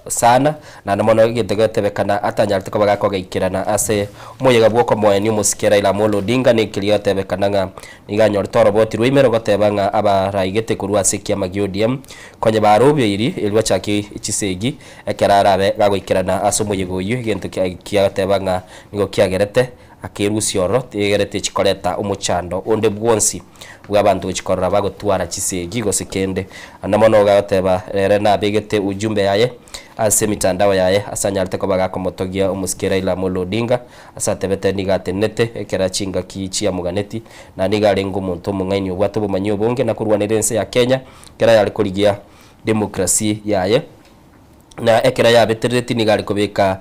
sana na namono gitegotebekana atanyarite ko bagakogeikirana ase umuyega bwo komoeni Mosque Raila Amolo Odinga nikiliotebekana niganyor toro boti rwimero gotebanga abaraigete kurwa sekia magiodium konye barobye iri elwa chaki chisegi ekerarabe gagwikirana ase umuyego yu gento kiatebanga nigo kiagerete akirusioro tegerete chikoreta umuchando onde bwonsi bw'abantu chikorra bagotwara chisegi gosekende anamono gateba rere na begete ujumbe yaye ase mitandao yaye asanyarite ko bagakomotogia Mosque Raila Amolo Odinga asatebete nigatenete ekera chinga kichia muganeti na nigarengo muntu mungaini obwato bumanyo bonge na kurwanirense ya Kenya kera yali kurigia demokrasi yaye na ekera ya betereti ni gali kubika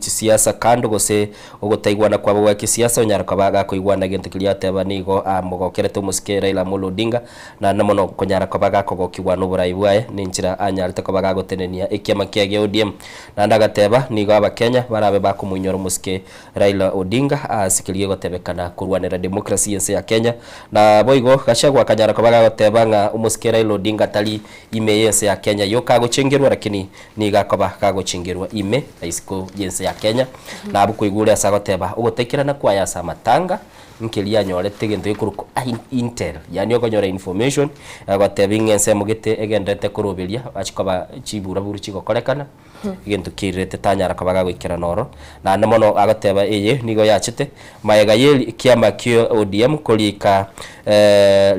siasa kando gose ugotaigwana kwa bwa kisiasa onyara kabaga kuigwana gento kiria teba nigo amugokerete musike Raila Amolo Odinga na namono konyara kabaga kogokigwa no burai bwae ni njira anyarite kabaga gotenenia ekiama kia ODM na ndagateba nigo abakenya barabe bakumunyora musike Raila Odinga asikirie gotebekana kurwanira demokrasi yense ya Kenya na boigo gashagwa kanyara kabaga goteba nga musike Raila Odinga tali ime yense ya Kenya yoka chengerwa lakini ni gakoba kagochingirwa ime isiko yense ya Kenya na abuko igure asagoteba ugotekirana kwa ya samatanga nkilia nyorete gento ikuruko intel yani okonyora information agoteba ingense mugite egendete kurubiria achikoba chibura buru chigokorekana gento kirete tanyara kabaga gwikira noro na namono agoteba eye nigo yachite maega yeli kiama kio ODM kolika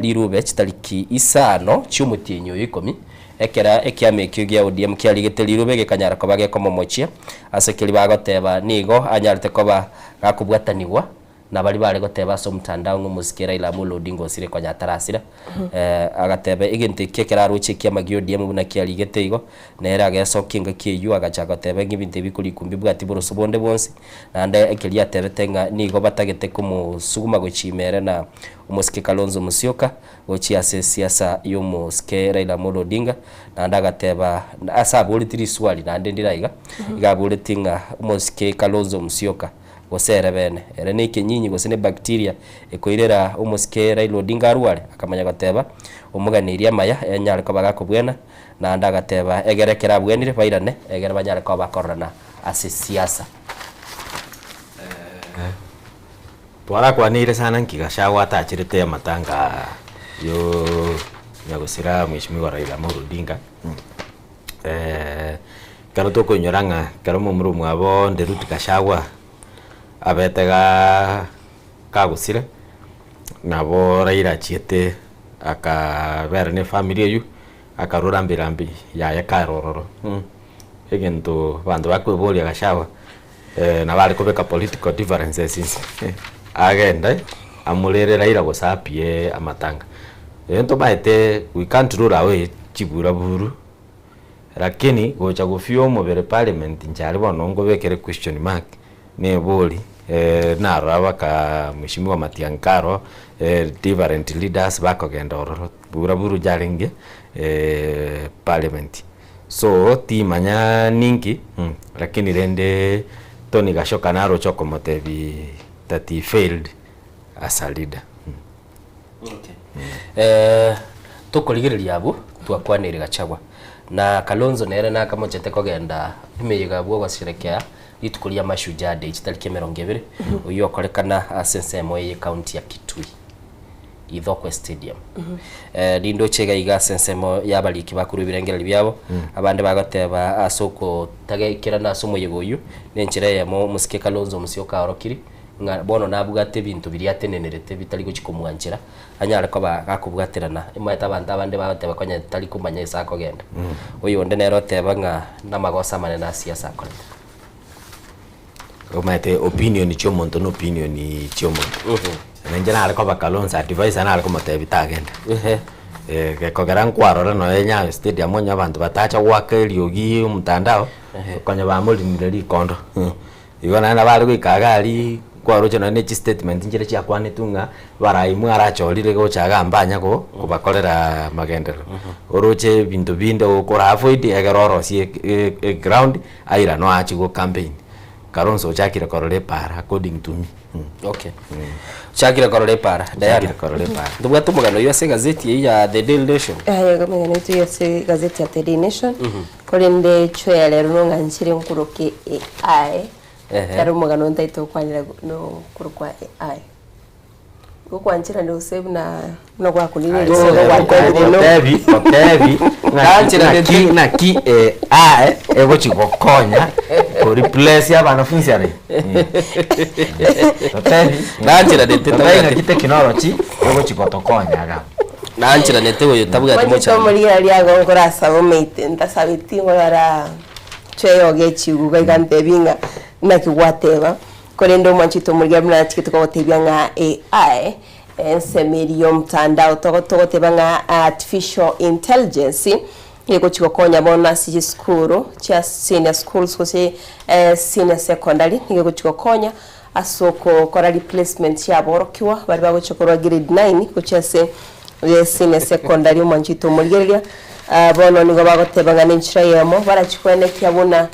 lirube chitaliki isano chumutinyo 10 ekera ekiame kyo ODM kialigete lirube gekanyara kobage komomochia asekeli bagoteba nigo anyarite koba gakubwatanigwa na bali bale goteba so mtandao ng'umusikira Raila Amolo Odinga osire kwa nyatarasira agatebe iginte kekera ruchi kiama kyo ODM buna kialigete igo nera geso kinga kiyu agachaga tebe ngibinte bikuri kumbi bwati boro sobonde bonsi nande ekelia tebetenga nigo batagete kumusuguma gochimere na umusike Kalonzo Musyoka gochi ase siasa yomusike Raila Amolo Odinga na ndagateba asabuli tiri swali na ndendiraiga igabuli tinga umusike Kalonzo Musyoka gosere bene ere ni kinyinyi gosene bacteria ekoirera umusike Raila Odinga arware akamanya gateba umuganiria maya enyare kabaga kubwena na ndagateba egerekera bwenire bairane egere banyare kwa bakorana ase siasa twara kwanire sana nkigashagwa atachirite amatanga yo nyagusira mwishimiwa Raila Amolo Odinga karo toko nyoranga karo mumuru mwabo nderuti kashagwa abetega kagusire nabo Raila chiete akabera ne family yu akarura mbirambi ya karororo egento bandu bakwebolia gashawa na bali kubeka political differences agenda amulere Raila gosapie amatanga ento baite we can't rule away chibura buru lakini gocha gofio mobere parliament njali bonongo bekere question mark ne boli naro abaka mheshimiwa Matiangaro different leaders bakogenda ororo bura buru jaringe parliament so timanya ningi lakini rende Tony Gashoka naro choko motebi that he failed as a leader. Okay. Tukuligiriria abu twakwanire Gachagua na Kalonzo nere na kamochete kogenda imeyiga bwo gwashirekea itukulia Mashujaa Day chitariki 20 uyo korekana asensemo ye county ya Kitui Ithokwe Stadium. Lindo chega iga sensemo yabaliki bakuru birengera byabo abande bagateba asoko tagekira na somo yegoyu nenchira yemo musike Kalonzo Musyoka orokiri bono nabugate bintu biri atenenerete bitari guchikomwanjira anyara ko bakubwaterana imweta abantu abande bagateba konya tari kumanya isako genda uyu onde nero teba nga namagosa manena siasa koleta omate opinion chomonto no opinion chomonto nenjana aliko bakalonza advice ana aliko motebi tagenda kogera nkwaro no enya stadium monya abantu batacha wake liogi mtandao konya bamulinire likondo igona na bali kwikagari kwaroche na nechi statement njire cha kwane tunga baraimwe arachorire gochaga mbanya ko kubakorera magendero oroche bintu bindo ukora avoid egeroro sie ground aira no achi go campaign Kalonzo chakira korole para according to me. Okay. Chakira korole para. Diana korole para. Ndubwa tumugano yose gazeti ya The Daily Nation. Gamegano itu yose gazeti ya The Daily Nation. Kolende chwe lero nonga nchire nkuroke AI. Karo mugano ntaito kwanira no kurukwa AI. Kwa nchira ndio save na kwa kunini Otevi na ki ego chigokonya ko replace abanafunzi ari Otevi nanchira de teta technology ego chigotokonya aga nanchira nete uyu tabuga timocha muri aliago ngora sabo meite ntasabiti ngora cheyo gechi gigante binga na kiwateba kolendo mwanchito muri amna chikito ko tebya nga AI ensemerio mtandao togoteba nga artificial intelligence ego chikokonya bona si skuru cha senior schools kose senior secondary ego chikokonya asoko kora replacement ya borokiwa bari bagochokora grade 9 kuchase senior secondary manchito mulgeria bono nigo bagotebanga n'inchira yemo barachikwene kyabona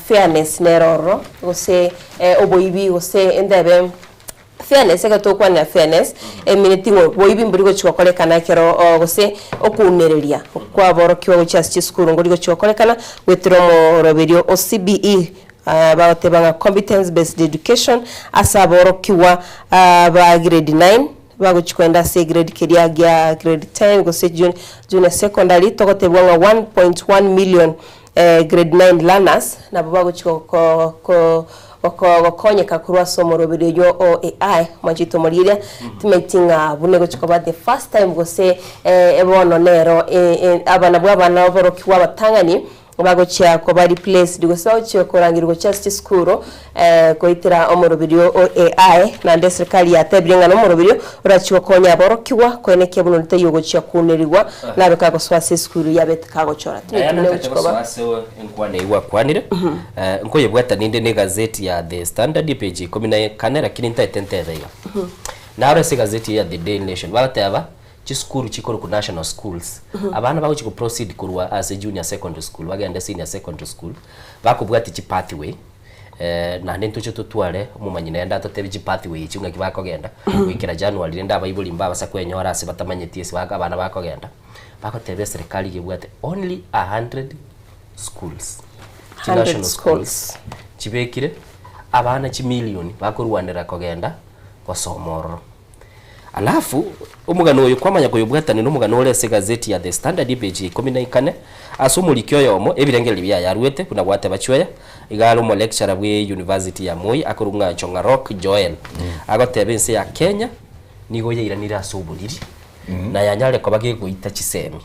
fairness neroro gose oboibi gose endebe fairness egatokwa na fairness eminetingo boibi mburigo chikokolekana kero gose okunereria kwa borokiwa guchasi skuru ngorigo chikokolekana wetromo roberio OCBE bagotebanga competence based education asaborokiwa ba grade 9 baguchikwenda se grade keria gya grade 10 gose junior secondary tokotebwanga 1.1 million grade 9 learners na baguchiko okonyeka kurwa somo robereyo OAI manchito moriria timetinga bunego chikoba the first time gose ebono nero abana bwabana borokiwa batangani bagochya ko bari place digosawo cyo korangirwa chest skuro koitira omorobirio OAI na nde serikali yatebrenga no morobirio urachiko konya borokiwa kweneke buno ntayo gochya kunerirwa nabe kago swase skuru yabet kago chora tine chikoba enkwane iwa kwanire nkoye bwata ninde ne gazeti ya The Standard page 14 lakini ntaitentethega na ore gazeti ya The Daily Nation bagateba chiskuru chikoro ku national schools abana bago chiko proceed kurwa as a junior secondary school bagenda senior secondary school bakubwati chi pathway na nento cyo tutware umumanyina yenda totebi chi pathway chunga kibako genda wikira January renda abayibuli mbaba sakwenyora ase batamanyetie ase baka abana bako genda bakotebe serikali gibwate only 100 schools 100 schools chibekire abana chi million bakorwandira kogenda basomoro. Alafu umugano uyu kwamanya kuyubwatani n'umugano urese gazeti ya The Standard page 14 asumulikyo yomo ebirengeri bya yarwete kuna gwate bachweya igalo mo lecturer bwe University ya Moi akurunga Chonga Rock Joel agotebense ya Kenya nigo yiranira asubuliri na yanyale ko bagiye guita chisemi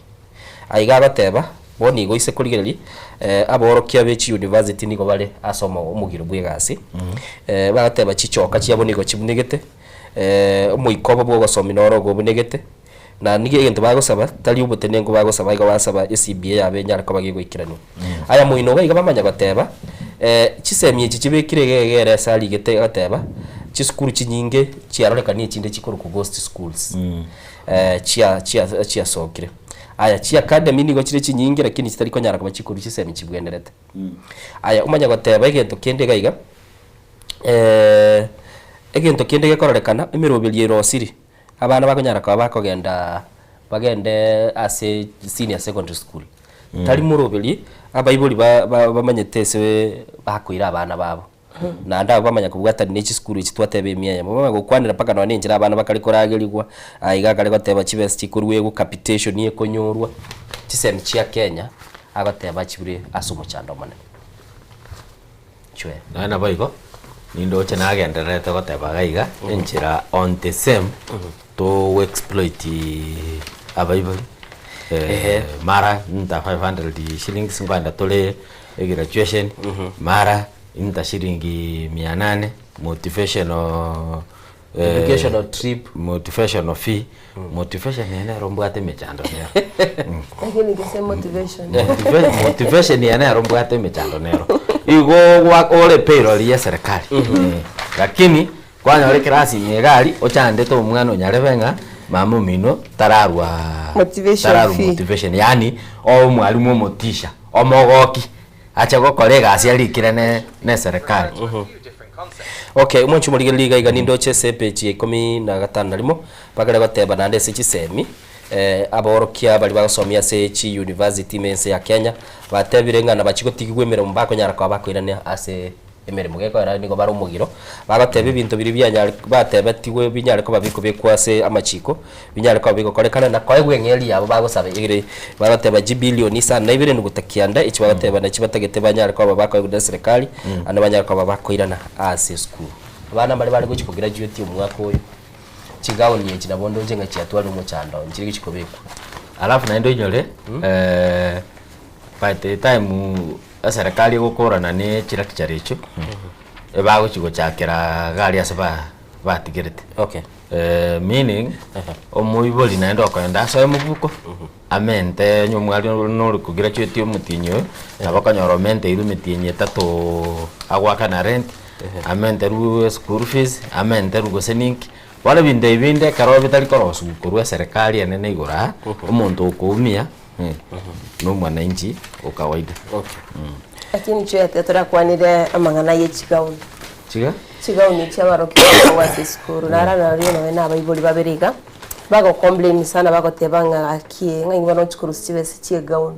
aiga bateba boni go ise kurigereri aborokia bechi University nigo bale asoma umugiro bwe gasi bagateba chichoka cyabonigo kibunegete umuikoba bwo gosomina go bunegete na nige gento bagosaba tali ubutene ngo bagosaba iga basaba ECBA yabenyara ko bagiye gwikirano aya muino ga iga bamanya goteba chisemye iki kibekire gegere sali gete gateba chiskuru chinyinge chiaroreka ni chinde chikoro ku ghost schools chia sokire aya chia academy nigo chire chinyinge lakini chitari ko nyara ko chikuru chisemye chibwenderete aya umanya goteba igento kende gaiga egento kende gekorekana imirobelie rosiri abana bakonyara kwa bakogenda bagende ase senior secondary school tali murobelie abayibuli bamanyetese bakwira abana babo na nda bamanya kubwata n'iki school kitwatebe miya mama gukwanira paka no ninjira abana bakalikorageligwa aiga kale goteba chibesi chikurwe ku capitation ye konyorwa chisemi chia Kenya agateba chibure asumo chandomane chwe na baiko nindo chana agenderete goteba gaiga enchira on the same to exploit abaibuli mara nta 500 shillings ngwanda tole graduation mara nta shilingi 800 motivational educational trip motivational fee motivation ene rombwate mechando nero lakini kise motivation motivation ene rombwate mechando nero igo ole payroll ya serikali lakini kwanya ole klasi nyegali ochande to umwana onyarebenga mamu mino tararwa motivation yani o mwalimu motisha omogoki acha go kolega asialikire ne serikali okay umunchu muri liga iga nindo chese page 15 limo bagale bateba nande se chisemi aborokia bali basomia se chi university mense ya Kenya batebirenga na bachiko tigwemera mbako nyara kwa bakwirane ase emere mugeko era nigo baro mugiro bagatebe ibintu biri byanyara batebe tigwe binyara ko babiko bekwase amachiko binyara ko babiko korekana na kwa gwengeli yabo bagosaba igire bagateba gibilioni sana ibire ngutakianda ichi bagateba na chibatagete banyara ko babako guda serikali ana banyara ko babakwirana ase school abana bali guchiko graduate umwaka oyo chigawo ni echi nabondo njenga chiatwala mu chando nchiri chikobeko alafu na ndo inyole by the time serikali gukorana ne chira kicharicho ebago chigo chakera gari asaba batigirite. Okay. Meaning omuiboli naenda kwenda so mubuko amente nyumwali no kugira chwetio mutinyo abakanyoro mente iru mitinye tato agwaka na rent amente ru school fees amente ru gosening wala binde karo bitali korosu kurwa serikali enene igura umuntu ukumia no mwananchi ukawaida. Okay. Lakini chwete turakwanire amangana yechigauni chigauni chabaroki wa sikuru nara na rino na baiboli baberiga bago complain sana bago tebanga akie ngai ngono chikuru sivese chigauni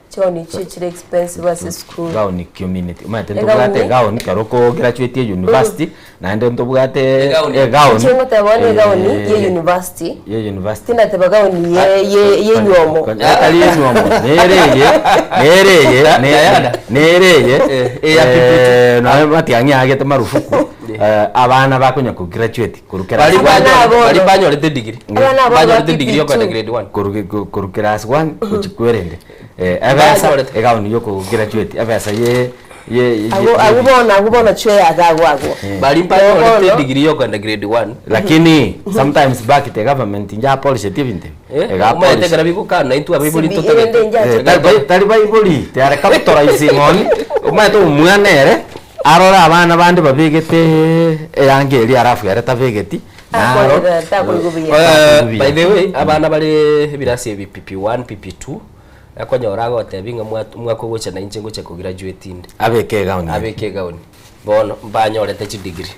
chigauni chire expensive wa sikuru gauni community umate ndobugate gauni karoko graduate university na ende ndobugate gauni chingo tabone gauni ye university tina teba gauni ye nyomo atali nyomo nereye na batiangi agete marufuku abana bakunya ku graduate kurukera bali banyorete degree banyorete degree okanda grade 1 kurukera as 1 kuchikwerende abasa gauni yoko graduate abasa ye agubona chwe agagwago bali banyorete degree okanda grade 1 lakini sometimes back the government inja policy tivinte umete garabiko kana itu abibuli to tali baibuli tare capitalizing on umete umwanere arora abana bandi babigete eyangeri arafu yareta begeti by the way abana bali birasi PP1 PP2 akonyora gotebinga mwako gocha na inche gocha ku graduate inde abeke gauni bono banyorete chi degree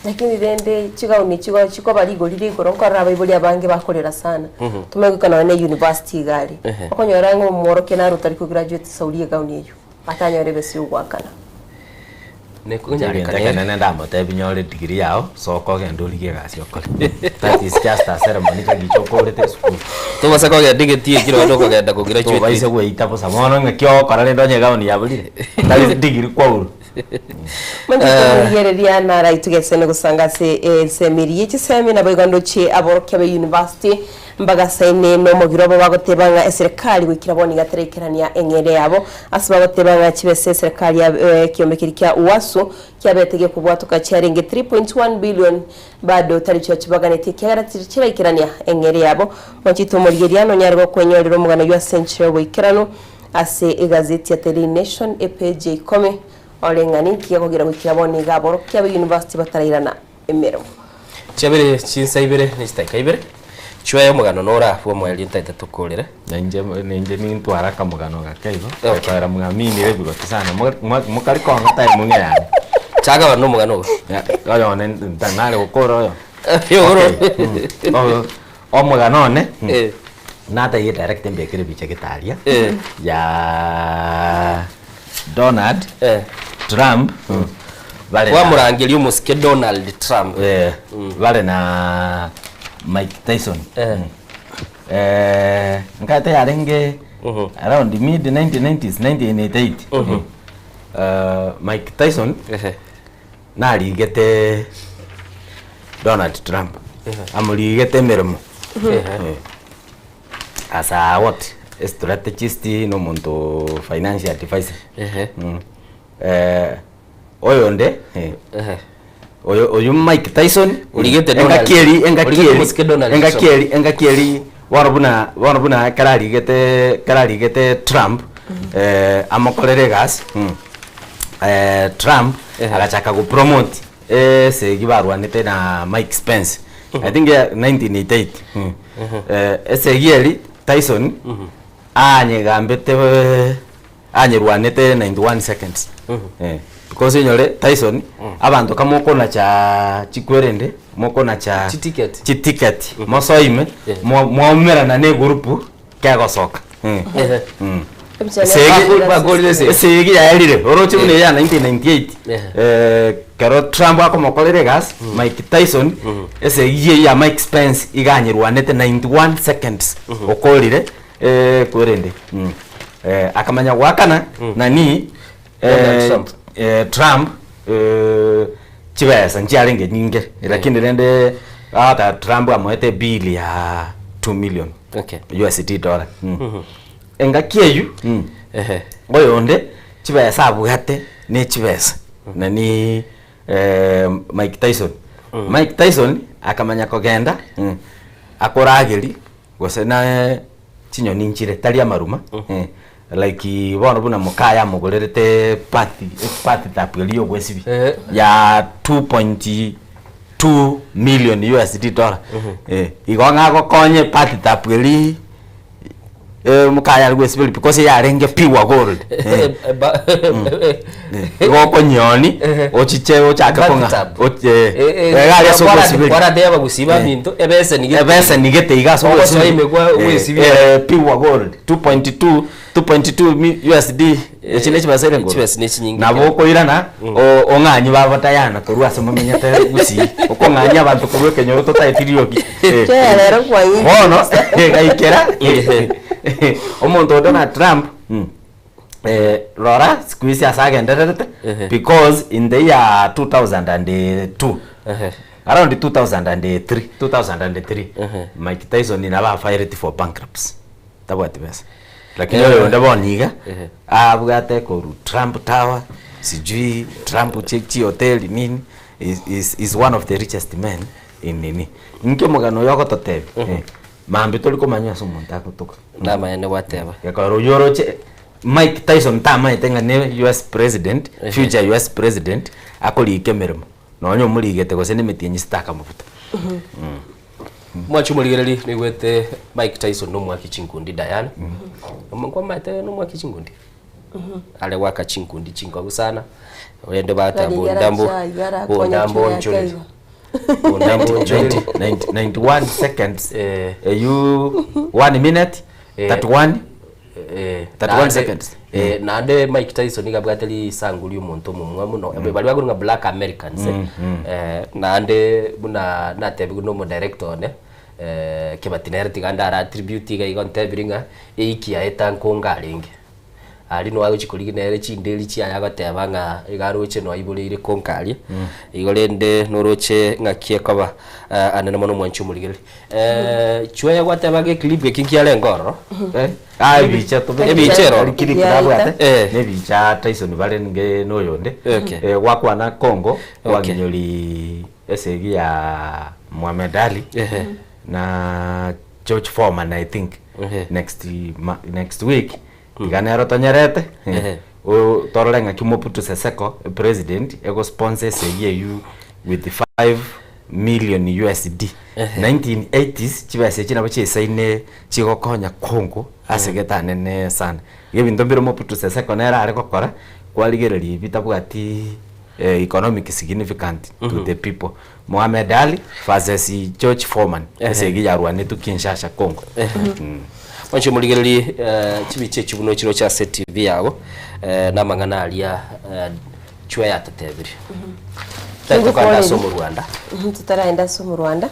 lakini rende chigauni chiko bali golire ko ronkora baibuli abange bakorera sana tumegukana na university gari akonyora ngo mworoke na rutari ku graduate saulie gauni eyo atanyore besi ugwakana nekunyarikana ndamo tebinyore degree yao soko gendo lige gasi okole that is just a ceremony kagichokorete school to basa ko gende getie kiro ndoko genda ku graduate to baise weita posa mono ngekyo korale ndonye gauni yabulire that is degree kwa uru yereria na right gesene gusanga semiri yichisemi na boigondo che aboroke be university mbaga saine no mugirobo bagotebanga serikali gwikira boni gaterekerania engere yabo asiba gotebanga chibese serikali ya kiomekirikia uwasu kyabetege kubwatuka charenge 3.1 billion bado tari cyo kibaganete kirakirikirania engere yabo machito murigeriano nyarwo kwenyorero mugana yo century gwikirano ase egazeti ya Daily Nation EPJ kome olengani kiyakogira gwikira boni gaboro kya university batarairana emero chabere chinsaibere nistakaibere chwe mugano nora fo mweli ntete tukurire nje ni ntwara kamugano gakeibo twara mgamini rebigo tisana mukari ko ngata munye yani chaga bano mugano yo ne ntanale ukoro yo o mugano ne nata ye direct mbekire biche gitalia ya Donald Trump vale wa murangeli umusike Donald Trump vale na Mike Tyson ngate yarenge around mid 1990s 1988 Mike Tyson naligete Donald Trump amuligete mermo asa what strategist no muntu financial advisor oyonde oyo Mike Tyson uligete engakeri warabuna karaligete Trump amakolere gas Trump agachaka ku promote se gibarwanite na Mike Spence I think 1988 esegeli Tyson anyegambete anyerwanite 91 seconds because nyore Tyson abantu kamoko cha chikwerende moko na cha ticket mosoime momera na ne group kagosoka segi ya elire orochi mune ya 1998 karo Trump akomokolere gas Mike Tyson segi ya Mike Spence iganyirwanete 91 seconds okolire kwerende akamanya wakana nani Trump chibesa nchialenge nyinge lakini rende ata Trump amoete bill ya 2 million USD dollar engakieyu oyonde chibesa abugate ne chibesa nani Mike Tyson Mike Tyson akamanya kugenda akoragiri gosena chinyoni nchire tari amaruma like bono buna mukaya mugurerete party tapelio gwesibi ya 2.2 million USD dollar igonga gokonye party tapeli mukaya gwesibi because ya renge piwa gold goko nyoni ochiche ochaka konga gari so gwesibi kwara deba gusiba bintu ebese nigete igaso gwesibi piwa gold 2.2 USD echine chibasere ngo nabo koirana onganyi babatayana korwa somumenyete gusi okonganya abantu kurweke nyo totaetirioki rero kwa hiyo bono gaikera omuntu Donald Trump Laura squeeze asagenderete because in the year 2002 around 2003 Mike Tyson inaba filed for bankruptcy tabwati besa lakini wewe ndaboniga abugate ko Trump Tower sijui Trump chechi hotel nini is one of the richest men in nini nke mugano yoko totebe mambi toliko manya sumunta kutoka ndama ene wateba yakaro yoroche Mike Tyson tama itenga ne US president future US president akoli kemeremo nonyo muligete gose ne metinyi staka mafuta mwachu muligereri nigwete Mike Tyson no mwaki chinkundi Diana kwa mate no mwaki chinkundi ale waka chinkundi chinko sana wende bata bondambo njoni 91 seconds you 1 minute 31 seconds nande Mike Tyson gabwateli sanguli umuntu mumwe muno bali bagurunga Black Americans nande buna natebe no director ne kebatinere tiganda attribute ga igontebiringa eikia etankongalinge ali no aguchikoligi nere chindeli chia yagateba nga igaroche no ibulire konkali igolende noroche ngakie kaba anene mono mwanchu muligeli chwe yagwateba ge clip ekinkiale ngoro bicha to ebichero kiri kurabwate ne bicha Tyson balenge no yonde wakwana Congo waginyoli esegi ya Muhammad Ali na George Foreman I think next week tiganero tonyerete o torolenga kimoputu seseko president ego sponsor CEU with 5 million USD 1980s chibase china bache saine chigokonya Congo asegeta nene sana yebinto mbiro moputu seseko nera ari kokora kwaligereri bitabwati economic significant to the people Muhammad Ali versus George Foreman esegi yarwane tu Kinshasa Congo Wancho muligereri chibiche chibuno chiro cha CTV yago namangana alia chwe yatatebiri Tukanda so mu Rwanda tutaraenda so mu Rwanda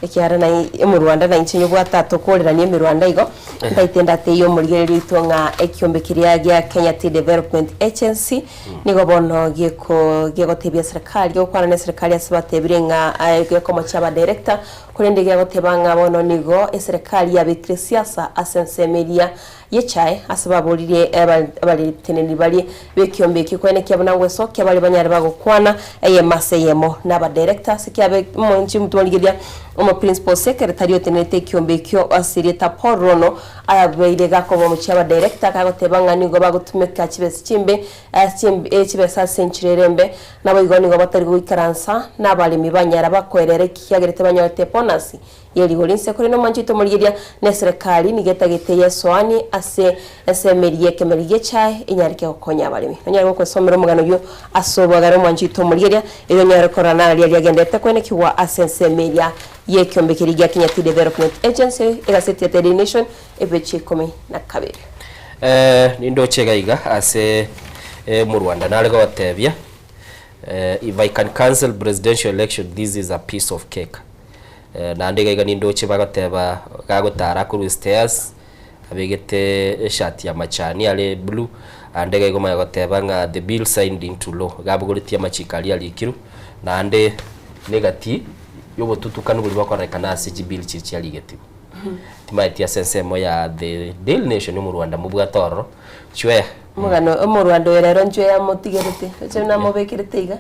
ekiara na mu Rwanda na inchinyo bwatatu kolera ni mu Rwanda igo ndaitenda teyo muligereri itonga ekiombe kiria gya Kenya Tea Development Agency nigo bono gikotebia serikali gukwana na serikali asabatebire nga gikomo chaba director kurende gikotebanga bono nigo serikali ya Bikrisiasa asensemeria yechae asababurire abali teneni bali bekiombe kikwene kyabona ngweso kyabali banyari bagukwana yemo naba directors kyabe monchi mutwaligiria omo principal secretary otenete kiombe kyo asirita porono ayabeire gakobo muchaba director kagotebanga nigo bagutumeka kibesi chimbe kibesa senchirerembe nabo igoni ngo batari gwikaransa nabali mibanyara bakwerere kyagerete banyote ponasi yeli golinse kuri no manchito muligiria ne serikali nigetagete yeswani asemerie kemeriye chai inyarike okonya balimi nanyari ko somero mugano yo asobagara manchito muligiria iyo nyari korana ali yagendete kwene kiwa asensemeria yekiombe kirigia Kenya Tea Development Agency egasete the nation ebechi 12 nindo chegaiga ase mu Rwanda nalego batebya if I can cancel presidential election this is a piece of cake nandega iga nindo chebagateba gagotara kuri stairs abegete shati ya machani ale blue andega igo magoteba nga the bill signed into law gabuguritia machikali alikiru nande negati yobo tutukanu buli bakorekana ase bill chichi aligeti timaitia sensemo ya the Daily Nation mu Rwanda mu bwatoro chwe mugano mu Rwanda rero njwe ya motigerete cyo namobekirete iga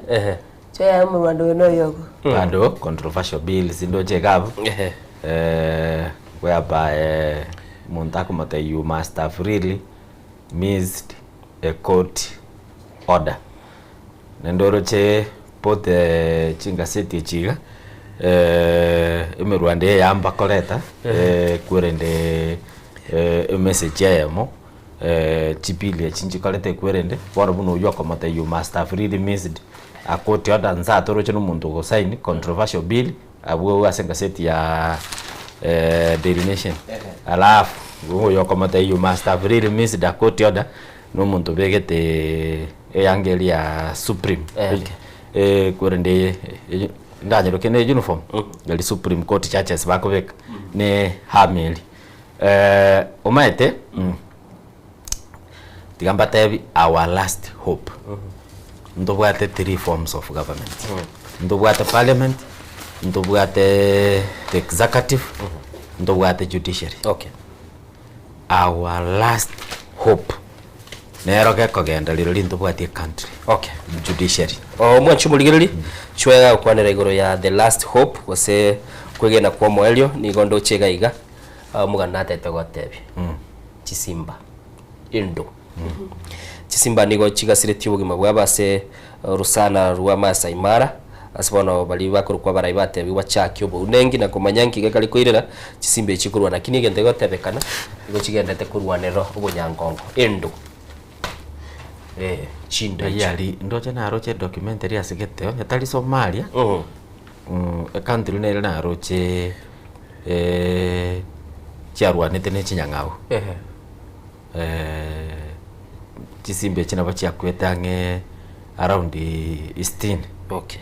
Choya murwando no yogo. Bado controversial bills ndo chekabu. Whereby Montakumate, you must have really missed a court order. Nendoro che pote chinga seti chiga emerwande yamba koleta kwerende message yamo chipili chinji koleta kwerende bora buno yoko mate you must have really missed a court order nza toro chino muntu go sign controversial bill abwo asenga seti ya Daily Nation. Alafu yoko mate you must have really missed a court order no muntu begete angeli ya Supreme kwerende ndanyero kene uniform gali Supreme Court churches bakobeka ne hameli omaete tigamba tebi our last hope ndobwate 3 forms of government ndobwate parliament ndobwate the executive ndobwate judiciary. Okay, our last hope nero gekogenda liro lindobwate country. Okay, judiciary mwanchu muligiriri chwega kwanera igoro ya the last hope wase kwegena kwa moelio ni gondo chega iga mugana tete gotebi chisimba indo chisimba nigo chigasire tiubugima bwabase rusana ruwa Masai Mara asibona bali bakuru kwa baraibate biwa chakyo bo unengi na kumanyanki gakali koirera chisimbe chikurwa na kini gende gotebekana igo chigendete kurwanero ubunyangongo indo chindo yali ndoche naroche documentary asigete yatali Somalia country nele naroche chiarwanete ne chinyangao chisimbe chinaba chiakwetange around 16. Okay,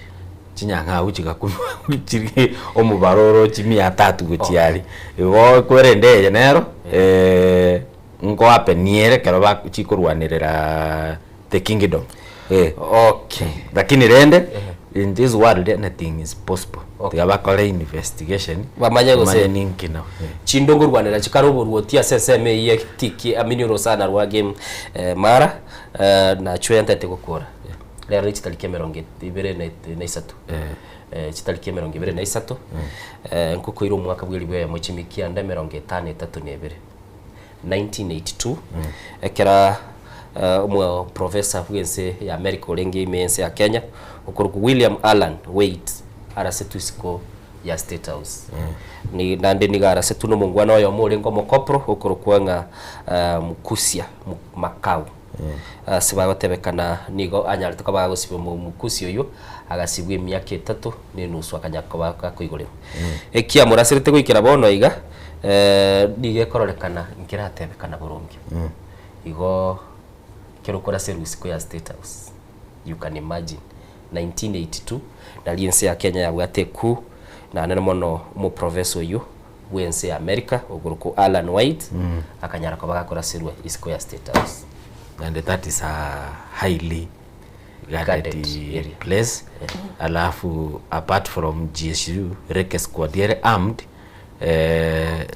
chinyangao chiri omubaroro chimi 3 gutiari igo kwerende nero ngo apeniere kero ba chikurwanirira the kingdom. Okay, lakini rende in this world anything is possible. Tigabakole investigation bamanya gose ninkino chindongo rwanira chikaroborwo tia seseme ye tiki aminiro sana rwa game mara na chwenta tegokora lero chitalike meronge ibere na isatu chitalike meronge ibere na isatu nkuko iro mwaka bweli bwe muchimikia nda meronge 5 nebere 1982 ekera umwe professor bwense ya America olenge imense ya Kenya ukuruku William Allen Wade arasetusko ya State House ni nande ni gara setu no mungwana oyo mulingo mokopro ukuruku nga mukusia makau siba batebekana nigo anyari tukaba gosibe mukusi oyo agasibwe myaka 3 n'enusu akanyako bakakoigore ekia murasirite gwikira bono iga dige kororekana nkiratebekana burungi igo kero kora service ko ya State House. You can imagine 1982 na liense ya Kenya ya bwateku na nene mono mu professor yo wense ya America oguruko Alan White akanyara ko bagakora serwe isiko ya State House, and that is a highly guarded place. Alafu apart from GSU Reke squad yere armed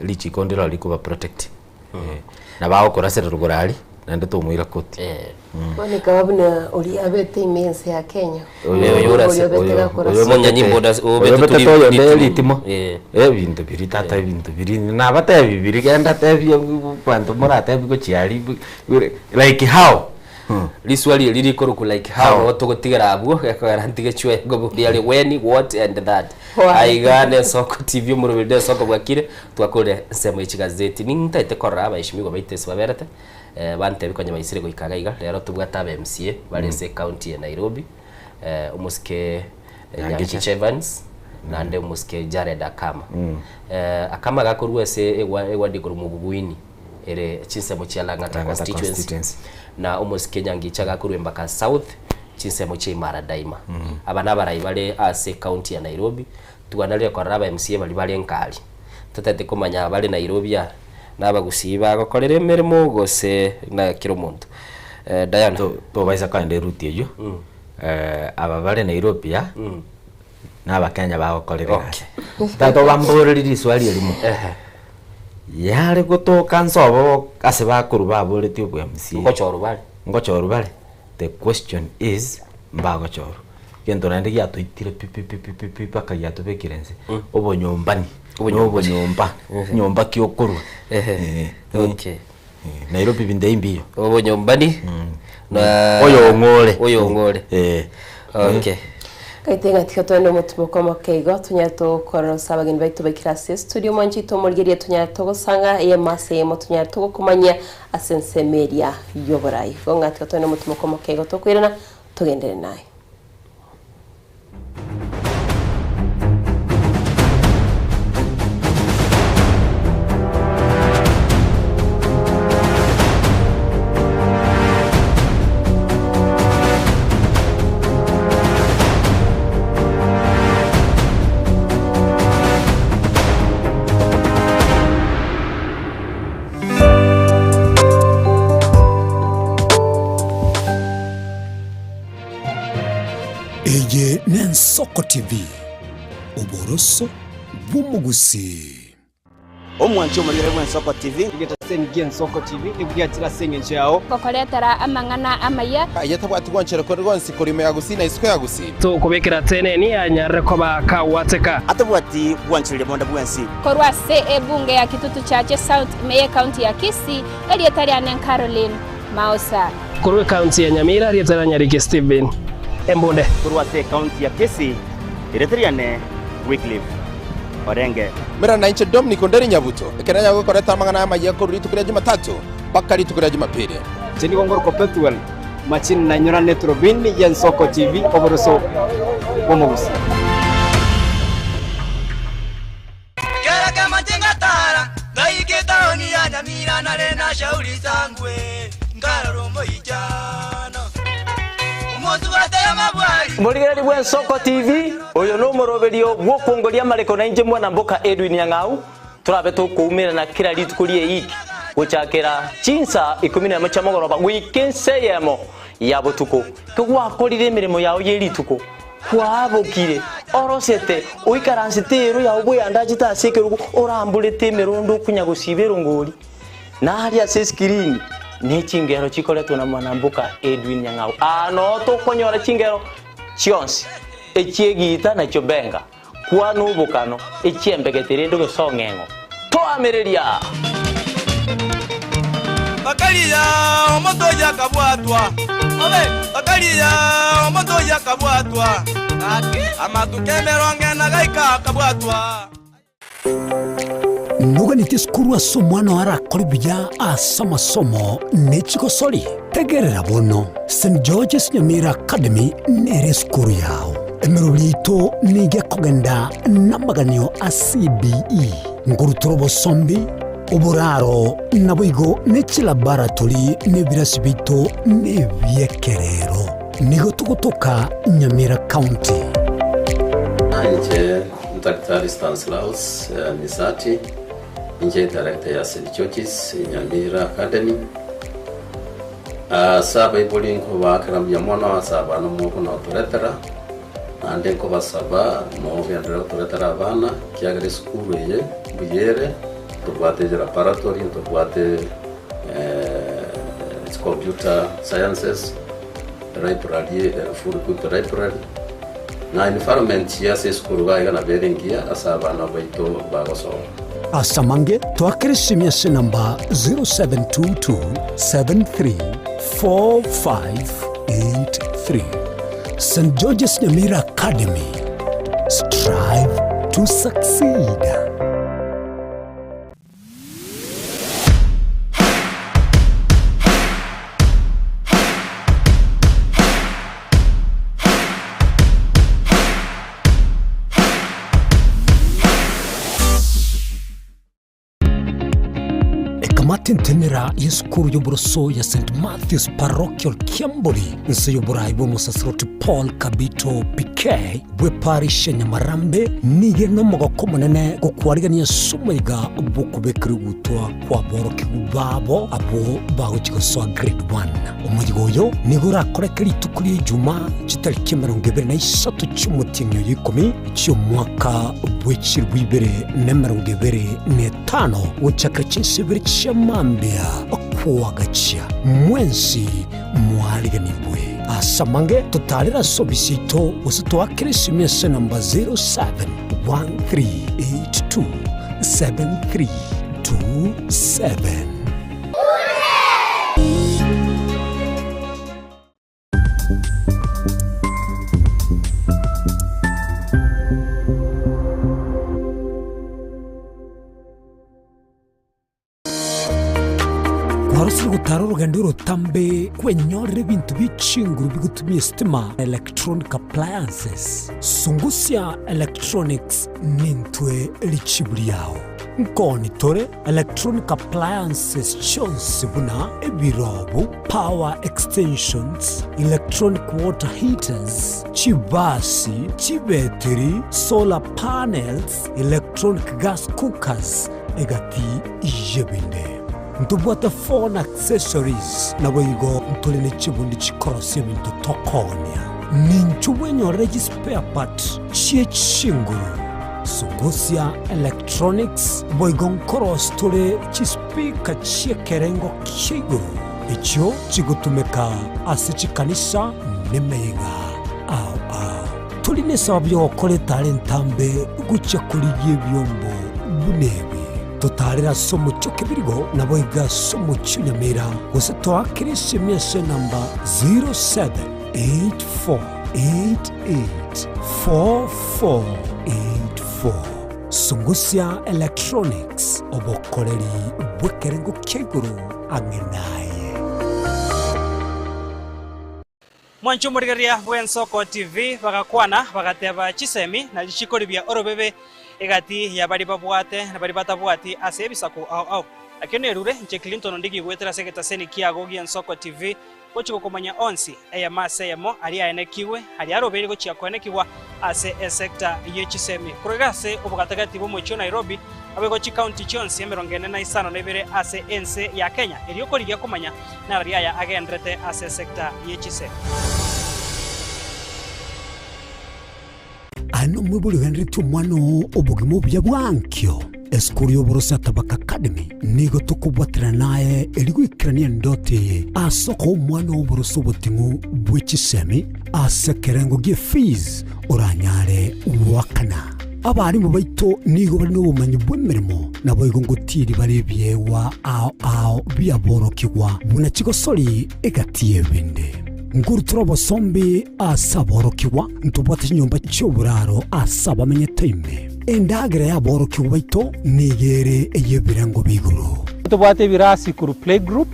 lichi kondelo likuba protect na bao kora serwe rugorali nande to muira koti Wani kababuna oli abete imense ya Kenya. Oyo monya nyimbo da obete to litimo bintu biri tata bintu biri na bata bibiri genda tebi kwanto murata biko chiali like how liswali liri koruku like how otogotigera abwo yakarantige chwe go yali when what and that aigane Soko TV murubide Soko bwakire twakore semo ikigazeti nintete korra abayishimigo baitese baberete bante bikonye bayisire goikaga iga rero tubwata MCA barese county ya Nairobi umuske Nyangicha Evans nande umuske Jared Akama Akama gakorwese ewa diguru mububuini ere chinsemo cyalangata constituency na umuske Nyangicha gakorwe mbaka south chinsemo cy'Imara Daima abana barayibale ase county ya Nairobi tuganalire kwa raba MCA bali bale nkali tutete kumanya bale Nairobi ya nabagusiba gakorere emirimo gose na kiro muntu Diana to baisa kande ruti eyo aba bale Nairobi ya naba Kenya bagokorere tato bamboreri swali elimo yale gotoka nsobo ase bakuru baboreti obwa MCA ngochoro bale the question is mbagochoro kento nande ya to itire pipi paka ya to bekirense obo nyombani nyomba kiokurwa Okay. Nairobi binde imbio obo nyombani na oyo ngore okay. Kaitenga tikatwende mutumoko makeigo tunyato korano sabageni baitu bakirase studio manchi to morgeria tunyato gusanga ye mase mo tunyato kumanya asense media yoborai gonga tikatwende mutumoko makeigo to kwirana tugendere naye. Eye Nensoko TV Oboroso Bumugusi Omwancho muri Nensoko TV Ngiye Nensoko TV ibwatira senge njao Kokoretera amangana amaya Ayatabwati gwanchero ko rwonsi kurime yagusi na isiko yagusi to kubekera tene ni anyare ko bakawateka atabwati gwanchiro bonda bwensi korwa se ebunge ya kitutu chache South Meye County ya Kisii elietari anen Caroline Mausa korwe county ya Nyamira elietari Nyarike Steven Embonde kurwa se county ya Kisii ireteriane Wycliffe Orenge mera na inche Dominic Onderi Nyabuto ekeranya gukoreta amangana y'amagiye ko ritukuria Jumatatu paka ritukuria Jumapili Jeni Gongoro Perpetual Machin na Nyora Netrobin ya Nsoko TV Oboroso Bomugusi Kera kama tingatara Gaiketa oni ya Nyamira na rena shauri zangwe Ngararombo ijana Murigeri bwa Nsoko TV oyo no moroberio gwokongoria mareko na inje mwana mboka Edwin Yang'au turabe tukumira na kila litukurie iki guchakira chinsa 10 chamogoroba wikenseyemo yabo tuko kugwakorire emirimo yawo yerituko kwabokire orosete uikaransitero yawo buyandagita asekerugo orambulete emerondo kunyagusibero ngori nari ase screen ni chingero chikoletwa na mwanambuka Edwin Yang'au ano to konyora chingero chionsi echiegita na chobenga kwa nubukano echiembegetere ndo gesongengo to ameriria Bakalia omoto ya kabwatwa obe bakalia omoto ya kabwatwa amatukemero ngena gaika kabwatwa Nugani tiskuru asomwana arakora ibya asamasomo n'ekigosori tegerera bono St George's Nyamira Academy nere skuru yawo emirulito nige kugenda namaganyo a CBE ngurutorobo sombi uburaro nabuigo n'ekilaboratori n'ebirasi bito n'ebyekerero nigo tugutuka Nyamira County Anje Dr. Stanislaus Misati Inje director ya St George's Nyamira Academy saba ibulinko bakaramya mwana saba no muko no turetera ande ko basaba mo byandira turetera abana kyagere skuru ye buyere tubate laboratory tubate computer sciences library full good library na environment ya skuru baga na berengia asaba na baito bagoso Asamange twakeresimia se namba 0722734583 St George's Nyamira Academy. Strive to succeed. Matintenera yeskuru yoboroso ya St Matthew's Parochial Kiambori nse yoborai bo musasroti Paul Kabito PK bwe parish ya Nyamarambe nige no mogoko munene gukwarigania sumiga bukubekiri gutwa kwa boroki babo abo baho kigoso grade 1 umuyigoyo nigura korekeri tukuri juma kitariki 23 cy'umutinyo yikumi cyo mwaka bw'ikirwibere na 2025 uchaka chinsibiri Mambia okuwagacha mwensi mwaliganibwe asamange tutarira sobisito usitwakire simese namba 0713827327. Warusiri gutara urugendo rutambe kwenyorere bintu bicinguru bigutumye stima electronic appliances Sungusya Electronics nintwe lichibuli yao nkoni tore electronic appliances chonsi buna ebirobu power extensions electronic water heaters chibasi chibeteri solar panels electronic gas cookers egati ijebinde ntubwata phone accessories na boigo ntolene chibundi chikorosi bintu tokonya ninchubwenyo regi spare part chie chinguru Sungusya Electronics boigo nkoros tole chispika chie kerengo kiguru icho chigutumeka asichikanisa nemega au tuline sababu yokole talentambe gucha kuliye byombo bunebi tutarira somo choke birigo na boiga somo chunyamira usitwakire simese namba 0784884484 Sungusya Electronics obokoleri bwekerengo keguru angenaye Mwanchu murigeria bwen Soko TV bagakwana bagateba chisemi na chikori bya orobebe egati ya bari babwate na bari batabwati ase bisako au akene rure nche Clinton ndigi gwetera seketa seni kiago gya Soko TV gochiko komanya onsi eya maseyemo ali aenekiwe ali arobere gochia konekiwa ase sector yechisemi kurigase obugatagati bomo cyo Nairobi abego chi county chonsi emerongene na isano nebere ase ense ya Kenya elioko ligia komanya na ali aya agendrete ase sector yechisemi ano mwibuli Henry tumwano obugimo bya bwankyo Eskuri Oborosa Tabaka Academy nigo tukubwatira naye eligwikirania ndote asoko mwana oboroso botingu bwechisemi asekerengo gie fees oranyare wakana abari mu baito nigo bari no bumanyi bw'emirimo nabo igongotiri bari byewa ao byaborokigwa buna kigosori egatiye binde nguru turobo sombi asaborokiwa ntubwate nyumba cy'oburaro asaba menye time endagire yaborokiwa baito nigere eyebirango biguru tubwate birasi kuru play group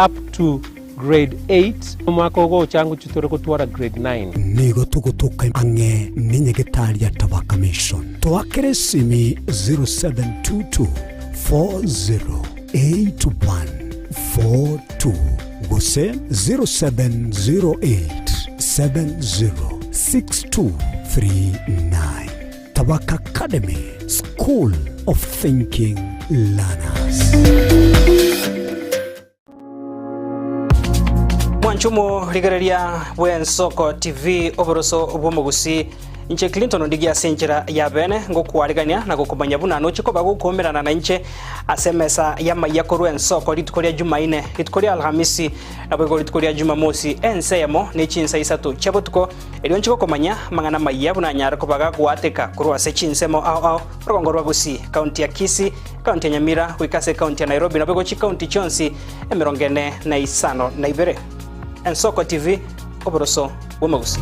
up to grade 8 mwaka go changu chitore kutwara grade 9 nigo tugutuka ange ninyegetari ya Tabaka Mission twakere simi 0722 408142 Gose 0708706239 Tabaka Academy School of Thinking Learners. Mwanchumo ligereria bwen Soko TV oboroso obomugusi Nche Clinton ndigia senjera ya bene ngokwarigania na gukumanya buna no chiko bagukomerana na nche asemesa ya mayakorwe Soko litukoria Jumaine litukoria Alhamisi na bego litukoria Jumamosi ensemo ne chinsa isatu chabotuko elionchiko komanya mangana mayabu na nyara kobaga kwateka kurwa se chinsemo au rongorwa gusi county ya Kisii county ya Nyamira wikase county ya Nairobi na bego chi county chonsi emerongene na isano na ibere Soko TV oboroso womagusi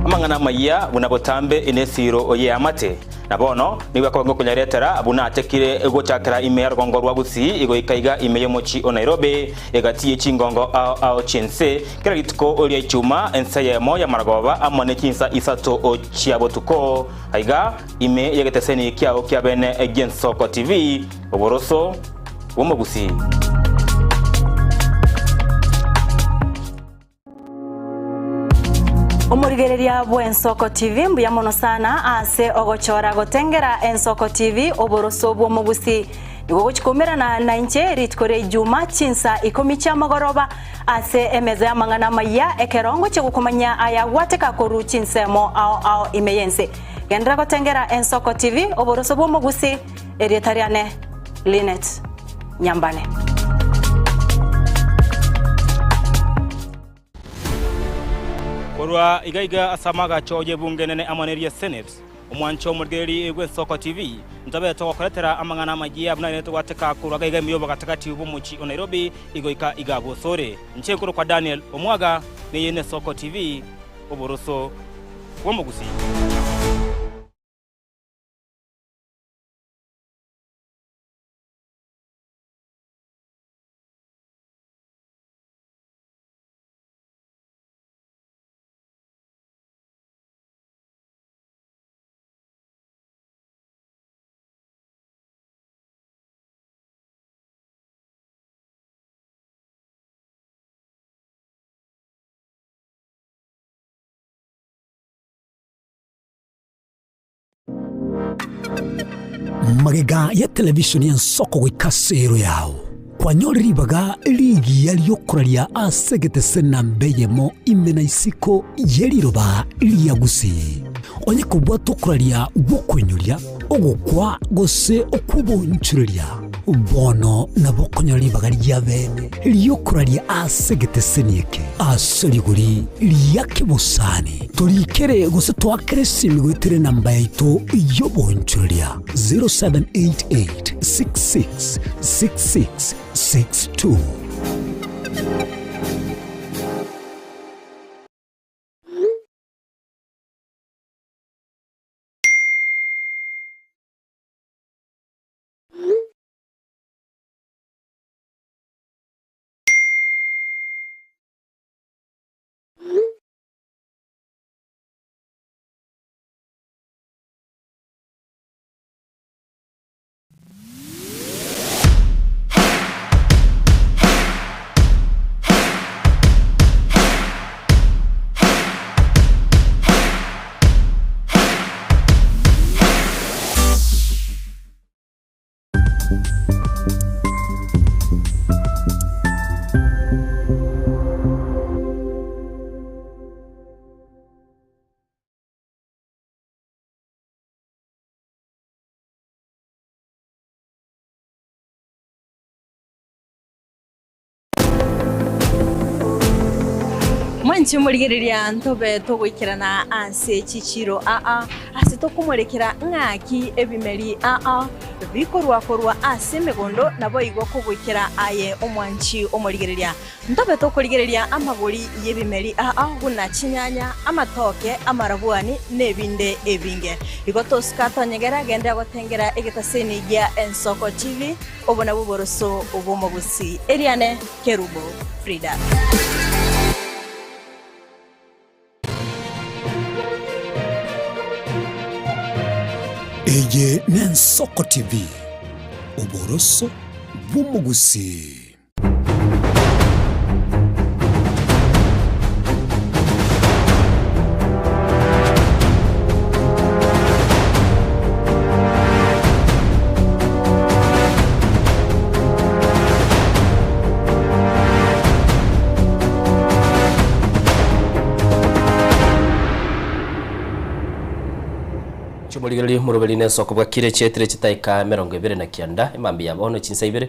amangana maya bunabotambe inethiro oye amate nabono niwe kwa kunyaretera abuna atekire ego chakira ime rgongo rwa gusi ego ikaiga ime yomochi o Nairobi egatiye chingongo au chense kira litko olia chuma ensayemo ya margoba amone chinsa isato o chiabotuko aiga ime yegeteseni kiao kiabene egen Soko TV oboroso womagusi Omurigereria bwen Soko TV mbuya mono sana ase ogochora gotengera Soko TV oboroso bwomugusi nigo gochikomerana na nche ritkore Juma chinsa 10 cha magoroba ase emeza ya mangana maya ekerongo chigukumanya aya wateka koru chinsemo au imeyense gendra gotengera Soko TV oboroso bwomugusi erietariane Linet Nyambane. korwa igaiga asamaga choje bunge nene amaneria senate omwancho murgeri gwe Soko TV ntabe to koretera amangana magia buna to wateka kurwa gaiga miyoba katakati ubumuchi o Nairobi igoika igabo sore nchekuru kwa Daniel Omwaga ne yene Soko TV oboroso womugusi. Magega ya televishoni ya Soko gwikasero yao kwanyoribaga ligi yaliyokuralia asegete sena mbeyemo imena isiko yeliroba liyagusi onye kubwa tokuralia gukwenyulia ogukwa gose okubonchuria bono na bokonyoribaga lyabene liyokuralia asegete senieke aseliguri liyakebusani tolikere gose twakere simigwitere namba yaito yobonchuria 0788666662. Mwanchi murigereria ntobe togwikirana ase chichiro ase tokumwerekera ng'aki ebimeri bikorwa ase megondo nabo igwa kugwikira aye omwanchi omurigereria ntobe tokurigereria amagori yebimeri guna chinyanya amatoke amarabuani nebinde ebinge igotoska tonyegera gende gotengera egetaseni ya Soko TV obona buboroso obomogusi Eliane Kerubo Frida. Eye ni Soko TV oboroso bumugusi. Chumuligeli murubeline Soko bwa kire chetre chitaika 29 imambi yabono chinsa ibere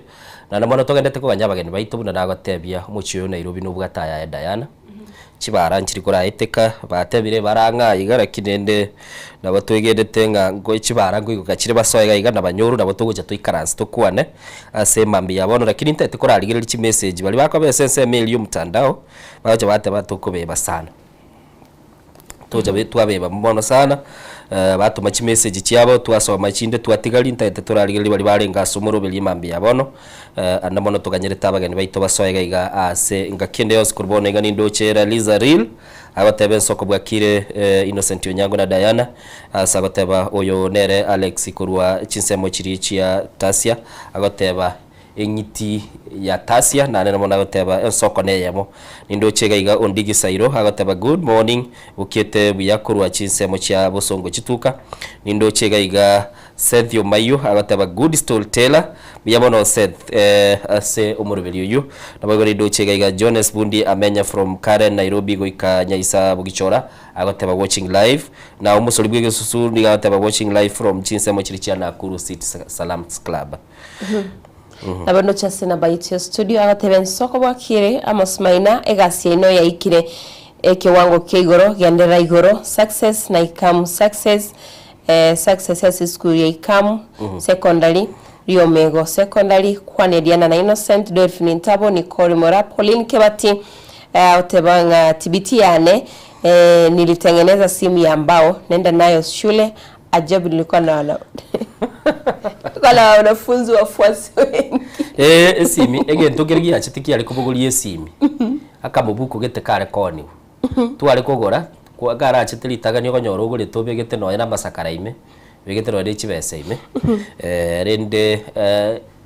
na namona togendete ko banyabageni baito buna nagotebia umuchiyo Nairobi n'ubwataya ya Diana chibara nchiri kora iteka batebire baranga igara kinende nabatwegendete nga ngo chibara ngo igukachire basoyega igana banyuru nabotogocha tuikaransi tokwane ase mambi yabono lakini ntete kora aligere chi message bali bako sense email y'umtandao baje bate batokobeba sana toja betu abeba mbono sana batu machi message chiabo twasoma chinde twatigali ntete turarigeli bali barenga sumuro beli mambi yabono anamono tuganyereta abageni baito basoyega iga ase ngakende yose kurbona iga nindochera Liza Real abatebe Soko bwa kire Innocent Onyango na Diana asagoteba oyo nere Alex kurwa chinsemo chirichi ya Tasia agoteba enyiti ya Tasia na nene mona agoteba Soko neyemo nindochega iga ondigi sairo agoteba good morning ukete buyakurwa chinsemo cha bosongo chituka nindochega iga Seth Mayo agoteba good storyteller biyamono Seth ase omurubeli uyu nabagori ndochega iga Jones Bundi amenya from Karen Nairobi goika Nyaisa Bugichora agoteba watching live na umusori bwege susu ni agoteba watching live from chinsemo chirichi na Nakuru City Salams Club. Nabano chase na baitio studio agateben Soko bwa kire Amos Maina egasia ino ya ikire kiwango kia igoro giandera igoro success na ikamu success success as school ya ikamu secondary Rio Mego secondary Kwanediana na Innocent Delphine Ntabo Nicole Mora Pauline Kebati utebanga tibitiane nilitengeneza simu ya mbao nenda nayo shule ajabu nilikuwa na wanafunzi wafuasi wengi simi ege ntogerigi achitikia ari kubugurie simi akamubuku gete kare koni twari kugora kwa gara achitiritaga ni gonyoro gure tobe gete no na masakara ime bigete no richi bese ime rende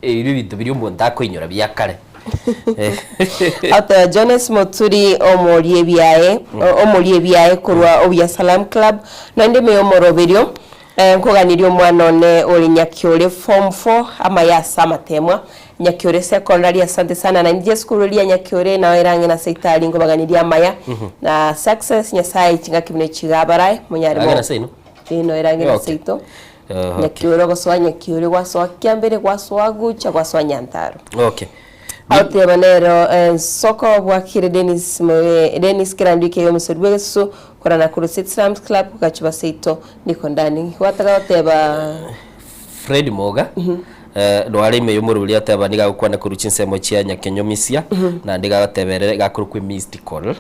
iri bintu biri umuntu akwinyura byakare ata Jonas Moturi omorie biae kurwa obya Salam Club na ndime omoroberio nkoganirio mwana one uri Nyakiore form 4 ama ya samatemwa Nyakiore secondary. Asante sana na ndiye skuru ya Nyakiore na irange na seitari ngo baganiria maya na success Nyasaye kinga kibune kigabarai munyarimo ino irange na seito Nyakiore goswa Nyakiore gwaswa kiambere gwaswa gucha gwaswa Nyantaro. Okay. Aute manero soko bwakire Dennis Kirandike yo musodweso korana ku Sitslams Club kukachuba seito niko ndani wataga oteba Fred Moga ndwari me yumururi ateba niga gukwana ku rucinsemo cia Nyakenyomisia na ndiga gateberere gakuru ku mystical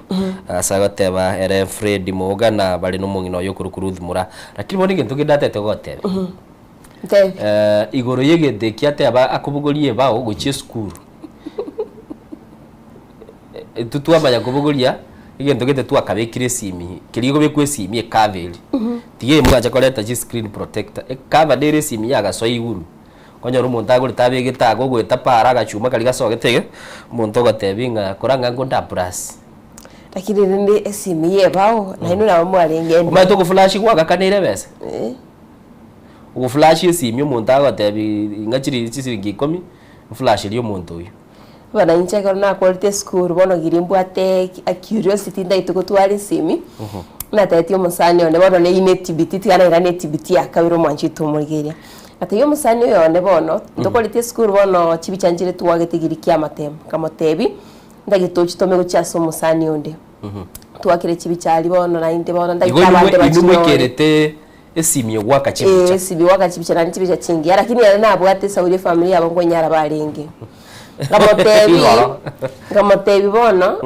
asaga teba ere Fred Moga na bali no mungino yo kuru kuruthimura lakini boni gintu gidatete gotebe igoro yegede kiateba akubugorie bao guchie skuru tutua manya kubuguria igento gete tu akabekire simi kirigo bekwe simi ekaveli tige mwacha koleta ji screen protector ekava dere simi yaga so iguru konya rumuntu aguri tabe gitago gweta para gachuma kali gasogete umuntu gatebinga koranga ngonda plus lakini ndi simi yebao na ino na mwalenge umato ku flash kwa gakanire bese ugu flash simi umuntu agatebi ngachiri chisiringi 10 flash liyo muntu uyu bana incheka na quality school bono girimbu ate a curiosity ndai twari simi na tati omusani one bono ne inactivity tigana ira activity akabiro mwanchito murigeria ate yo musani yo ne bono ndo quality school bono chibicanjire tuwagetigiri kya matem kamotebi ndagitochi tome guchaso musani onde tuwakire chibichali bono na inde bono ndai kabande bachimwe esimi gwaka chibicha esimi waka chibicha na chibicha chingi lakini yana abwate sauri familia bongo nyara barenge Gamotebi bono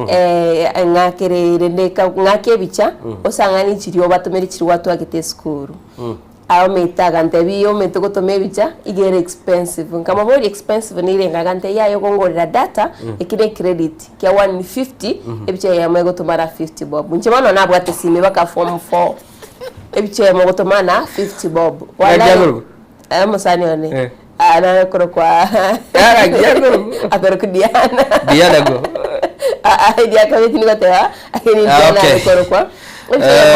ngakere ndeka ngakebicha osangani chirio batomeri chiri watu agete skuru aho metaga ntebi yo metoko tomebicha igere expensive kama very expensive ni renga gante yayo kongorera data ikire credit kya 150 ebicha ya mwego tomara 50 bob nche bono nabwate simi baka form 4 ebicha ya mwego tomana 50 bob wala musani one ana koro kwa akoro Diana go dia kabiti ni batewa akini Diana koro kwa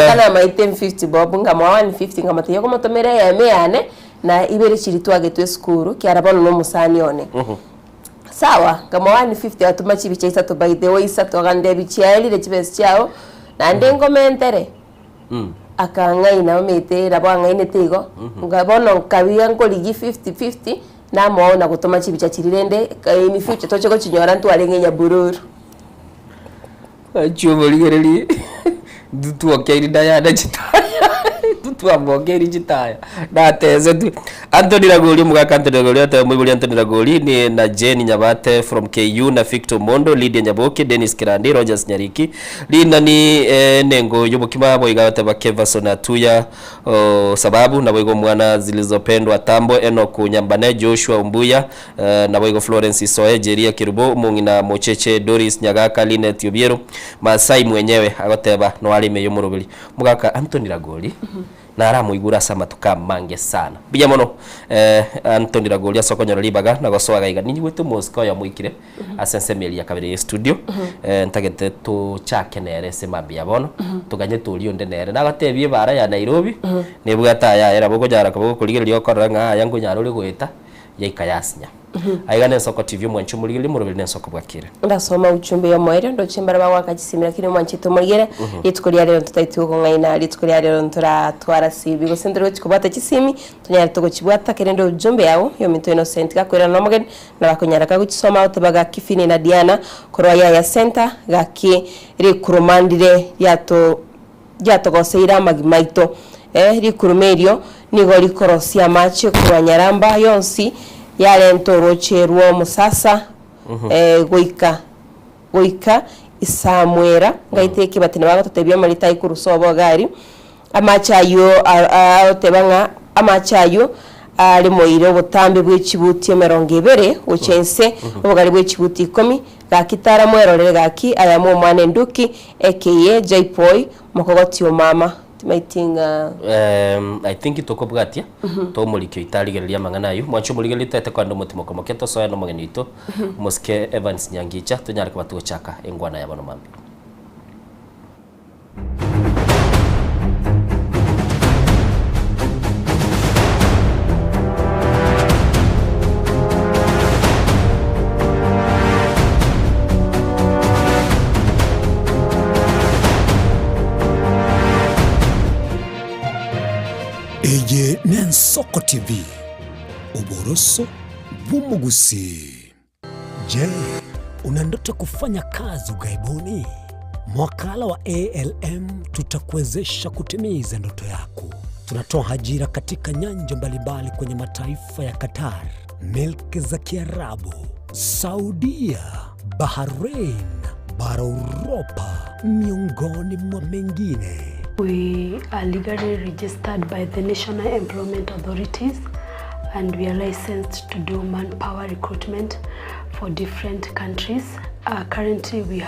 kana ma 50 bob ngama 150 ngama tiyo komo tomere ya meane na ibere chiri twagetwe skuru kiarabano no musani one sawa ngama 150 atuma chibicha isato by the way isato gande bichiali de chibes chao na ndengo mentere akangai na mete rabanga ine tigo ngabono kabiya ngoligi 50-50 na muona gutoma chibicha chirirende in future toche ko chinyora ntu alengenya bururu achuo ligereli dutu okairi daya chitaya dutu amogeri chitaya na teze tu Anthony Ragoli mugaka Anthony Ragoli atamwibuli Anthony Ragoli ni na Jane Nyabate from KU na Victor Mondo Lydia Nyaboke Dennis Kirandi Rogers Nyariki lina ni nengo yobukima boiga bataba Kevason atuya sababu na boigo mwana zilizopendwa tambo Enoch Nyambane Joshua Umbuya na boigo Florence Soe Jeria Kirubo Mungina Mocheche Doris Nyagaka Linet Yobiero Masai mwenyewe agoteba no alime yomurubili mugaka Anthony Ragoli na aramuigura sama tukamange sana bija mono Anthony Ragoli asokonyora libaga na gosoaga iga ninyi gwetu Moscow ya muikire asensemelia kabere studio ntagete to chakenere sema bia bono tuganye tulio ndenere na gatebie bara ya Nairobi nebwata ya era boko jara ko kuligeria okoranga yangu nyaruri gwita ya ikayasinya aigane Nsoko TV mwanchu muligeli murobeli Nsoko bwakire ndasoma uchumbe ya moyo ndo chembara bawa kachisimira kino mwanchito muligere yitukuri rero tutaitu ko ngaina yitukuri rero ntura twara sibi go sendero chikubata chisimi tunyara tugo chibwata kerendo ujumbe yawo yo minto innocent gakwera no mugen na bakonyara kaguchisoma utebaga kifini na Diana korwa ya center gaki rikurumandire yatogoseira magimaito rikurumerio nigo rikorosia mache kwa Nyaramba yonsi yale ntorocherwo musasa goika isamwera ngaiteke batene baga tutebya malita ikurusobo gari amachayo tebanga amachayo ali moire butambe bw'ekibuti 200 ochense obugari bw'ekibuti 10 gakitara mwerorere gaki ayamu omwana enduki aka Jaypoy mukogoti omama meeting I think itoko bwatia to mulikyo italigereria mangana ayo mwancho muligeli tete kwando mutimo komoketo soya no magenito Muske Evans Nyangicha tunyare kubatugo chaka engwana yabano mambi Eye Nsoko TV Uboroso Bumugusi. Je, una ndoto kufanya kazi ugaibuni? Mwakala wa ALM tutakuwezesha kutimiza ndoto yako. Tunatoa ajira katika nyanja mbalimbali kwenye mataifa ya Qatar, Milki za Kiarabu, Saudia, Bahrain, bara Europa, miongoni mwa mengine. We are legally registered by the National Employment Authorities and we are licensed to do manpower recruitment for different countries. Currently we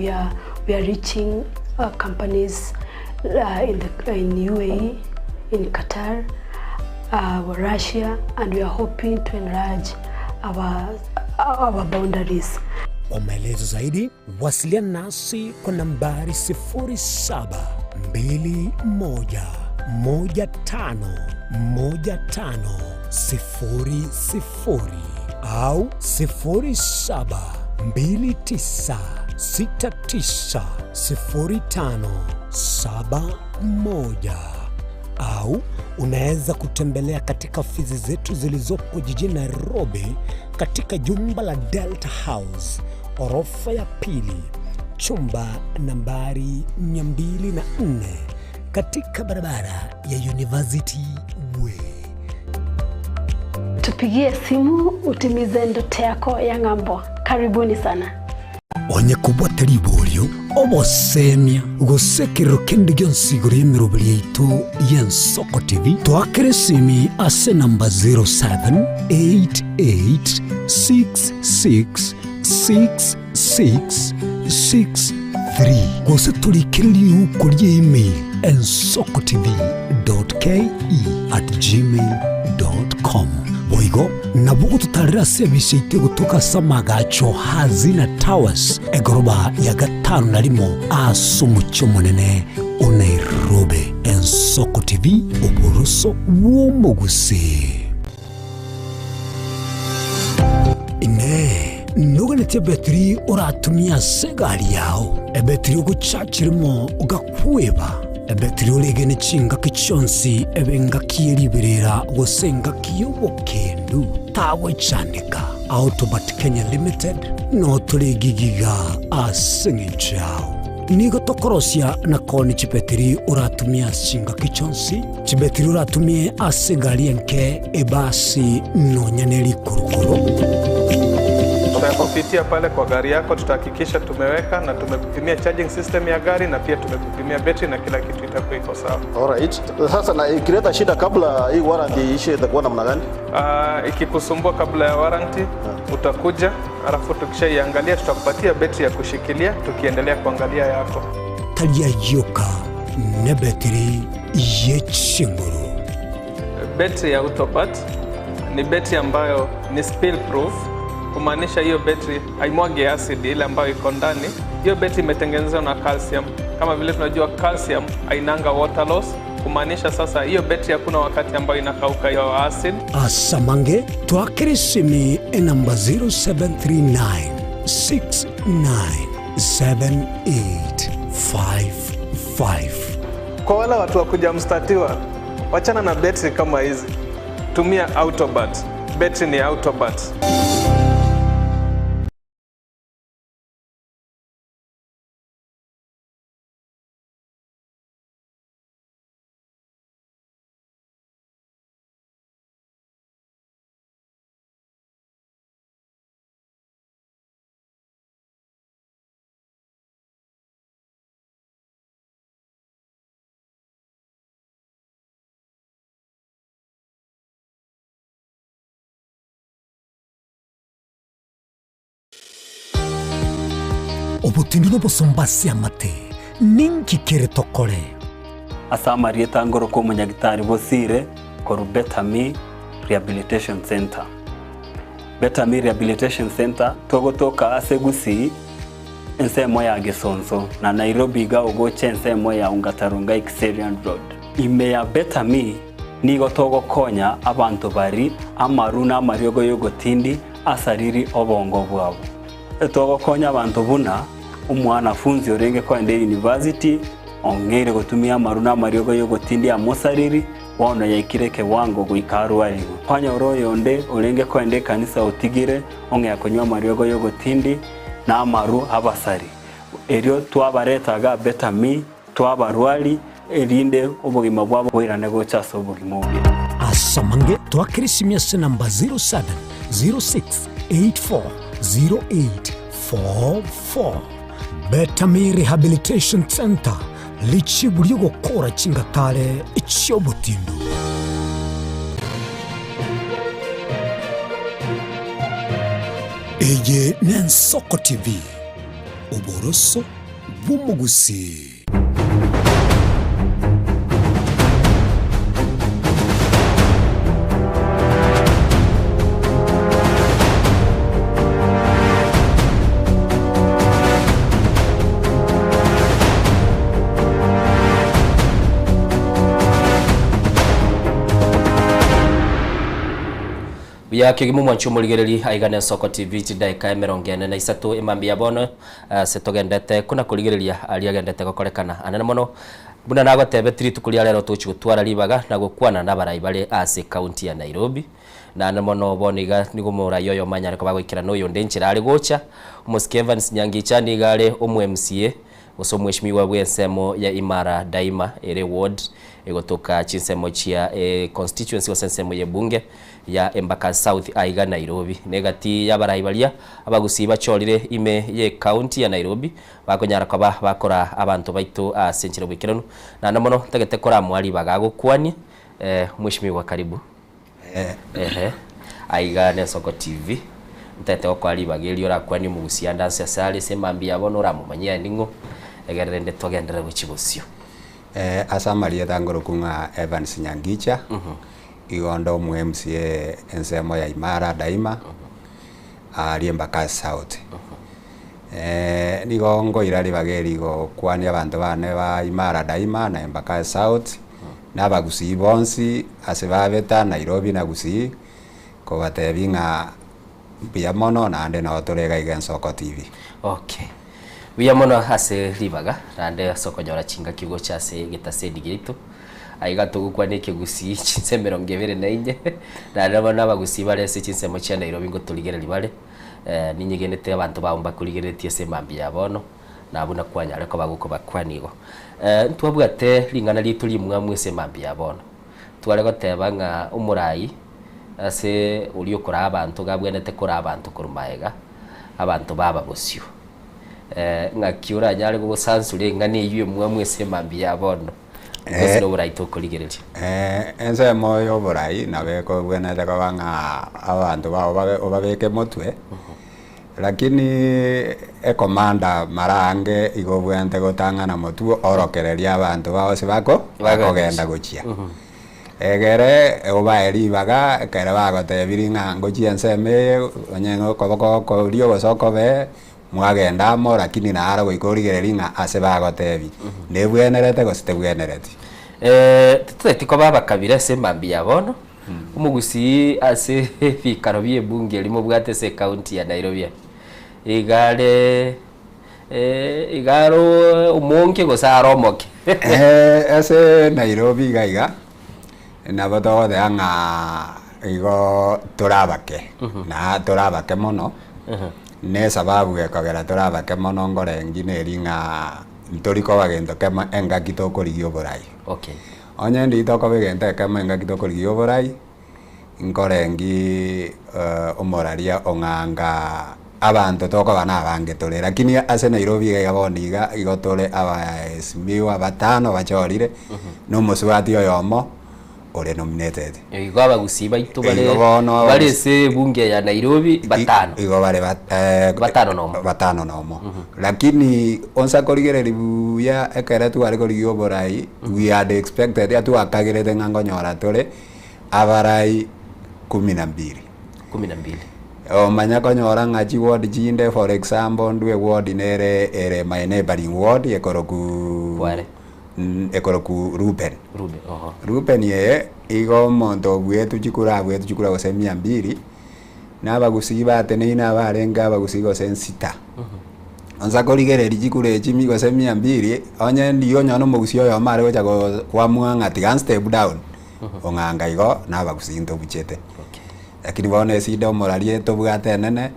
are reaching companies in UAE, in Qatar, Russia, and we are hoping to enlarge our boundaries. Kwa maelezo zaidi, wasiliana nasi kwa nambari 0721511500 au 0729690571 au unaweza kutembelea katika ofisi zetu zilizopo jijini Nairobi katika jumba la Delta House, orofa ya pili, chumba nambari 204 katika barabara ya University Way. Tupigie simu utimize ndoto yako ya ng'ambo. Karibuni sana. Onye kubwatari ibolyo obosemia gusekero kendi gyonsiguro y'emirobiri yaitu y'Ensoko TV twakire simi ase namba 0788666663 gose turikiriri uko email ensokotv.ke@gmail.com boigo nabugo tutarira service ite gutuka samagacho hazina towers egoroba ya gatanu narimo asumucyo munene Nairobi. Ensoko TV uboroso bw'umugusi. Ine nuganete betri uratumia segari yao ebetri ugucakirimo ugakweba ebetri ulegene chinga kichonsi ebenga kieriberera gosenga kiyobokendu tawe chanika Autobat Kenya Limited no tulegigiga asingichao nigo tokorosia na koni chipetiri uratumia singa kichonsi chipetiri uratumie asigari enke ebasi no nyaneli kurukuro. Tutakupitia pale kwa gari yako, tutahakikisha tumeweka na tumekupimia charging system ya gari na pia tumekupimia battery na kila kitu itakuwa iko sawa. Alright. Sasa na ikileta shida kabla hii warranty ishe itakuwa namna gani? Ikikusumbua kabla ya warranty utakuja, alafu tukishaiangalia tutakupatia battery ya kushikilia tukiendelea kuangalia yako. Talia yoka ne battery yechinguru. Battery ya Autobat ni battery ambayo ni spill proof, kumaanisha hiyo battery haimwagi acid ile ambayo iko ndani. Hiyo battery imetengenezwa na calcium. Kama vile tunajua calcium hainanga water loss, kumaanisha sasa hiyo betri hakuna wakati ambayo inakauka hiyo acid. Asamange twakirisimi namba 0739 697855. Kwa wala watu wakuja mstatiwa, wachana na betri kama hizi. Tumia Autobat. Betri ni Autobat. Obutindi no bosombasi amate ninki kere tokore asamari etangoro ko munyagitari bosire koru Betami Rehabilitation Center. Betami Rehabilitation Center togotoka asegusi ensemo ya Gesonso na Nairobi ga ogoche ensemo ya Ungatarunga Xerian Road. Ime ya Betami nigo togo konya abantu bari amaruna amaryogo yogotindi asariri obongo bwabo. Togo konya abantu buna umwanafunzi orenge kwende university ongere gutumia maruna maryogo yogotindi amosariri wona yaikireke wango guikarwari kwanya oroyo onde orenge kwende kanisa utigire onge akonywa maryogo yogotindi na amaru abasari erio twabaretaga Betami twabarwari erinde obugima bwabo bwirane gochaso obugima obi. Asamange twakirisimia se namba 0706840844. Betami Rehabilitation Center lichiburi gukora chingatare ichyobutindu. Eye Nensoko TV Oboroso bw'umugusi. ya kigimu mwanchu muligereri aigana Nensoko TV tidaika emerongene na isatu imambia bono setogendete kuna kuligereria aliagendete gokorekana anene mono buna nagotebe tiritu kulia lero tuchi gutwara libaga na gukwana na baraibale ase county ya Nairobi na anene mono boniga nigumura yoyo manyare ko bagwikira no yonde nchira ali gocha umuski Evans Nyangicha nigale umu MCA uso mweshimiwa bwensemo ya Imara Daima ere ward egotoka chinsemo chia constituency wasensemo ye bunge ya Embakasi South aiga Nairobi negati yabaraibalia abagusiba chorire ime ye county ya Nairobi bakonyara kwa bakora abantu baitu asenchire bwikirano na namono tegete kora mwali bagagukwani mweshimiwa karibu aiga Nensoko TV ntete okwali bagerio rakwani mugusia ndanse sale semambia bono ramumanyia ningo egerende togendera guchibusio asamari etangoro kunga Evans Nyangicha igondo mu MCA ensemo ya Imara Daima ali Embakasi South nigongo irali bageri go kwani abantu bane ba Imara Daima na Embakasi South na bagusi bonsi asebabeta Nairobi na gusi ko batebinga biamono na ande na otorega Nensoko TV. Okay. Biamono ase libaga ande soko nyora chinga kigo chase gitasedi gitu aiga tugukwa neke gusi chinsemero ngevere nainje na nabona bagusi bare se chinsemo cha Nairobi ngo tuligere libale ninyigenete abantu baumba kuligeretie semambi yabono na abuna kwanya ariko baguko bakwanigo ntwabwate lingana lituli mwamwe semambi yabono twale goteba nga umurai ase uliokora abantu gabwenete kora abantu kurumaega abantu baba bosio ngakiura nyale go sansule ngani yiwe mwamwe semambi yabono Kusiro burai tukuligereje ensemo yo burai nabeko bwenete ko banga abantu babeke motwe lakini ekomanda marange igo bwente gotangana motuo orokereria abantu bao sibako bakogenda gochia egere obaeri baga kere bagotebiri ngango chienseme onyengo koboko rio gosoko be mwagenda mo lakini na ara goikorigereri nga ase bagotebi nebwenerete gosite bwenereti Tutiko baba kabira se mambia bono. Umugusi ase fikaro bie bunge limo bwate se county ya Nairobi. Igare igaro umonke gosaro moke. Ase Nairobi gaiga na bodo de anga igo turabake na turabake mono ne sababu ekogera turabake mono ngore engineering ntoriko bagendo kema enga kitoko ligio borai. Okay. Onye ndi toko begenda kema enga kitoko ligio borai nkorengi omoraria onganga abantu toko bana bange tole lakini ase Nairobi gaboniga igotole abasimiwa batano bachorire no muswati oyomo ore nominated igo abagusiba itu bale se bunge ya Nairobi batano igo bale batano nomo lakini onsa korigere libuya ekere tu ari korigio borai we had expected ya tu akagere ngango nyora tole abarai 12 manya konyora ngachi ward jinde for example ndwe ward nere ere my neighboring ward ekoroku Ruben Ruben ye igo monto bwetu chikura gose 200 na bagusiba teneina barenga bagusigo sensita onza korigere chikure chimi gose 200 onye ndiyo nyono mugusio yo mare gocha kwa mwanga tigan step down onganga igo na bagusinto buchete lakini bone sida moralie to bwate nene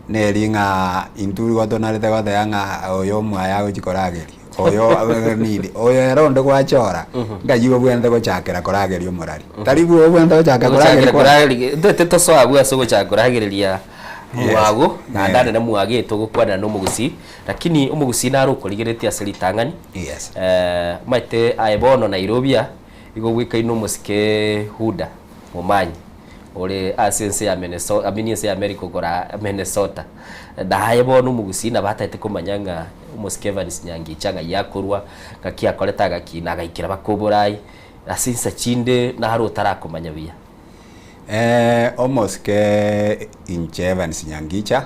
ne ringa inturi goto narete gote yanga oyo mwaya gochikorageri oyo nidi oyo ronde gwachora ngajiwe bwende gochakera korageri omorari taribu bwende gochakera korageri ndete to so abu aso gochakeragereria mwago na ndane na mwage to gukwana no mugusi lakini umugusi na rukorigereti aseritangani maite aibono Nairobi igo gwikaino musike huda mumanyi ole asense ya Minnesota aminise ya America gora Minnesota dahaye bono mugusina batete kumanyanga umuskevans nyangi changa yakorwa gakia koleta gakina gaikira bakoborai asinsa chinde na haro tarakomanya biya omoske inchevans nyangicha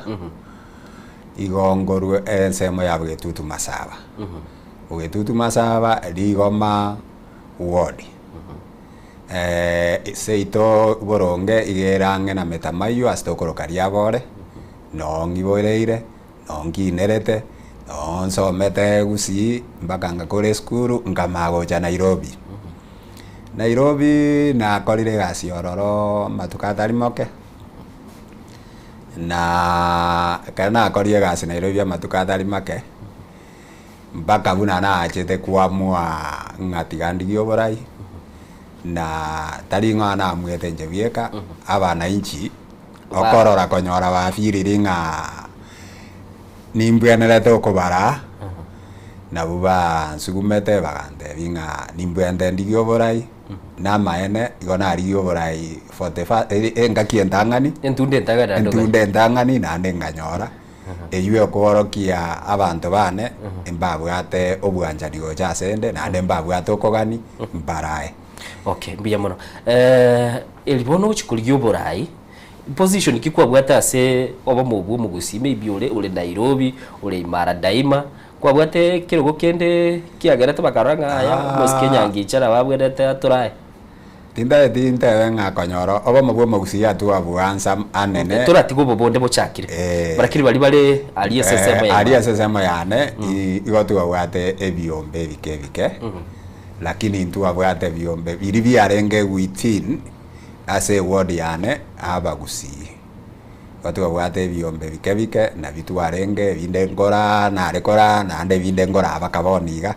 igongorwe ensemo ya bwetutu masaba bwetutu masaba ligoma ward seito boronge igerange na metamayo astokoro kariabore nongi boireire nongi nerete nsomete gusi mpaka ngakore skuru ngamagocha Nairobi na korire gasi ororo matukatari moke na kana korire gasi Nairobi matukatari make mpaka buna na achete kuamua ngatigandigio borai na taringa na mwete njebieka abana inchi okorora konyora bafiriringa nimbwenelete okobara na buba nsugumete bagante binga nimbwende ndigio borai na maene igona rigio borai 45 engakientangani entunde ntangani na ndenganyora eyue okorokia abantu bane embabwate obwanjani gocha sende na ndembabwate okogani mbarae. Okay, mbiya mono. Elibono uchikurigio borai position kikwa bwata se oba mubu mugusi maybe ule Nairobi ule Imara Daima kwa bwate kirogo kende kiagerete bakaranga aya moskenya ngichara babwete aturai tinde wenga konyoro oba mubu mugusi atu abuansa anene turatigo bobonde bochakire barakiri bali aliya sesema yane igotu bwate ebiombe bike lakini ntu abwate biombe biri biarenge within ase ward yane abagusi watu abwate biombe bike na bitu arenge binde ngora na rekora na ande binde ngora abakaboniga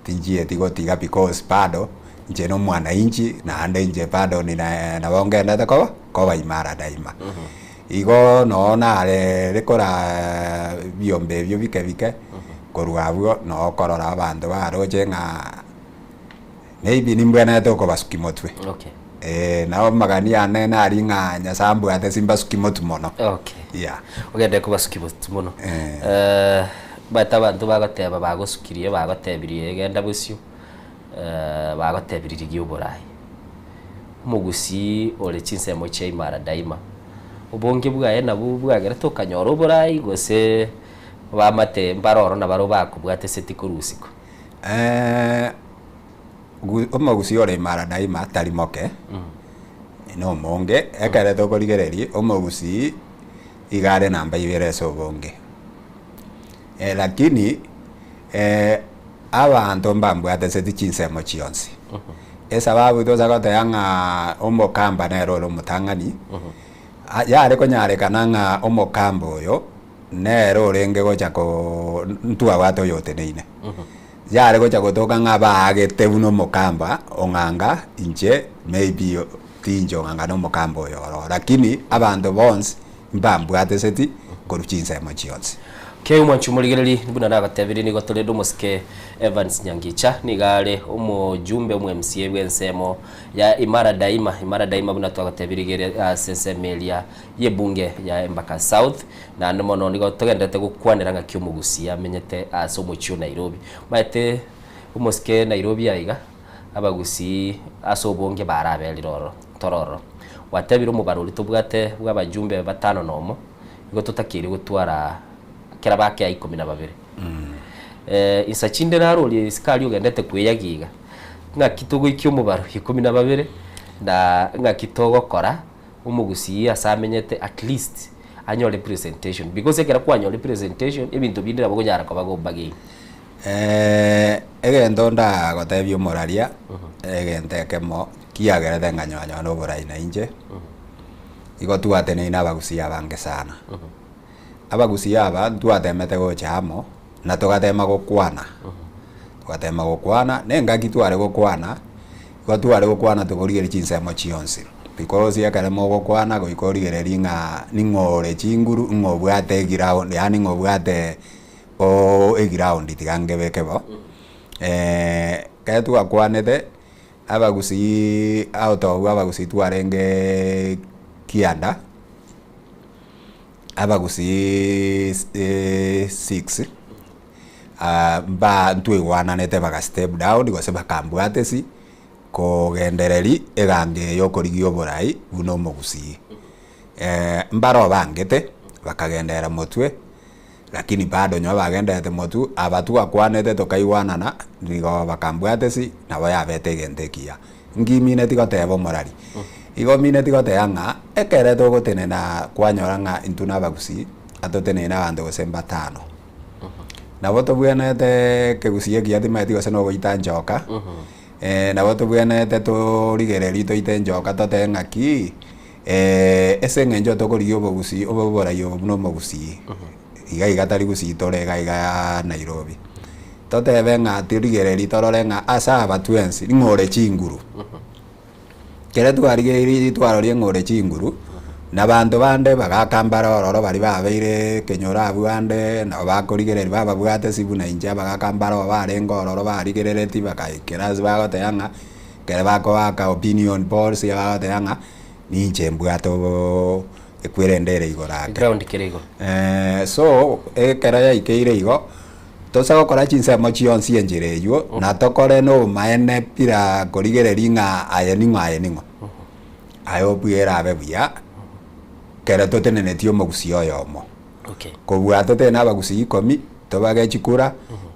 tinjie tigotiga because pado nje no mwana inchi na ande nje pado ni na bonge ndate ko Imara Daima igo no na rekora biombe byo bike korwabwo no korora abantu baroje nga maybe nimbwana toko basukimotwe nao magani ane na ringa nyasambu ate simba sukimotu mono ogende ko basukimotu mono bata bantu bagateba bagosukirie bagatebirie genda busyo bagatebiriri gyoborai mugusi ole chinsemo che Imara Daima ubonge bwaye nabu bwagera tokanyora oborai gose bamate mbaroro na baro bakubwate seti kurusiko omogusi ore Imara Daima tarimoke no monge ekere tokorigereri omogusi igare namba ibere sobonge lakini abantu mbambwate seti chinsemo chionsi esababu tozagoteyanga omokamba nero omutang'ani yare konyarekana ng'a omokamba oyo nero orenge gocha ko ntua wato yote neine yare gocha gotoka ng'a baagete buno omokamba ong'anga inche maybe tinjo ong'anga nomokamba oyo lakini abantu bonsi mbambwate seti koruchinsemo chionsi ke mwanchu muligereri nibuna nagatebiri nigo toledo muske Evans Nyangicha nigale umujumbe umwe MCA bwensemo ya Imara Daima buna twagatebiri gere sesemelia ye bunge ya Embaka South na ndomono nigo togendete gukwanira nga kyumugusi amenyete asomuchu Nairobi maite umuske Nairobi aiga abagusi asobonge barabeli tororo watebiri umubaruri tubwate bw'abajumbe batano nomo nigo tutakiri gutwara kera bake ya 12 isachinde naroli sikali ugendete kweyagiga nga kitogo ikyomubaro 12 na nga kitogo kora umugusi asamenyete at least annual representation because ekera kwa annual representation ebintu bindira bagonyara ko bagobagi egendo nda gotebyo moraria egente kemo kiagerete nganyanya no boraina inje igotu atene ina bagusi abange sana abagusi aba twatemete gocha hamo na tugatema gukwana nenga kitware gukwana tukorigereri chinsemo chionsi because yakaremo gukwana goikorigereri ng'a ning'ore chinguru ng'obwate ground yani ng'obwate ground tigange bekebo kaya twakwanete abagusi abagusi twarenge kianda abagusi 6 mba ntwiwana nete baga step down gose bakambwatesi kogendereri egange yokorigio borai buno mogusi mbaro bangete bakagendera motwe lakini bado nyo bagendete motu abatu akwanete tokaiwanana nigo bakambwatesi nabo yabete gentekia ngimine tigotebo morari igo mine tigoteanga ekere togotenena kwanyoranga intuna bagusi atotenena bantu gosemba 5 nabo tobwenete kegusie giati maiti gose no goita njoka nabo tobwenete torigereri toite njoka totenga ki eseng'encho tokorigio bogusi oboborayo buno mogusi iga tari gusi torega iga Nairobi totebe ng'a torigereri tororenga asa abatwensi ng'ore chinguru kera twarigeiri twarorie ng'ore chinguru na bantu bande bagakambara ororo bari babeire kenyora abwande na bakorigereri baba bwate sibuna inja bagakambara barenga ororo barigerereti bakaikera zibagoteyanga kera baka opinion polls yabagoteyanga ninche mbwato ekwirendere igorake ground kirego so kera yaikeire igo tosa gokora chinsemo chionsi enjereyo na tokore no maene pira korigereri ng'a ayeningo ayo bwera abebuya kera totenenetio mogusi oyomo kobwa totena abagusi 10 tobage chikura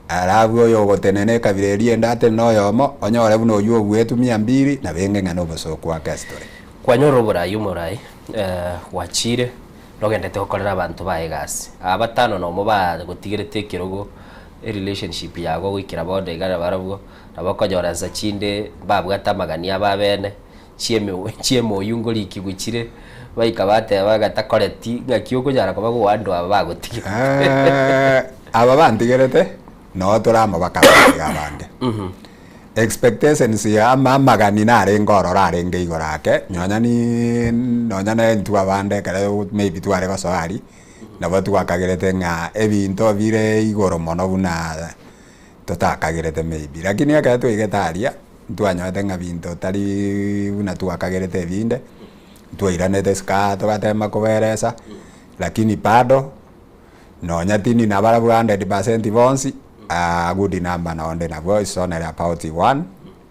arabu oyo gotenene kabireri endate noyomo onyore buno oyu obwetu 200 na benge ng'ano bosokwa kastore kwanyoro borai umurai wachire nogendete gukorera abantu baegasi abatano nomo bagotigerete kirogo relationship yago gwikira bonde igara barabwo nabakonyora za chinde babwata magania babene chiemo yungori kigukire baikabate bagatakoreti ngakiuko nyara ko bagwando abagotiga aba bandigerete no turama bakabanga abande expectations ya magani nare ngorora arenge igorake nonyana ntu abande kare maybe tware gosoari nabo twakagerete ng'a ebinto bire igoro mono buna totakagerete maybe lakini akatu igetaria twanyote ng'a binto tari buna twakagerete binde twiranete ska togatema kuberesa lakini bado nonyatini na bara 100% bonsi a good number na onde na voice on about 1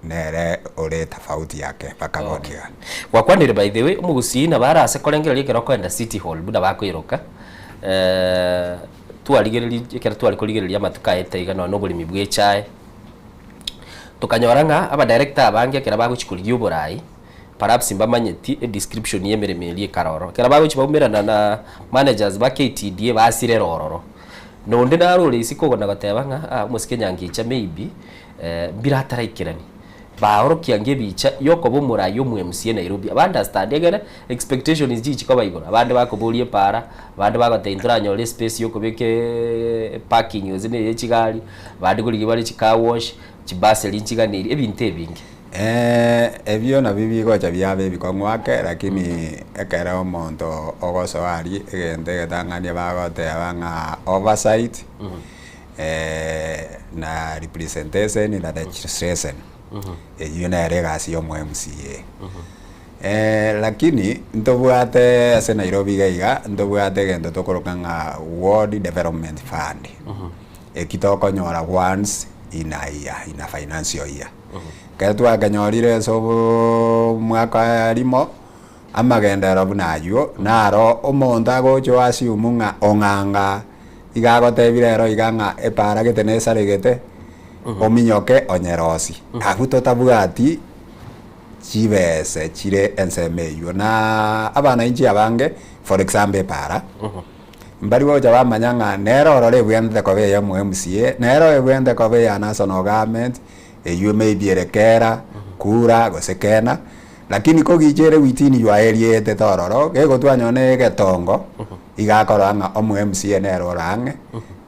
nere ore tofauti yake bakabonia wakwanire by the way umugusi na bara ase korengera ikero kwenda City Hall buda bakwiruka twarigereria ikero twari kurigereria matuka ete igano no bulimi bwe chai tukanyoranga aba director abange kera baguchikulia uburai perhaps mbamanyeti description yemeremeli karoro kera baguchibaumira na managers ba KTDA basire rororo nonde narore isiko gona gatebanga musikenyangicha maybe birataraikirani baorokia ngebicha yoko bomurayo mu MC Nairobi understand egere expectation is jichi kwa igora abande bakobolie para abande bagatendura nyole space yoko beke parking yozine yechigali bande kuli bali chika wash chibase linchiganiri ebinte ebingi ebyo na bibi gocha byabe bikongwake lakini ekera omonto ogosowari egende getangania bagote abanga oversight na representation na registration iyo na regasi yo MCA lakini ntobwate ase Nairobi gaiga ntobwate gento tokorokanga World Development Fund ekitoko nyora once in a financial year ketu akanyorire so mwaka limo amagendera bunayo naro omonto agocho asiumunga onganga igagotebire ero iganga epara getenesa regete ominyoke onyerosi aguto tabugati chibese chire ensemeyo na abana inji abange for example para mbari woja bamanyanga nero orore bwende ko be ya mu MCA nero bwende ko be ya national government you may be rekera kura gosekena lakini ko gijere witini yo area te tororo ke go twanyone getongo igakoranga omu MCA nero range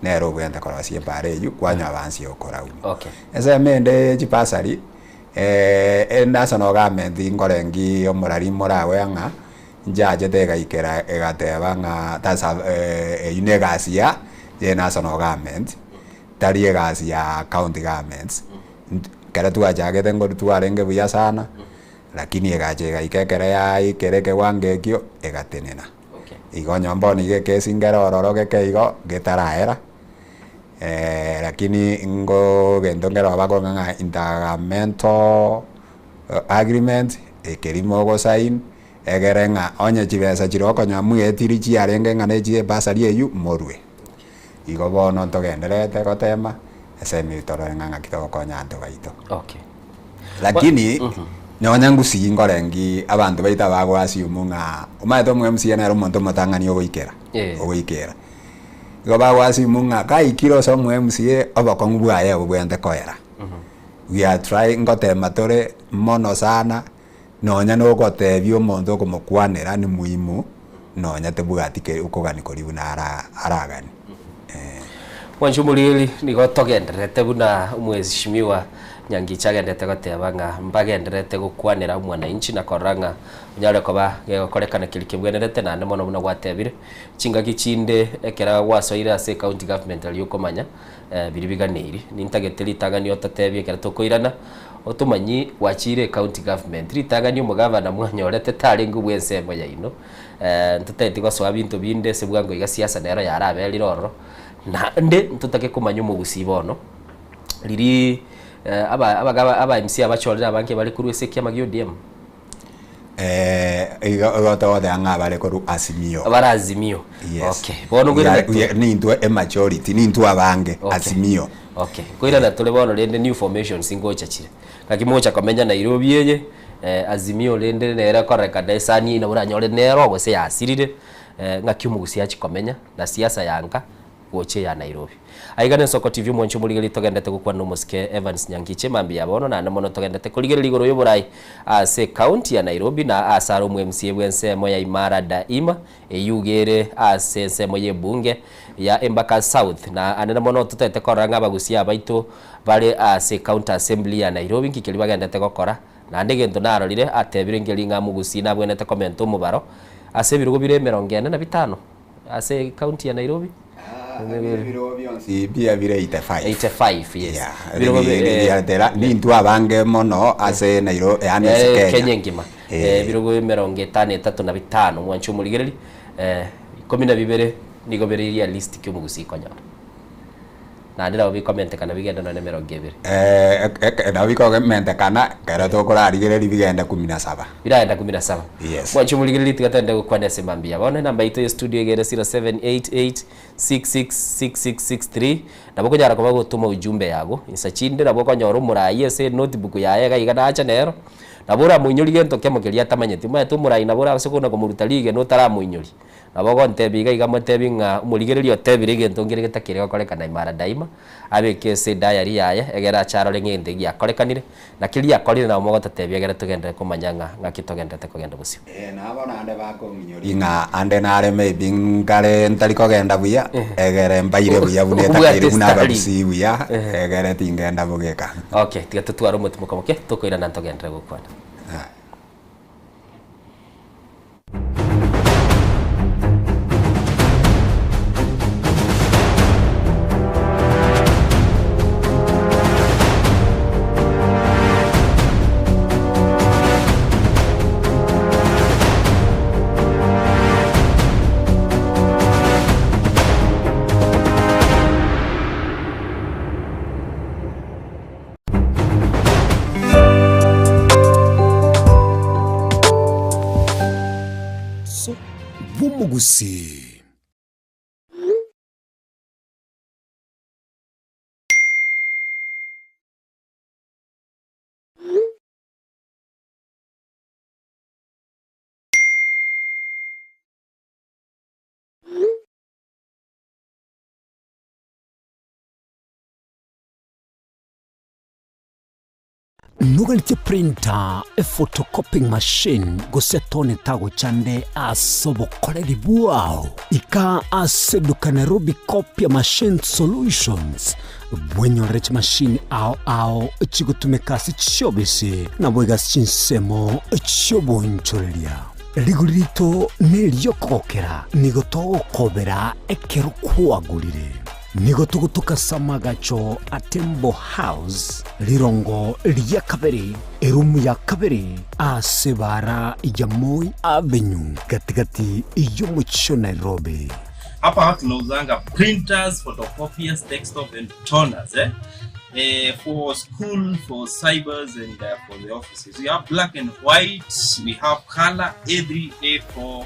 nero bwende ko asie pare yu kwanya abansi okora okay ese mende chipasari national government ngorengi omurari morawe anga njaje tega ikera egatebanga tasa unegasia ye national government tari egasia county governments kera tuaja tengo tuarenge buya sana lakini egaje ikekera ya ikereke wangekyo egatenena igonyo mboni geke singero ororoge keigo getaraera lakini ngo gendongero abagonganga intergovernmental agreement ekerimo go sign egerenga onye chibesa chiroko nyamu etirichi arenge ngane chie basari eyu morwe igo bono togenderete gotema esemi torenga kitoko nyanto baito okay lakini nyonya ngusi ngorengi abantu baita bagwasi umunga umaito mu MCA na romonto matangani ogoikera ogoikera igo bagwasi umunga kai kiro so mu MCA obakongu aya obwende koera we are trying ngotema tore mono sana nonya no gotebio omonto komokwanera ni muimu nonya tebugatike ukogani koribu na aragani wanjumulili nigo togenderete buna umwezishimiwa nyangicha gendete gotebanga mbagenderete gukwanira mwananchi na koranga unyare koba gekorekana kilikibwenerete na nemono buna gwatebire chinga gichinde ekera wasoira ase county government ali ukomanya biribiganiri nintageteri tangani otatebie kera tokoirana otumanyi wachire county government ritangani umugavana mwanyorete tari ngubwense moya ino ntutete goswa bintu binde sebwango iga siasa nero yarabe liroro na nde ntutake kumanya umugusi bono riri aba MC abachorera abanke bari kuri wese kyamagyo DM igoto de anga bari kuri Azimio abarazimio okay bono gwira ni ntwe a majority ni ntwe abange Azimio okay gwira na tole bono lende new formation singocha chire kakimocha komenya Nairobi yeye Azimio lende nera koreka desani na uranyore nero gose yasirire ngakiumugusi yachikomenya na siasa yanga goche ya Nairobi aigane Soko TV mwancho muligeli togendete gukwa no Muske Evans Nyangiche mambi yabono na namono togendete kuligeli ligoro yoborai ase county ya Nairobi na asaro mu MCA bwense moya Imara Daima eyugere ase semo ye bunge ya Embaka South na anena mono tutete koranga bagusia baito bale ase county assembly ya Nairobi nkikeli bagendete gokora na ndegento narorire atebire ngeli ngamugusi na bwenete komento mubaro ase birugo bire 45 ase county ya Nairobi si bia bire 85 yes birogo ni ntu abange mono ase Nairobi yani Kenya ngima birogo 53 mwancho muligereri 12 nigo bere ya list ky'umugusi konyara na ndira bikomente kana bigenda na 20 na bikomente kana kera tukurarigiriri bigenda 17 biraenda 17 yes mwancho muligiriri tigatende gukwana simambia bona namba itu ya studio igere 0788666663 nabo kunyara kuba gutuma ujumbe yago insachinde nabo konyora umurai ese notebook yaye gaigana acha nero nabura muinyuri gento kemukeria tamanyeti mwe tumurai nabura sekona kumuruta lige no tara muinyuri nabo gontebiga igamotebi nga umurigiriri otebire gento ngire gitakire gokorekana imara daima abeke se diary yaye egera charo lengende gia korekanire na kiria korire na mogo tatebia egera tugende kumanyanga ngakitogendete kugenda busio nabona ande bako muinyuri nga ande nare maybe ngare ntari kogenda buya egere mbaire buya buneta kire bunaga busi buya egere tingenda bugeka okay tiga tutwara umutima komoke tukoira na togendere gukwana Bumugusi. Nugalite printer, a photocopying machine, gosetone tago chande asobokoreri buao. Ika aseduka Nairobi Copy Machine Solutions. Bwenyo rech machine ao chigutumekasi chobese na bwegas chinsemo chobonchoreria. Rigurito neliokokera nigoto kobera ekero kuagurire. Nigo tugutuka samagacho Atembo House lirongo liya kabiri erumu ya kabiri asebara Ijamoi Avenue katikati y'umuco Nairobi. Hapa tunauzanga printers, photocopiers, desktop and toners for school, for cybers and for the offices. We have black and white, we have color, every A4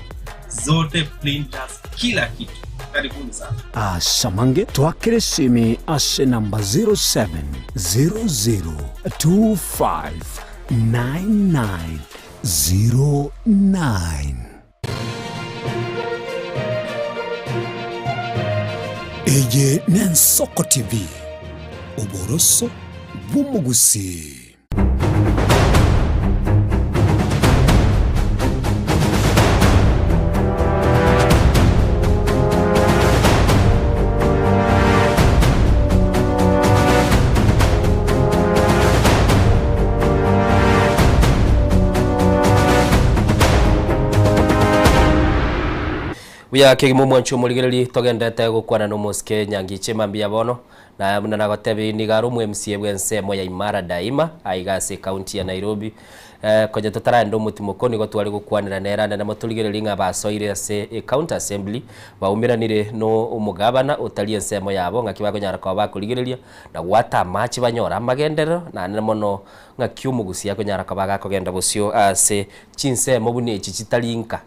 zote printers, kila kitu. Karibuni sana. Samange twakere simi ase namba 0700259909. Eye Nensoko TV Oboroso Bumugusi. Uya kigimo mwancho muligiriri togendete gukwana no muske nyangi chemambia bono na muna gotebi ni garumu MCA bwensemo ya Imara Daima aigase county ya Nairobi kwenye tutarando mutimo nigo twari gukwanira nera na mutuligiriri nga basoire ase county assembly baumiranire no umugabana utali ensemo yabo ngakibago nyara kwa bakuligiriria na gwata machi banyora magendero na nemono ngakiumugusia kunyara kwa bagakogenda busio ase chinsemo bune chichitalinka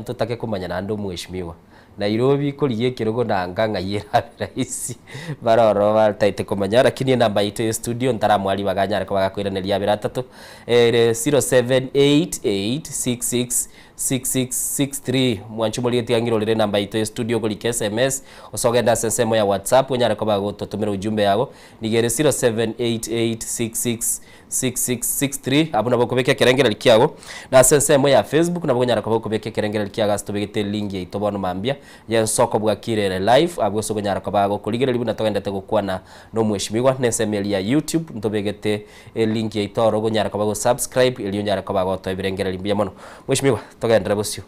ntutake kumanya na ndo mweshimiwa Nairobi koliye kirogo na nganga yera rahisi baroro bataite kumanya lakini namba ito studio ntara mwali baganyara kwa bagakwiraneria 3 0788666663 mwanchu muli tiangiro lire namba ito studio kuli SMS osogenda sensemo ya WhatsApp nyara kwa bagototumira ujumbe yago nigere 0788666663 abuna bokobeka kerengera likiago na sensemo ya Facebook na bonyara kwa bokobeka kerengera likiaga stobegete link ya itobono mambia ya soko bwa kirere live abwo soko nyara kwa bago kuligera libuna togendete gukwana no mweshimiwa nesemeli ya YouTube ntobegete link ya itoro go nyara kwa bago subscribe ili nyara kwa bago to ibirengera limbia mono mweshimiwa togendera bosio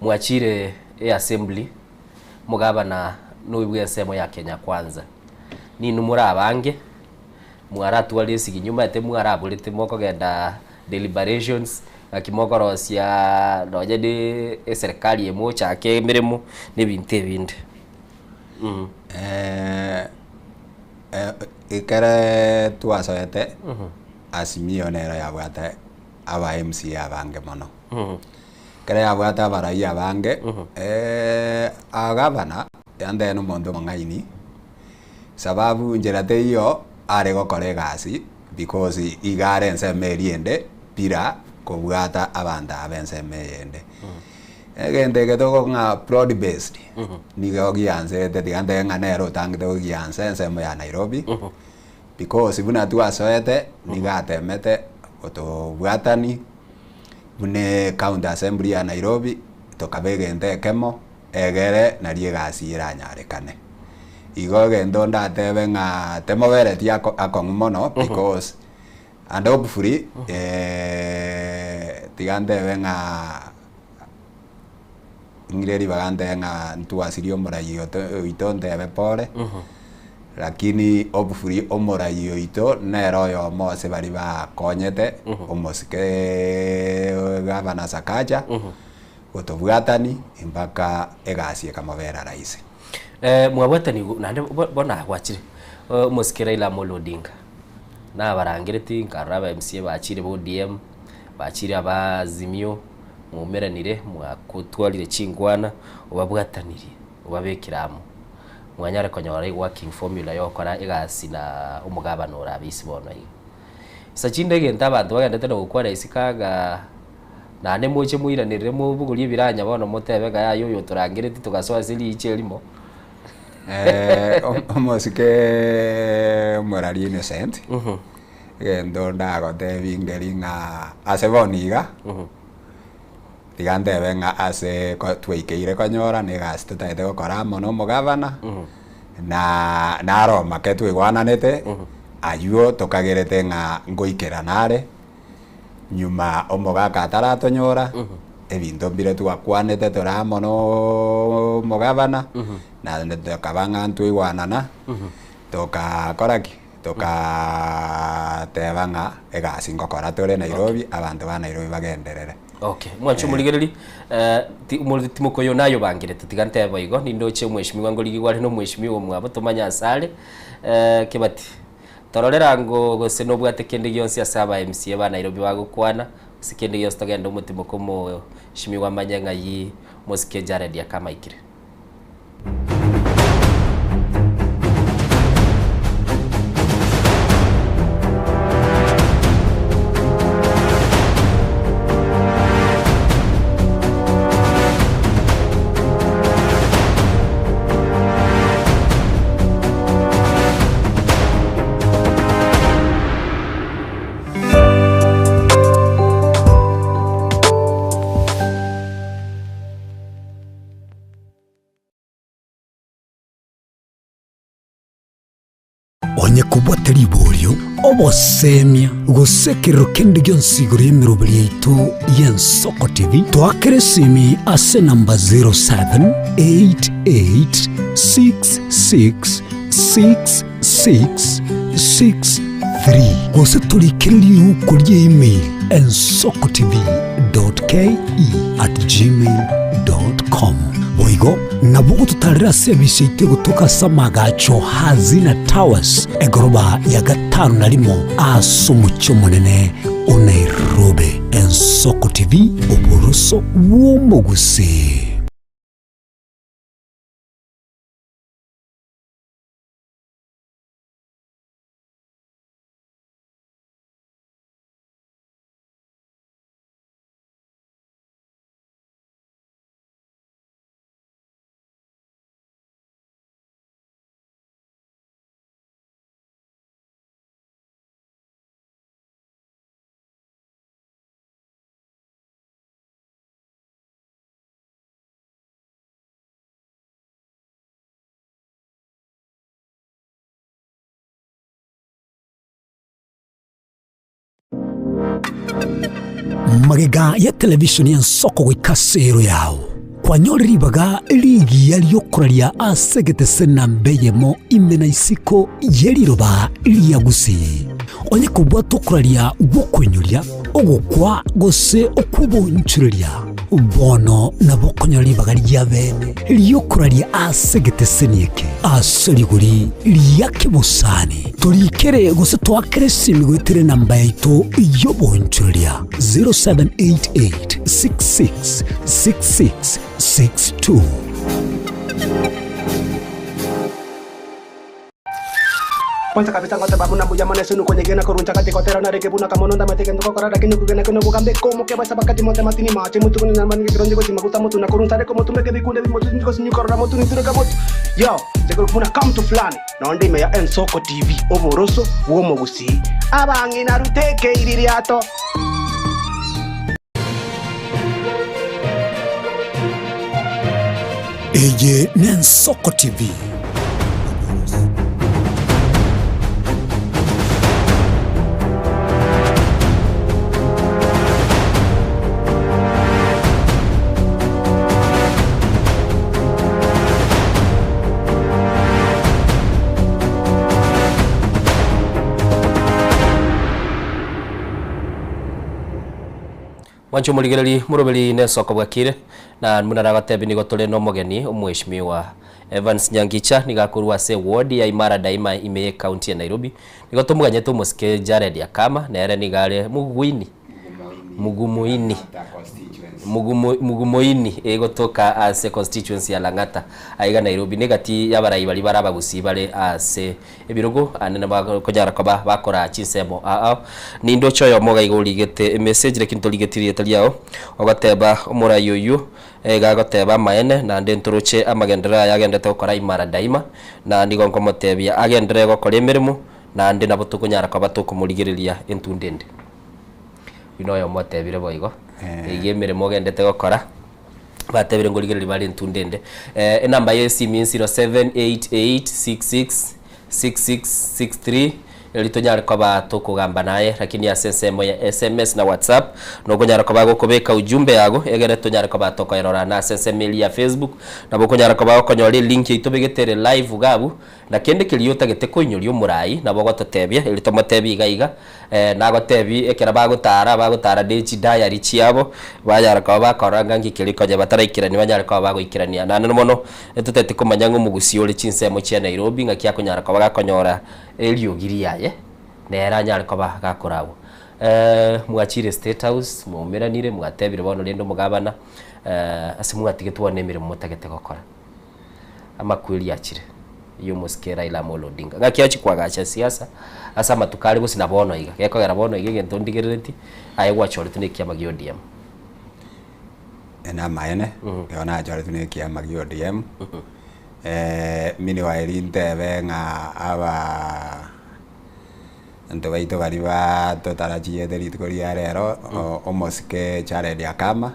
mwachire assembly mugabana n'ubwe semo ya Kenya Kwanza ni numura abange mwaratu walisi kinyuma ete mwarabulite moko genda deliberations akimogorosia noje de serikali emo chake mirimo n'ibinte bindi ikere twasoete Azimio nero yabwate aba MC abange mono kere yabwate abarai abange agabana yande no mondo mangaini sababu njerate iyo are gokora egasi because igare nsemeriende pira kobwata abanda abensemeyende egende getoko nga broad based nigo gianze tetigande nganero tangite gianze nsemo ya Nairobi because ibuna twasoete nigatemete otobwatani bune county assembly ya Nairobi tokabegende kemo egere narie gasi iranyarekane igo gendo ndatebe nga temobereti akongumono because and hopefully tigandebe nga ngireri bagande nga ntuasirio morayo itondebe pole lakini hopefully omorayo ito nero yo mose bari bakonyete omosike gavana Sakaja gotobwatani impaka egasi ekamabera raisi mwabwatani nande bona gwachire musikira ila Molodinga na barangireti nkaraba MC bachire bo DM bachire abazimio mumeranire mwakutwalire chingwana ubabwatanirie ubabekiramo mwanyare konyora working formula yokora egasi na umugabano urabisi bona iyo sachinde genta abantu bagendete no gukora isikaga nane moche muiranire mu buguri biranya bona motebega yayo yo turangireti tugasoa zili icherimo omosike morari innocent gendo ndago tebingeri nga aseboniga tigande benga ase tweikeire konyora negasi tutaite gukora mono mugavana na Roma ketwigwananete ayuo tokagerete nga ngoikera nare nyuma omogaka ataratonyora ebinto mbire twakwanete tora mono mugavana na ndekabanga ntwigwanana tokakoraki tokatebanga egasi ngokora tore Nairobi abantu ba Nairobi bagenderere. Okay, mwacho muligereri timokoyo nayo bangire tutigante abayigo nindoche mweshimiwa ngo ligigware no mweshimiwa mwabo tumanya asale kebati tororera ngo gose no bwate kende gyonsi asaba MC ba Nairobi bagukwana sikende gyonsi tagenda umutima komo shimiwa manyanga yi mosike Jared ya kama ikire. onye kubwateri bolyo obosemia gusekero kende gyonsigoro y'emiroberi yaitu y'Ensoko TV twakeresimi ase namba 0788666663 gose tulikiriri uko email ensokotv.ke@gmail.com boigo nabugo tutarira service ite gutoka samagacho hazina towers egoroba ya gatanu narimo asumucyo munene o Nairobi. Ensoko TV oburuso bw'omugusi. Magega ya televisioni y'Ensoko gwikasero yao kwanyoriribaga ligi yaliyokuraria asegete sena mbeyemo imena isiko yeriroba liyagusi onye kubwa tokuraria gukwenyuria ogukwa gose okubonchuria bono na bokonyori bagari ya bene liyokuraria asegete senieke aseriguri liyakibusani turikere gose twakere simigwitire namba yaitu yobonchuria 0788 666662. Kwanza kabisa ngote babu na buja mane sunu kwenye gena koruncha kati kotera na reke buna kamononda mateke ndoko korada kinu kugena kinu kugambe komo ke basa bakati monte matini mache mutu kuni namani kironji ko simakuta mutu na korunta reko mutu meke bikunde mutu ndiko sinyu korada mutu nitire kamotu yo teko kuna come to flani na onde me ya Ensoko TV oboroso womo gusi abangi na ruteke iririato. Eye ni Ensoko TV. Wancho muligereri murobeli Ensoko bwakire na munaragotebi nigo tole no mogeni umweshimiwa Evans Nyangicha nigakurwa se ward ya Imara Daima ime county ya Nairobi nigo tumuganye tumusike Jared Yakama na ere nigale Mugumoini egotoka ase constituency ya Lang'ata aiga Nairobi negati yabarayi bali barabagusi bale ase ebirogo anene bakonyara koba bakora chinsemo nindo choyo moga igoligete message lekinto ligetirie taliao ogateba omurayi oyu gagoteba maene na ndenturuche amagendera yagendete gukora Imara Daima na nigonko motebia agendere gukora emirimo na ndi nabo tukunyara koba tukumurigiriria entundende binoyo motebire boigo emirimo gendete gukora batebire ngorigiriri bari entundende enamba yesi means 0788666663 elitonyara kwa tukugamba naye lakini ya sensemo ya SMS na WhatsApp no kunyara kwa gukubeka ujumbe yago egere tonyara kwa toko erora na sensemo ya Facebook na bokonyara kwa konyori link itubigetere live gabu na kende kiliyota gete kunyori umurayi na bogototebia elitomotebi gaiga na gotebi ekera bagutara deji diary chiabo bayara kwa bakoranga ngikiriko je bataraikira ni banyara kwa bagoikirania na nano mono etutete kumanya ngo mugusi uri chinsemo chia Nairobi ngakia kunyara kwa bakonyora elio giriaye nera nyara kwa bagakorawo mwachire State House mumeranire mwatebire bono rendo mugabana asimugatige tuone mirimo mutagete gukora amakwiri yakire iyo muskera ila molodinga ngakiachi kwagacha siasa asa matukari gusi nabono iga gekogera bono iga gento ndigereti aye gwachore tunekia magio DM ena maene yona achore tunekia magio DM mini wairinte benga aba ndo baito bari ba totarachi ederit koria rero omoske Jared Yakama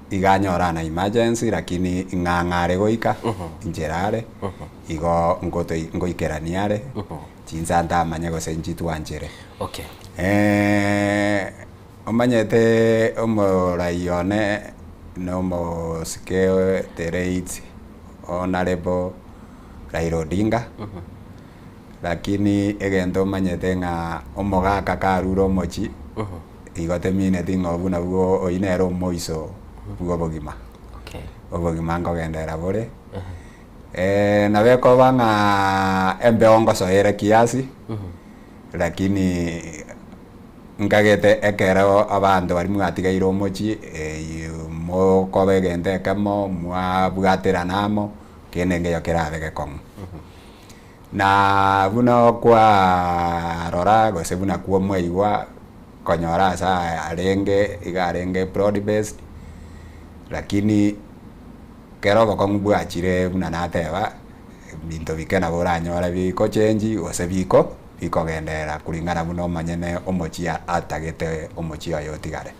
iganyora na emergency lakini ngangare goika injerare igo ngoikeraniare chinsanta amanya gosenji twanjere okay omanyete omorayone no moske tereit honorable Raila Odinga lakini egento manyete nga omogaka karuro mochi igote mine tingo na buo oinero moiso buo bogima okay obogima ngogendera bore na beko banga embeongo soere kiasi lakini ngagete ekero abandu bari mwatigairo mochi mo kobegende kamo mwa bwatera namo kenenge yokera begekong na buno kwa rora gose buna kwa mweigwa konyora sa arenge igarenge broad based lakini kero bakongbu achire buna nateba binto bikena boranyora biko change gose biko gendera kulingana buno manyene omochia atagete omochia yotigare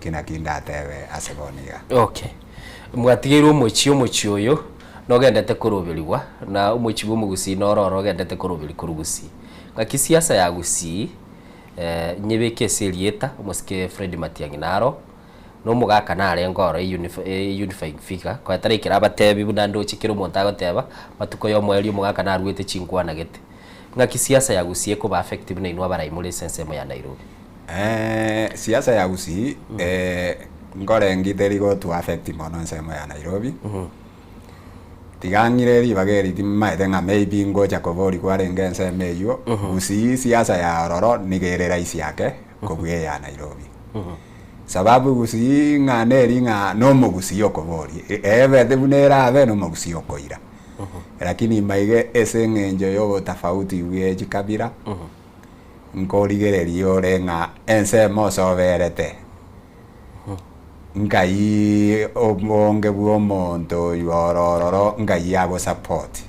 kina kinda tebe aseboniga okay mwatigirwo omochi oyo no gendete kurubiriwa na omochi bumugusi no roro gendete kurubiri kurugusi ngaki siasa ya gusi nyebeke serieta omoske Fred Matiang'i naro no mugaka nare ngoro unifying figure kwa tarikira abatebi bunando chikiro montago teba matuko yo mweli mugaka narwete chinkwana gete ngaki siasa ya gusi ko ba effective na inwa baraimule sensemo ya Nairobi siasa ya gusi ngorengi terigo tu affect mono nsemo ya Nairobi tigangire ribageri timaete nga maybe ngoja kovori kwarenge nseme yo gusi siasa ya Ororo nigerera isi yake kobwe ya Nairobi sababu gusi nga neri nga no mugusi yokovori eve debunera ave no mugusi yokoira lakini maige esengenjo yo tofauti weji kabira nkorigereri yore nga ensemo soberete ngai obonge bwomonto yorororo ngai yabo support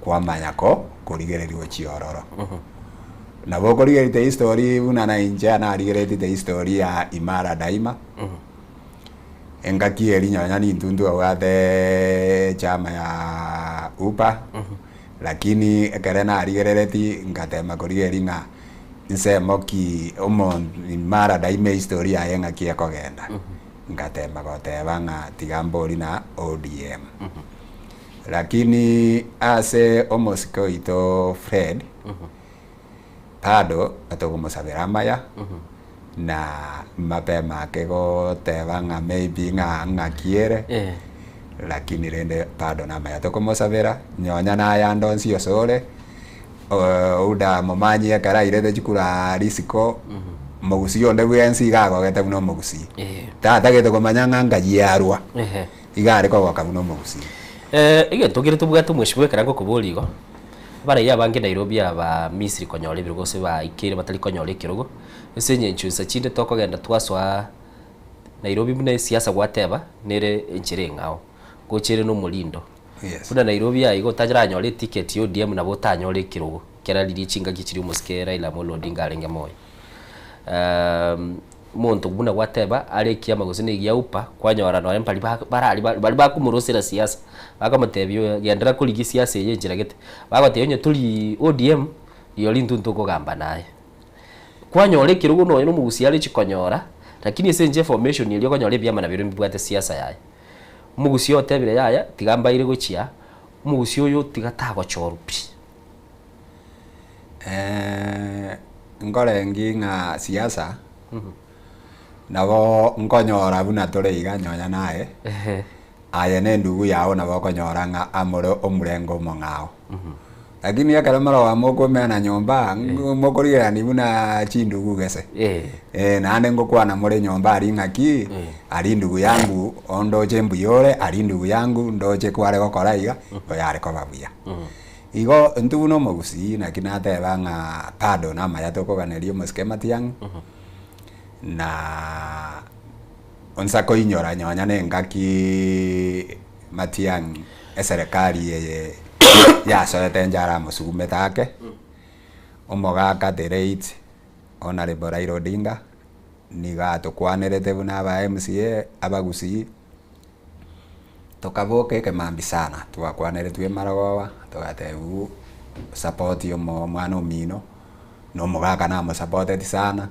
kwa manyako kurigereriwe chiororo nabo kurigerite history una inja na rigerite history ya Imara Daima engaki elinya ni ntundu awate chama ya UPA lakini ekerena rigereti ngatema kurigeringa nsemo ki omon Imara Daima history ya engaki ekogenda ngatema goteba nga tigambori na ODM lakini ase omosiko ito Fred pado atokumusabira maya na mapema kego teba nga maybe nga kiere lakini rende pado na maya tokumusabira nyonya na yandonsi yosore uda momanyi akara irede chikura risiko mugusi onde bwensi gago gete buno mugusi tata gete komanyanga ngayarwa igare ko wakabuno mugusi ige tugire tubwatu mwishibwe karango kuboligo bara ya bangi Nairobi aba Misiri konyole birugose ba ikire batali konyole kirugo esenye nchusa chinde toko genda twaswa Nairobi bune siasa gwateba nere enchire ngao gochire no mulindo buna Nairobi ya igo tajira nyole ticket yo DM na botanyole kirugo kera liri chinga gichiri umuskera ila Amolo Odinga arenge moyo muntu buna gwateba arekia magosine ya UPA kwanyora no empali bari bakumurosera siasa bakamutebyo gendera kuligi siasa ye njiragete bagoteyo tuli ODM iyo lintu kugamba naye kwanyore kirugo no mugusi ari chikonyora lakini ese formation iliyo konyore byama na biro mbwate siasa yaye mugusi yote bire yaya tigamba ire gochia mugusi yo tigatago chorupi ngorengi nga siasa nabo nkonyora buna tole iganyonya nae aya ne ndugu yao nabo konyora nga amoro omurengo mongao lakini yakalamara wa moko mena nyomba mokoriya ni buna chindugu gese na ande ngokwa na more nyomba ari ngaki ari ndugu yangu ondo chembu yore ari ndugu yangu ndoche kware gokora iga oyare ko babuya igo ntu no mugusi na kinate banga pado na maya toko ganerio muskema tiang na onsako inyora nyonya ngaki matiang eserikali ye ya so tenjara musugume take omoga katereit Honorable Raila Odinga niga tukwanerete buna ba MCA abagusi tokaboke ke mambi sana twakwanere twe maragowa togatebu support yo mwana mino no mogaka na mo support sana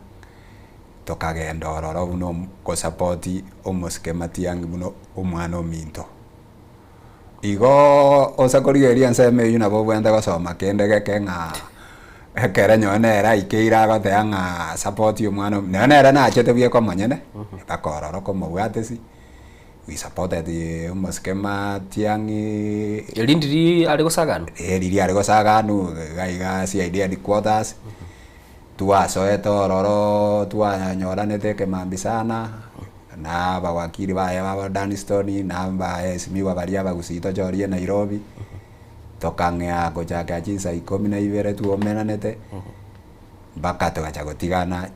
tokagenda ororo buno ko support omuskema tiangi buno omwana minto igo osakorigeria nseme yuna bo bwenda gosoma kende geke nga ekere nyonera ikeira goteanga support yo mwana nera na achete bie ko monyene bakororo ko mobwatesi we supported umuskema tiangi elindiri ari gosagano riri ari gosagano gaiga si idea di quotas tua soeto roro tua nyoranete ke mambi sana na bawakiri baya baba Danstone na ba esimiwa baria bagusito jorie Nairobi tokangea gochaka chinsa 12 tuomenanete baka togachagotigana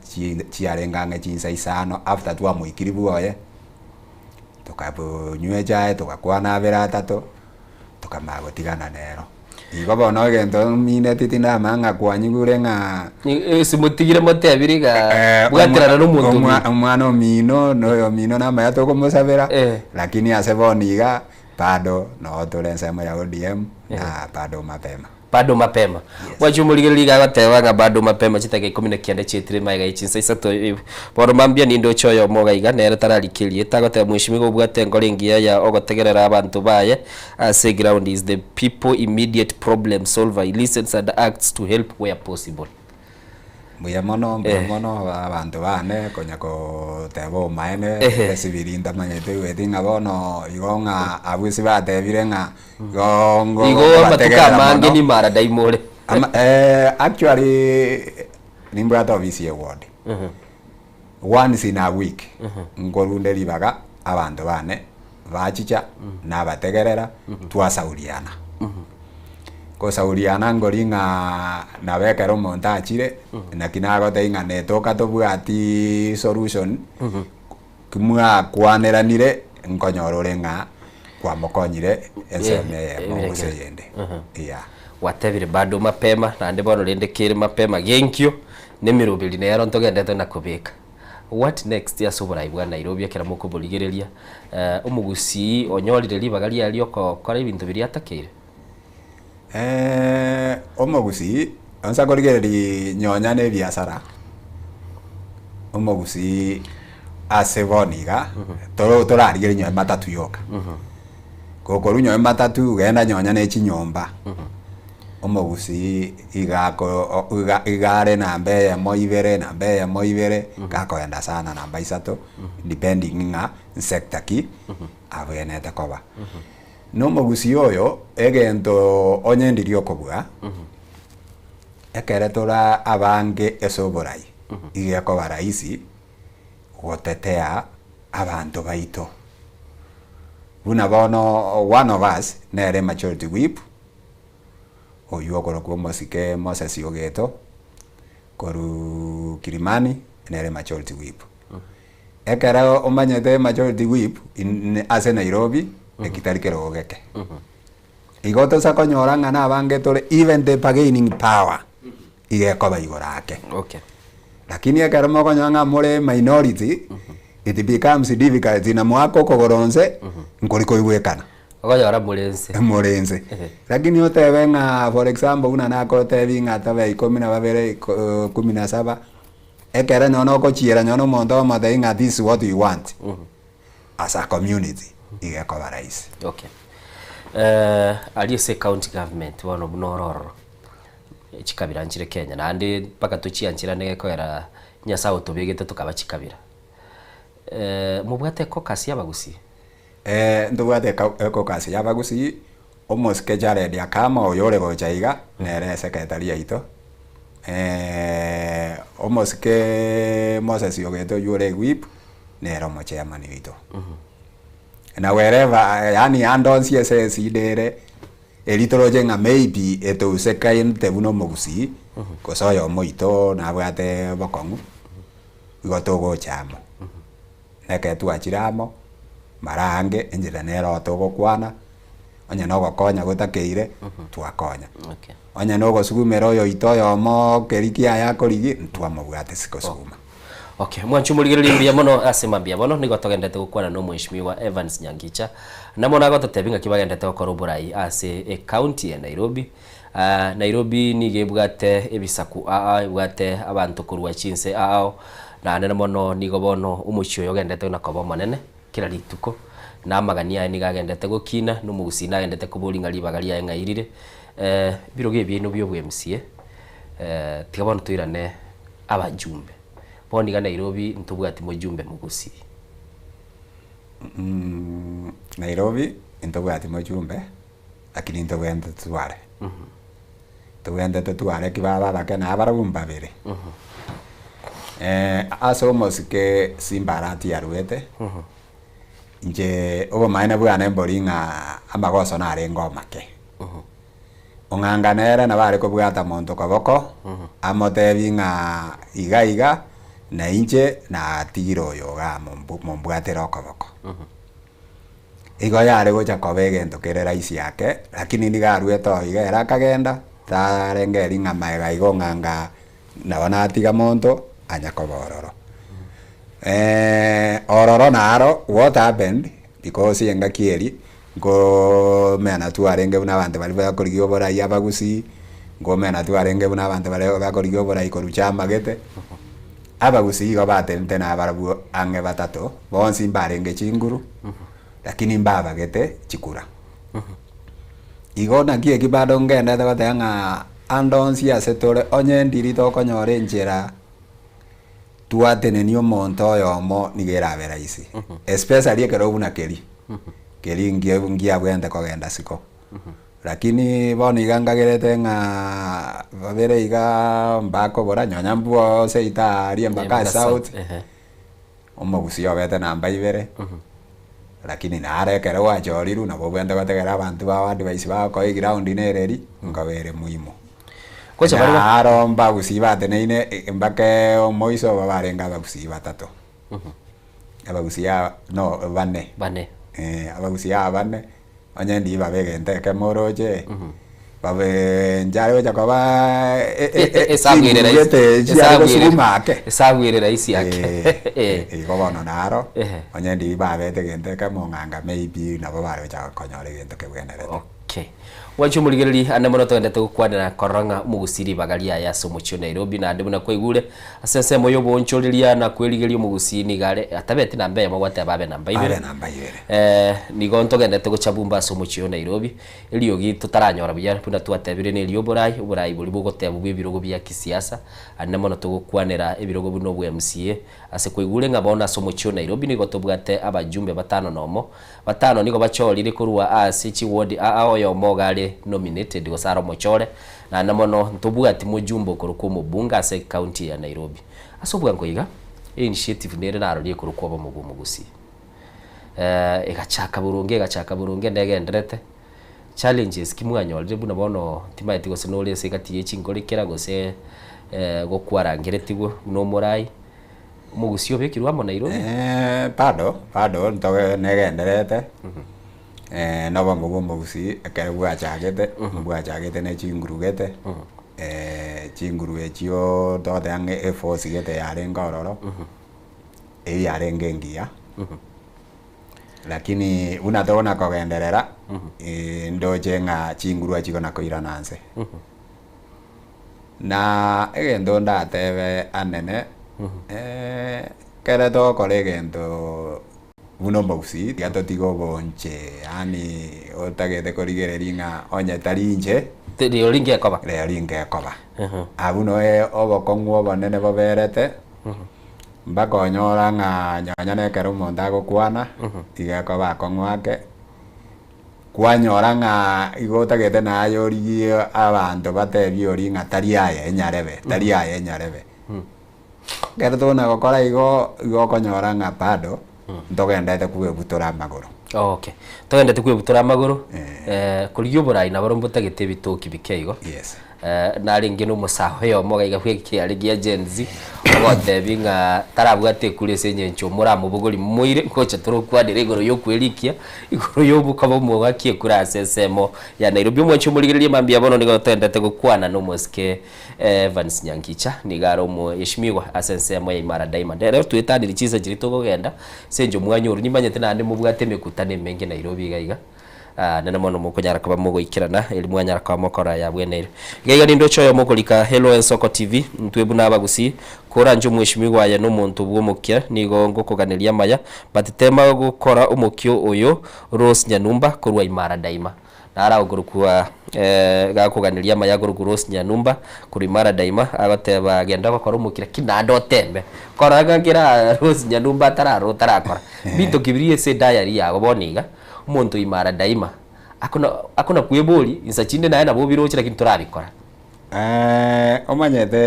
chiarengange chinsa isano after tua muikiri buoye tokapo nyweja tokakwana bera tato tokamagotigana nero igo bono gento mine titina manga kwanyigure nga simutigire mote abiriga bwatirana n'umuntu umwana mino no mino na maya to kumusabira lakini aseboniga pado no tolensema ya ODM na pado mapema wajumuligiriga gatewaga bado mapema chitake 19 chitire maiga ichinsa isato boro mambia nindo choyo moga iga nere tararikirie tagote mwishimigo bwate ngoringia ya ogotegerera abantu baye as a ground is the people immediate problem solver. He listens and acts to help where possible. Muya mono abantu bane konya ko tebo maene sibirinda manyete wetinga bono igonga abusi batebire nga gongo matuka mange ni mara daimore. Actually nimba to visi award. Once in a week ngolunde libaga abantu bane bachicha nabategerera twasauriana. Kosauriana ngoringa nabekero montachire na kinago teinga netoka tobwati solution kumwa kwaneranire nkonyorore kwa mokonyire enseme muguseyende watebire bado mapema na ndebono rendekire mapema genkyo nemirubiri nero ntogendete na kubika. What next ya sobora ibwa Nairobi akira mukuburigereria umugusi onyorire libagari ali okora ibintu biri atakire. Omogusi onsa korigereri nyonya ne biasara. Omogusi aseboniga torarigeri nyonya matatu yoka. Kokoru nyonya matatu genda nyonya ne chinyomba. Omogusi igare na mbe moibere gakoenda sana na mbaisato depending nga sector ki abenete koba. No mogusi oyo egento onyendirio kobwa ekeretora abange esoborai igeko baraisi gotetea abantu baito buna bono one of us nere majority whip oyo okoro kwa mosike Moses Yogeto koru Kilimani nere majority whip ekera omanyete majority whip in ase Nairobi ekitarikero ogeke igoto sakonyora ngana abange tore even the bargaining power igeko baigorake. Okay. Lakini ekera mokonyanga more minority it becomes difficult na mwako kogoronze nkoliko igwekana ogonyora murenze lakini otebe nga for example una nako tebi nga tabe 12 17 ekera nyono kochiera nyono mondo mothe nga this is what you want as a community igeko baraisi. Okay. Aliese county government bono bunororo chikabira nchire Kenya na andi paka tuchianchira negeko era nyasao tobegete tukaba chikabira. Mubwate ko kasi yabagusi. Ndubwate ko kasi yabagusi almost kejare dia kama oyore gochaiga nere secretary aito. Almost ke Moses Yogeto yore whip nero mo chairman ito. Na wherever yani andon CSS idere elitoro jenga maybe eto sekain tebuno mogusi kosoyo moito na bwate bokongu igotogo chamo neke tuachiramo marange enjira nero togo kwana onya no gokonya gotakeire twakonya. Okay. Onya no gosugumero yo itoyo mo kerikia yakorigi twamubwate sikosuguma. Okay, mwanchu muligereria mono asemambia bono nigo togendete gukwana no mheshimiwa Evans Nyangicha namona gototebinga kibagendete okoroburai ase e county ya Nairobi. Nairobi nigebwate ebisaku ibwate abantu kurwa chinse na nene mono nigo bono umuchio yogendete na kobo manene kila lituko na magania ni gagendete gukina no mugusina agendete kuburinga libagari ya ngairire biroge bintu byo bwemsie tigabono tuirane abajumbe bondi ga Nairobi ntubwati mujumbe mugusi. Nairobi ntubwati mujumbe lakini ntubwende tuware. Tubwende tuware kibaba bakena abarumba bere. Aso mosike simbarati yarwete. Nje obo maina bwana mboringa amagoso na arengo make. Onganganera na bare ko bwata monto kaboko. Amotebi nga iga na inche na tiro yoga mombwatera okoboko. Igo yare gocha kobege ntokerera isi yake lakini ndigarweto igera kagenda tarengeri nga maega igonganga nabona atiga monto anyakobororo. Ororo naro what happened because yenga kieri go mena tu arenge buna bante bali bakorigio bora yabagusi go mena tu arenge buna bante bali bakorigio bora ikorucha magete abagusi go batente na barabu ange batato bonsi mbarenge chinguru lakini mbabagete chikura igo na kie kibado ngenda batanga andonsi asetore onye ndiri tokonyora enchera twatenenio monto oyomo nigera beraisi especially ekero buna keri keri ngia bwende kogenda siko lakini boni gangagerete nga babere iga mbako bora nyonya mbuo seita ari mbaka south omugusi obete namba ibere lakini nare kero wachoriru na bwende bategera abantu babandi baisi bako ground inereri ngabere muimo kocha bari aromba gusi bateneine mbake omoiso babarenga bagusi batatu abagusi no bane abagusi bane onye ndi babegente kemoroje babe njare jakoba esagwirira isi yake igobono naro onye ndi babete gente kamonganga maybe nabo bare jakonyore gente kebwenerete okay wachumuligereri ane mono twendete gukwanira koranga mugusiri bagaria ya somucho Nairobi na ande muna kwigure asese moyo bonchoriria na kwerigeria mugusini gare atabete na mbe mwate babe namba ibere nigo ntogendete guchabumba somucho Nairobi eliogi tutaranyora buya puna twatebire ne elioborai oborai buri bugotebu bwibirogo bya kisiasa ane mono tugukwanira ebirogo buno bwa MCA ase kwigure ngabona somucho Nairobi nigo tobwate abajumbe batano nigo bachorire kurwa ase chiwodi aoyo mogale nominated gosaro mochore na namono ntobwati mujumbo kuruko mubunga ase county ya Nairobi asobwa ngoiga initiative nere narorie kuruko abo mugusi egachaka burunge ndegenderete challenges kimwanyorire buna bono timaiti gose nore se gatiye chingorikera gose gokwarangiretigo no morai mugusi obekirwa mo Nairobi pado ntoge negenderete nabo mugusi akere bwachagete ne chingurugete chinguru echio tote ange e4 gete yare ngororo yare ngengia lakini unatona kogenderera ndoje nga chinguru achiko nakoira nanse na egendo ndatebe anene kere to kolegento uno mugusi tiato tigo bonche yani otagete korigereria nga onye tarinje rioringe koba abuno obokong'u obonene boberete mbakonyora nga nyonya nekero omonto agokwana igeko bakong'u ake kwanyora nga igo otagete naye origie abanto batebi ori nga tari aya enyarebe kero tona gokora igo okonyora nga pado ntogendete kwebutora amagoro okay togendete kwebutora amagoro kurigyo borai na barombo tagete bitoki bikeigo na ringi no musaho yo mogaiga kwiki arigia genzi ogote binga tarabwate kure senyencho muramu bugori muire kocha turokwadire igoro yo kwerikia igoro yo bukabo mugakie kura sesemo ya Nairobi mwacho muligirie mambia bono nigo tendete gukwana no moske Evans Nyankicha nigaro mu yeshimiwa asensemo ya Imara Diamond rero twetandiri chiza jirito gogenda senjo mwanyuru nimanyete nande mubwate mekutane menge Nairobi gaiga nena mono mukonyara kaba mugoikirana eli mwanyara kwa mokora ya bwenere gaiga nindo choyo mukolika Hello Ensoko TV ntwebuna abagusi kora njo mweshimiwa ya no muntu bwomukia nigo ngokoganeria maya batitema gukora umukio uyu Rose Nyanumba kurwa Imara Daima nara ogurukwa gakuganiria maya guruku Rose Nyanumba kuri Imara Daima agateba agenda bakora umukira kinando tembe koraga ngira Rose Nyanumba tarakora bintu kibirie se diary yago boniga umuntu Imara Daima akona kweboli insachinde naye nabo biroche lakini turabikora omanyete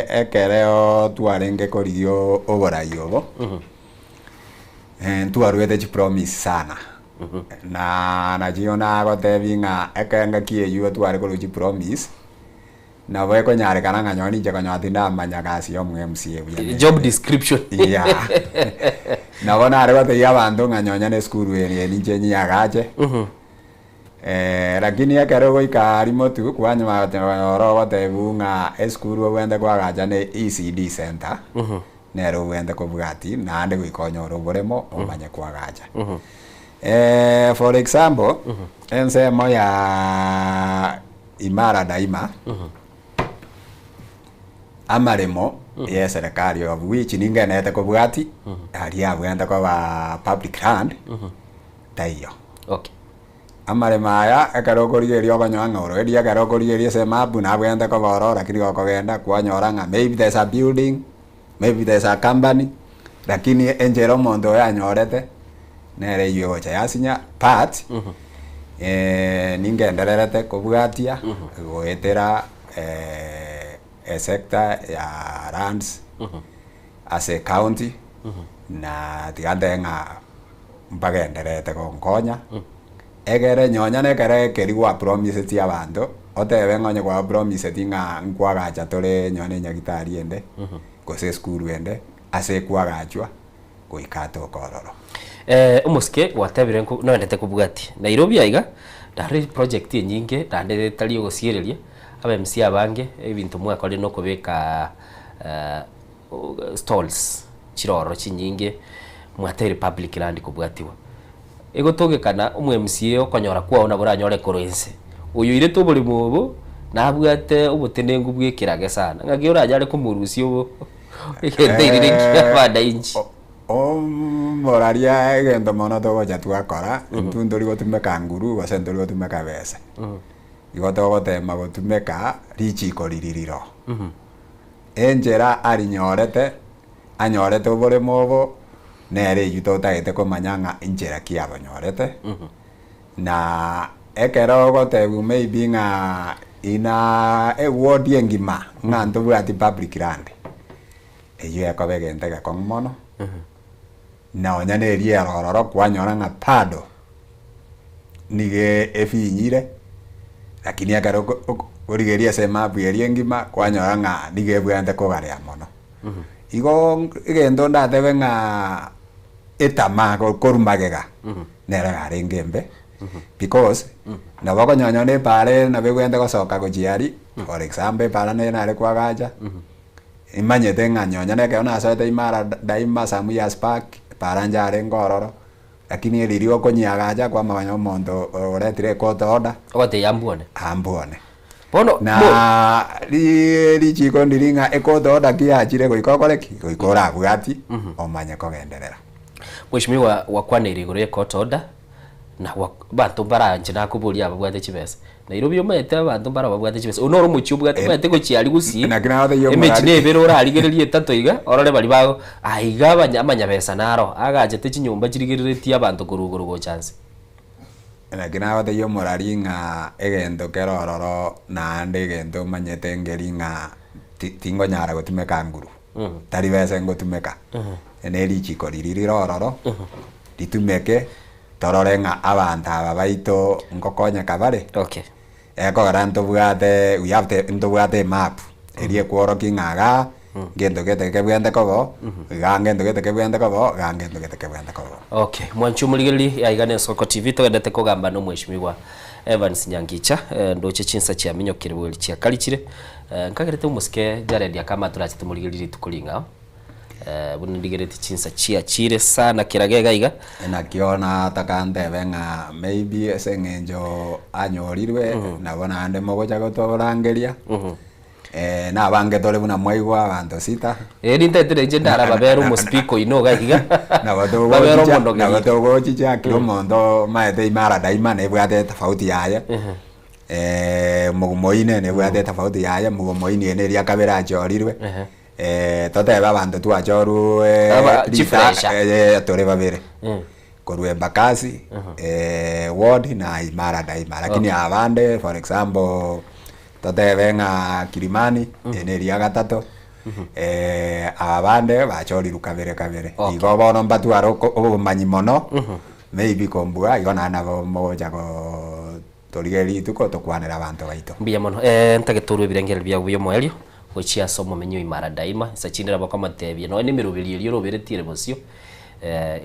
ekereo twarenge korigio oborayobo twarwete chi promise sana na jiona gotebi nga ekenga kiyeyu tware koluchi promise na bweko nyare kana nganyoni je kanyati na manyagasi yo MCA buya job description na bona are gote ya bandu nganyonya ne skuru eni je nyagaje lakini yakero goikari motu kwanyuma oro gote bunga skuru wende kwagaja ne ECD center nero wende ko bugati na ande goikonyoro boremo omanye kwagaja for example ensemo ya Imara Daima amaremo ya serikali of which ningenete ko bugati ali abwenda ko ba public land taiyo okay amare maya ekarokorigeria okonyoa ng'oro eria ekarokorigeria semabu nabwente koboro lakini gokogenda kwanyora ng'a maybe there's a building, maybe there's a company, lakini enjera omonto oyo anyorete nere iwe gocha yasinya part ningendererete kobwatia goetera sector ya lands as a county na tigande ng'a mpaka enderete konkonya egere nyonya nekere kerigwa promise tia bantu otebe ng'onye kwa promise tinga nkwagacha tore nyone nyagitari ende kose school ende ase kwagachwa goikato kororo umuske watebire no endete kubwati Nairobi aiga ndari project nyinge ndande tari gusiereria aba MC abange ebintu mwakore no kubeka stalls chiroro chinyinge mwatere public land kubwatiwa igotogekana umwe MC okonyora kwa ona buranyore korense uyu ire to buri mubo nabwate ubutenengu bwikirage sana ngagi urajare kumurusi ubo ikendeirire kibanda inchi moraria egendo mono togocha twakora ntundori gotumeka nguru gose ndori gotumeka bese igotogotema gotumeka richiko riririro enjera arinyorete anyorete bore mobo nere yuto taite komanyanga injera kiabo nyorete na ekero gotebu maybe nga ina ward engima nga ntobu ati public land eyo yakobegente ga kongmono na onyane eria rororo kwanyora nga pado nige efinyire lakini akaro origeria sema bweria engima kwanyora nga nige bwante kogaria mono igo igendo ndatebe nga etama korumagega nera garengembe because na bako nyonyone pare na begwende gosoka gojiari for example para ne na rekwagaja imanyete nga nyonyone ke ona soete imara daima samu ya spark para njare ngororo lakini elirio konyagaja kwa mabanyo mondo oretire koto oda ote yambuone bono na li chiko ndiringa ekoto oda kiachire goikokoreki goikora bwati omanye kogenderera Mheshimiwa wakwaniri gore koto oda na bantu baranje nakuburia ababwate chibesa Nairobi omete abantu bara babwate chibesa onoro muchi ubwate bwate gochiari gusi na kinathe yo emechi nebero rarigererie tato iga orore bari bago aiga abanya besa naro agajete chinyumba chirigereretie abantu kuruguru go chance na kinathe yo moraringa egendo kerororo na ndegendo manyete ngeringa tingo nyara gotumeka nguru tari besa ngotumeka eneri chiko ririrororo ditumeke tororenga abantu aba baito ngokonya kabare okay eko garanto bwate we have to ndo bwate map erie kworo kingaga ngendo gete kebwende kobo ngendo gete kebwende kobo ngendo gete kebwende kobo okay mwanchu muligeli ya igane Soko TV togendete kogamba no Mheshimiwa Evans Nyangicha ndoche chinsa chia minyo kiribuli chia kalichire nkagerete umuske Jared yakama turachite muligeli tukulinga bundigerete chinsa chia chire sana kiragega iga na kiona takande benga maybe esengenjo anyorirwe nabona ande mogocha gotorangeria na bange tole buna mwaigwa abantu sita nintete ndara babero mo speako inoga iga na batogo chicha kilo mondo maete imara daima ne bwate tofauti yaya mugumoine ne bwate tofauti yaya mugumoine ene ria kabera achorirwe toteba abantu twachoru tore babere korwe bakasi ward na imara daima lakini abande for example totebe nga Kilimani ene gatatu abande bachori rukabere kabere igo bono mbatuaro obumanyi mono maybe kombua igo na moja go torigeri tuko tokwanera abantu baito mbia mono ntageturwe birengero bya buyo moelio gochia somo menyo imara daima sachinira bakoma tebye no ni mirubiri iri roberetire bosio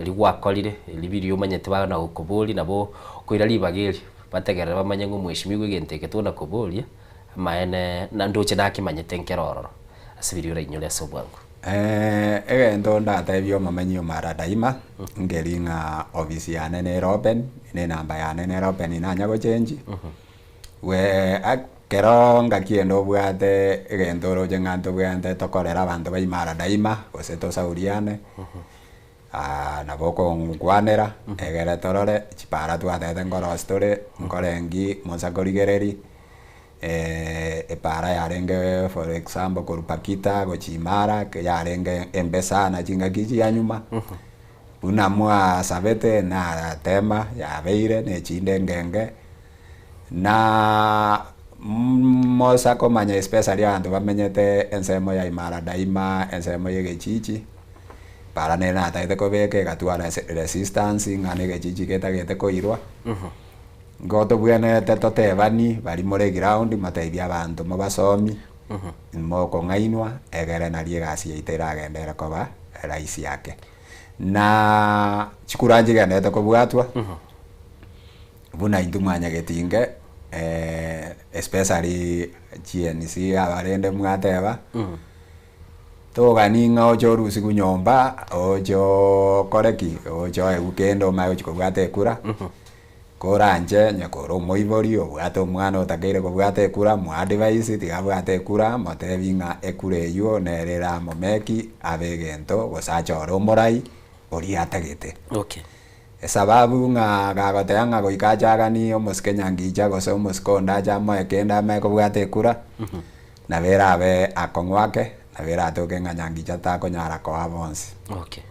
iri gwakorire iri birio manyete bana gukubuli nabo koira libageri bategerera bamanye ngo Mheshimiwa genteke tona kubulia maene na ndoche nakimanyete nkerororo asibiri ura inyole sobwangu egento ndatebyo mamenyo mara daima ngeringa office ya nene open ne namba ya nene open inanya go change we kero ngakiendo bwate egento roje nganto bwate tokorera abantu baimara daima gose tosauriane na boko ngwanera egere torore chipara twatete ngoro story ngorengi monsakorigereri para yarenge for example korupakita gochimara yarenge embesa na jinga kiji ya nyuma unamua sabete na tema ya beire ne chinde ngenge na mosako manya especially antu bamenyete ensemo ya imara daima ensemo ye chichi para nena taite ko beke gatwara resistance ngane gechichi ketagete ko irwa ngoto bwene tetote bani bari more ground mateithia abantu mabasomi moko ngainwa egere na liegasi yaitera agendera koba raisi yake na chikuranji ganete ko bwatwa buna indumanya getinge especially GNC abarende mwateba toganinga ocho rusi kunyomba ocho koreki ocho egukendo mayo chikobwate kura koranje nyakoro moibori obwate omwana otakeire kobwate kura mwa device tigabwate kura motebinga ekure yo nerera momeki abegento gosachoro morai ori atagete okay sababu nga gagoteanga goikachagani omoskenyangicha gose omoskonda chamo ekenda me kobwate kura na vera abe akongwake na vera atoke nganyangicha takonyara koa bonsi okay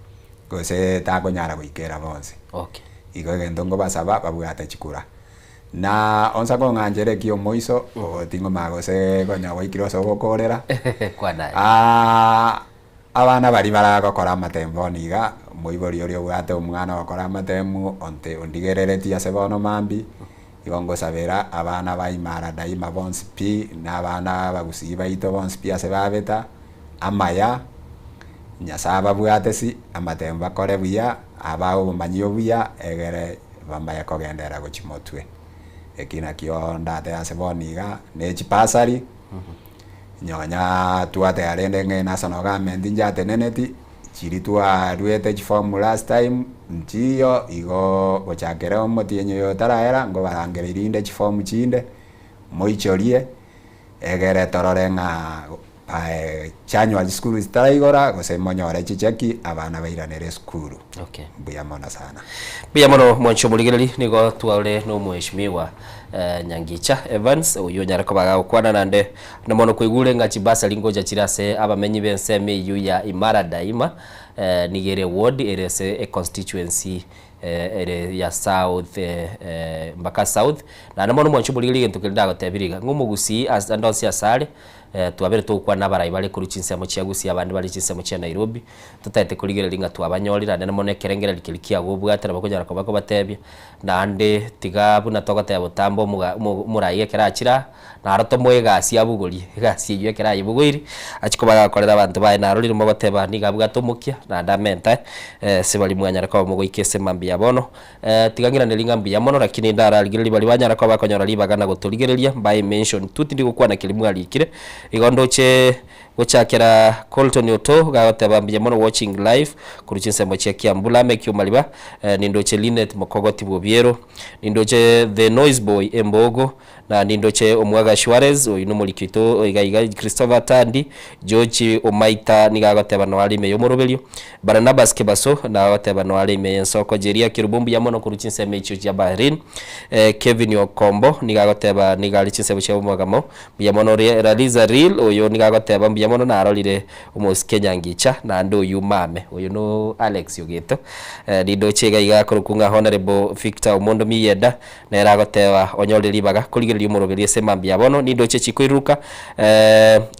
gose takonyara goikera bonsi okay igo gendongo basaba babwate chikura na onsa ko nganjere kio moiso otingo magose konya goikiro so gokorera kwana abana bari baragokora matembo niga moibori orio bwate omwana okora matemu onte ondigerereti ase bono mambi igongo sabera abana baimara daima bonsi pi na abana bagusi baito bonsi pi ase babeta amaya nyasaba bwate si amatemba kore buya abawo manyo buya egere bamaya kogendera gochimotwe ekina kio ndate ase boniga ne chipasari nyonya tuate arende nge national government njate neneti chiritua ruete form last time ntiyo igo gochakera omotienyo yotaraera ngo barangere irinde form chinde moichorie egere tororenga chanyo school staraigora gose monyore chicheki abana bairanere school okay buya mona sana buya mono mwancho muligereri nigo twale no mweshimiwa Nyangicha Evans uyo nyara kobaga ukwana nande na mono kwigure nga chibasa lingoja chirase abamenyi benseme yu ya Imara Daima nigere ward erese a constituency ere ya south mbaka south na mono mwancho muligereri ntukilida gotebiriga ngumugusi andonsi asale twabere tukwa nabarai bali kuri chinsemo chia gusi abandi bali chinsemo chia Nairobi tutaite kurigerera inga twabanyolira nene mone kerengera likilikia gobwatera bakonyara ko batebya nande tiga buna togata butambo muraye kerachira na arato mwegasi abuguri gasi yiye keraye bugwiri achiko bagakorera abantu bae narurire mo bateba niga bwatomukia na ndamenta sibali mwanyara ko mugoikese mambi yabono tigangira nelinga mbi yamono lakini ndara ligiriri bali banyara ko bakonyora libagana goturigereria by mention tuti ndikukwa na kilimu alikire igondoche gochakera Colton Yoto gagotebambye mono watching live kuri chinsembo chia Kiambula mekyo maliba nindoche Linet Mokogoti Bobiero nindoche The Noise Boy Embogo na nindoche Omwaga Suarez oyino mulikito oigaiga Christopher Tandi George Omaita nigagoteba no ali meyo morobelio Barnabas Kebaso na goteba no ali meyo Nsoko Jeria Kirubumbu ya mono kuri chinsembo chia Bahrain Kevin Okombo nigagoteba nigali chinsembo chia Omwagamo ya mono Raliza Real oyo nigagoteba yamono na arolire umuskenyangicha na ndo yumame uyu no Alex Yogeto dido chega iga kurukunga honorable Victor Omondo Miyeda na eragotewa onyoliri baga kurigeria umoroberie semambi yabono nido chechi kwiruka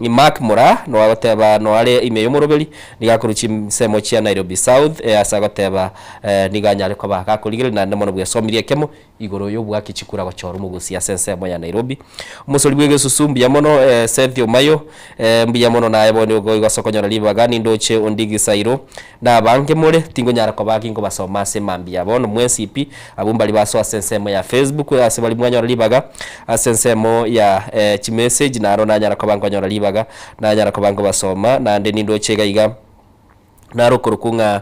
Mark Mura no agoteba no ale imeyo moroberi nigakuruchi semo chia Nairobi South asagoteba niganyare ko baka kurigeria na mono bwe somirie kemo igoro yo bwa kichikura gochoro mugusi ya sensemo ya Nairobi umusori bwege susumbi yamono Sergio Mayo mbiya mono na ebone ugo igosokonyora libagani ndoche ondigi sairo na banke mole tingo nyara ko baki ngo basoma semambi yabono mwesipi abumbali baso asensemo ya Facebook asebali mwanyora libaga asensemo ya chi message na arona nyara ko banko nyora libaga na nyara ko banko basoma na nde ndoche gaiga narukurukunga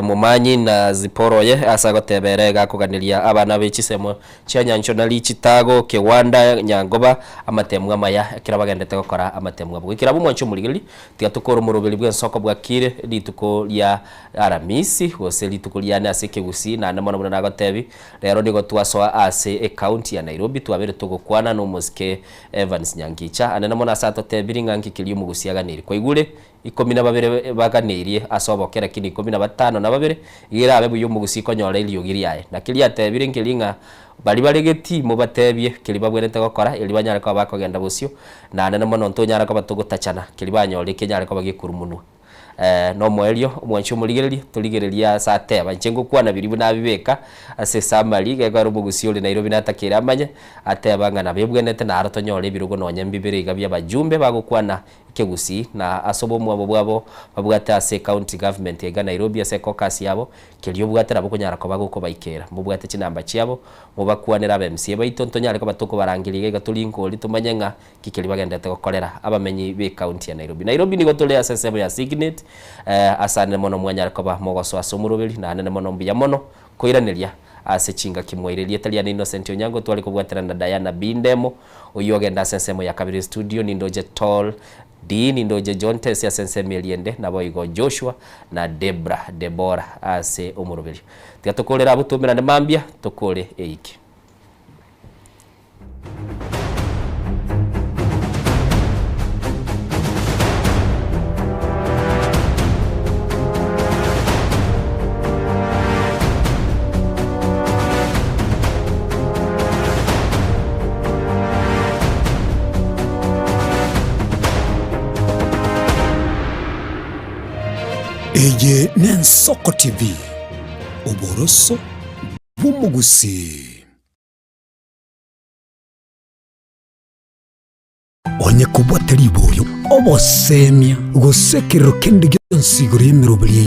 mumanyi na ziporoye asa gotebere gakuganiria abana bechisemo cia nyancho na lichitago Kiwanda Nyangoba amatemwa maya kira bagendete gukora amatemwa bwikira bumwancho murigiri tigatukoro murubiri bwa soko bwakire lituko lya aramisi gose lituko lya nase Kigusi na namona na gotebi rero nigo twasoa ase county ya Nairobi twabere tugukwana no Muske Evans Nyangicha anena mona sato tebiringa nkikiliyo mugusiaganiri kwa igure 12 baganirie asobokera kini 15 na babere igira abe buyo mugusiko nyora iliyo giriaye na kilia tebire nkilinga bali balegeti mu batebye kiliba bwerete gukora ili banyara kwa bakogenda busyo na nene mono ntonyara kwa batugutachana kiliba nyore kenyara kwa bagikurumunwa no mwelio mwancho muligereria tuligereria sate abanchengo kwana biribu na bibeka ase samali ge garo mugusyo le Nairobi natakira amanye ate abangana bebwenete na aratonyore birugo no nyambibere igabya bajumbe bagukwana Kigusi na asobo mwabo bwabo babwata ase county government ya Nairobi ase caucus yabo kiliyo bwatera bukunyara ko baguko baikera mubwate kinamba cyabo mubakwanira BMC baitontonyare ko batoko barangiriye gatulinko litumanyenga kikeli bagendete gukorera abamenyi be county ya Nairobi nigo tole ase sebo ya Signet asane mono mwanyara ko ba mogoso asumurubiri na nene mono mbiya mono koiraniria ase chinga kimwairerie tali ya Innocent Onyango twali kubwatera na Diana Bindemo uyogenda sensemo ya kabiri studio nindoje tall Dini ndoje John Tesi ya sense Meliende na boigo Joshua na Deborah ase umurubiri tiatukolera abutumira ne mambia tukole eiki Eye Nensoko TV Oboroso Bumugusi Onye kubwateri boyo obosemia gusekero kendi gyonsiguri emirubiri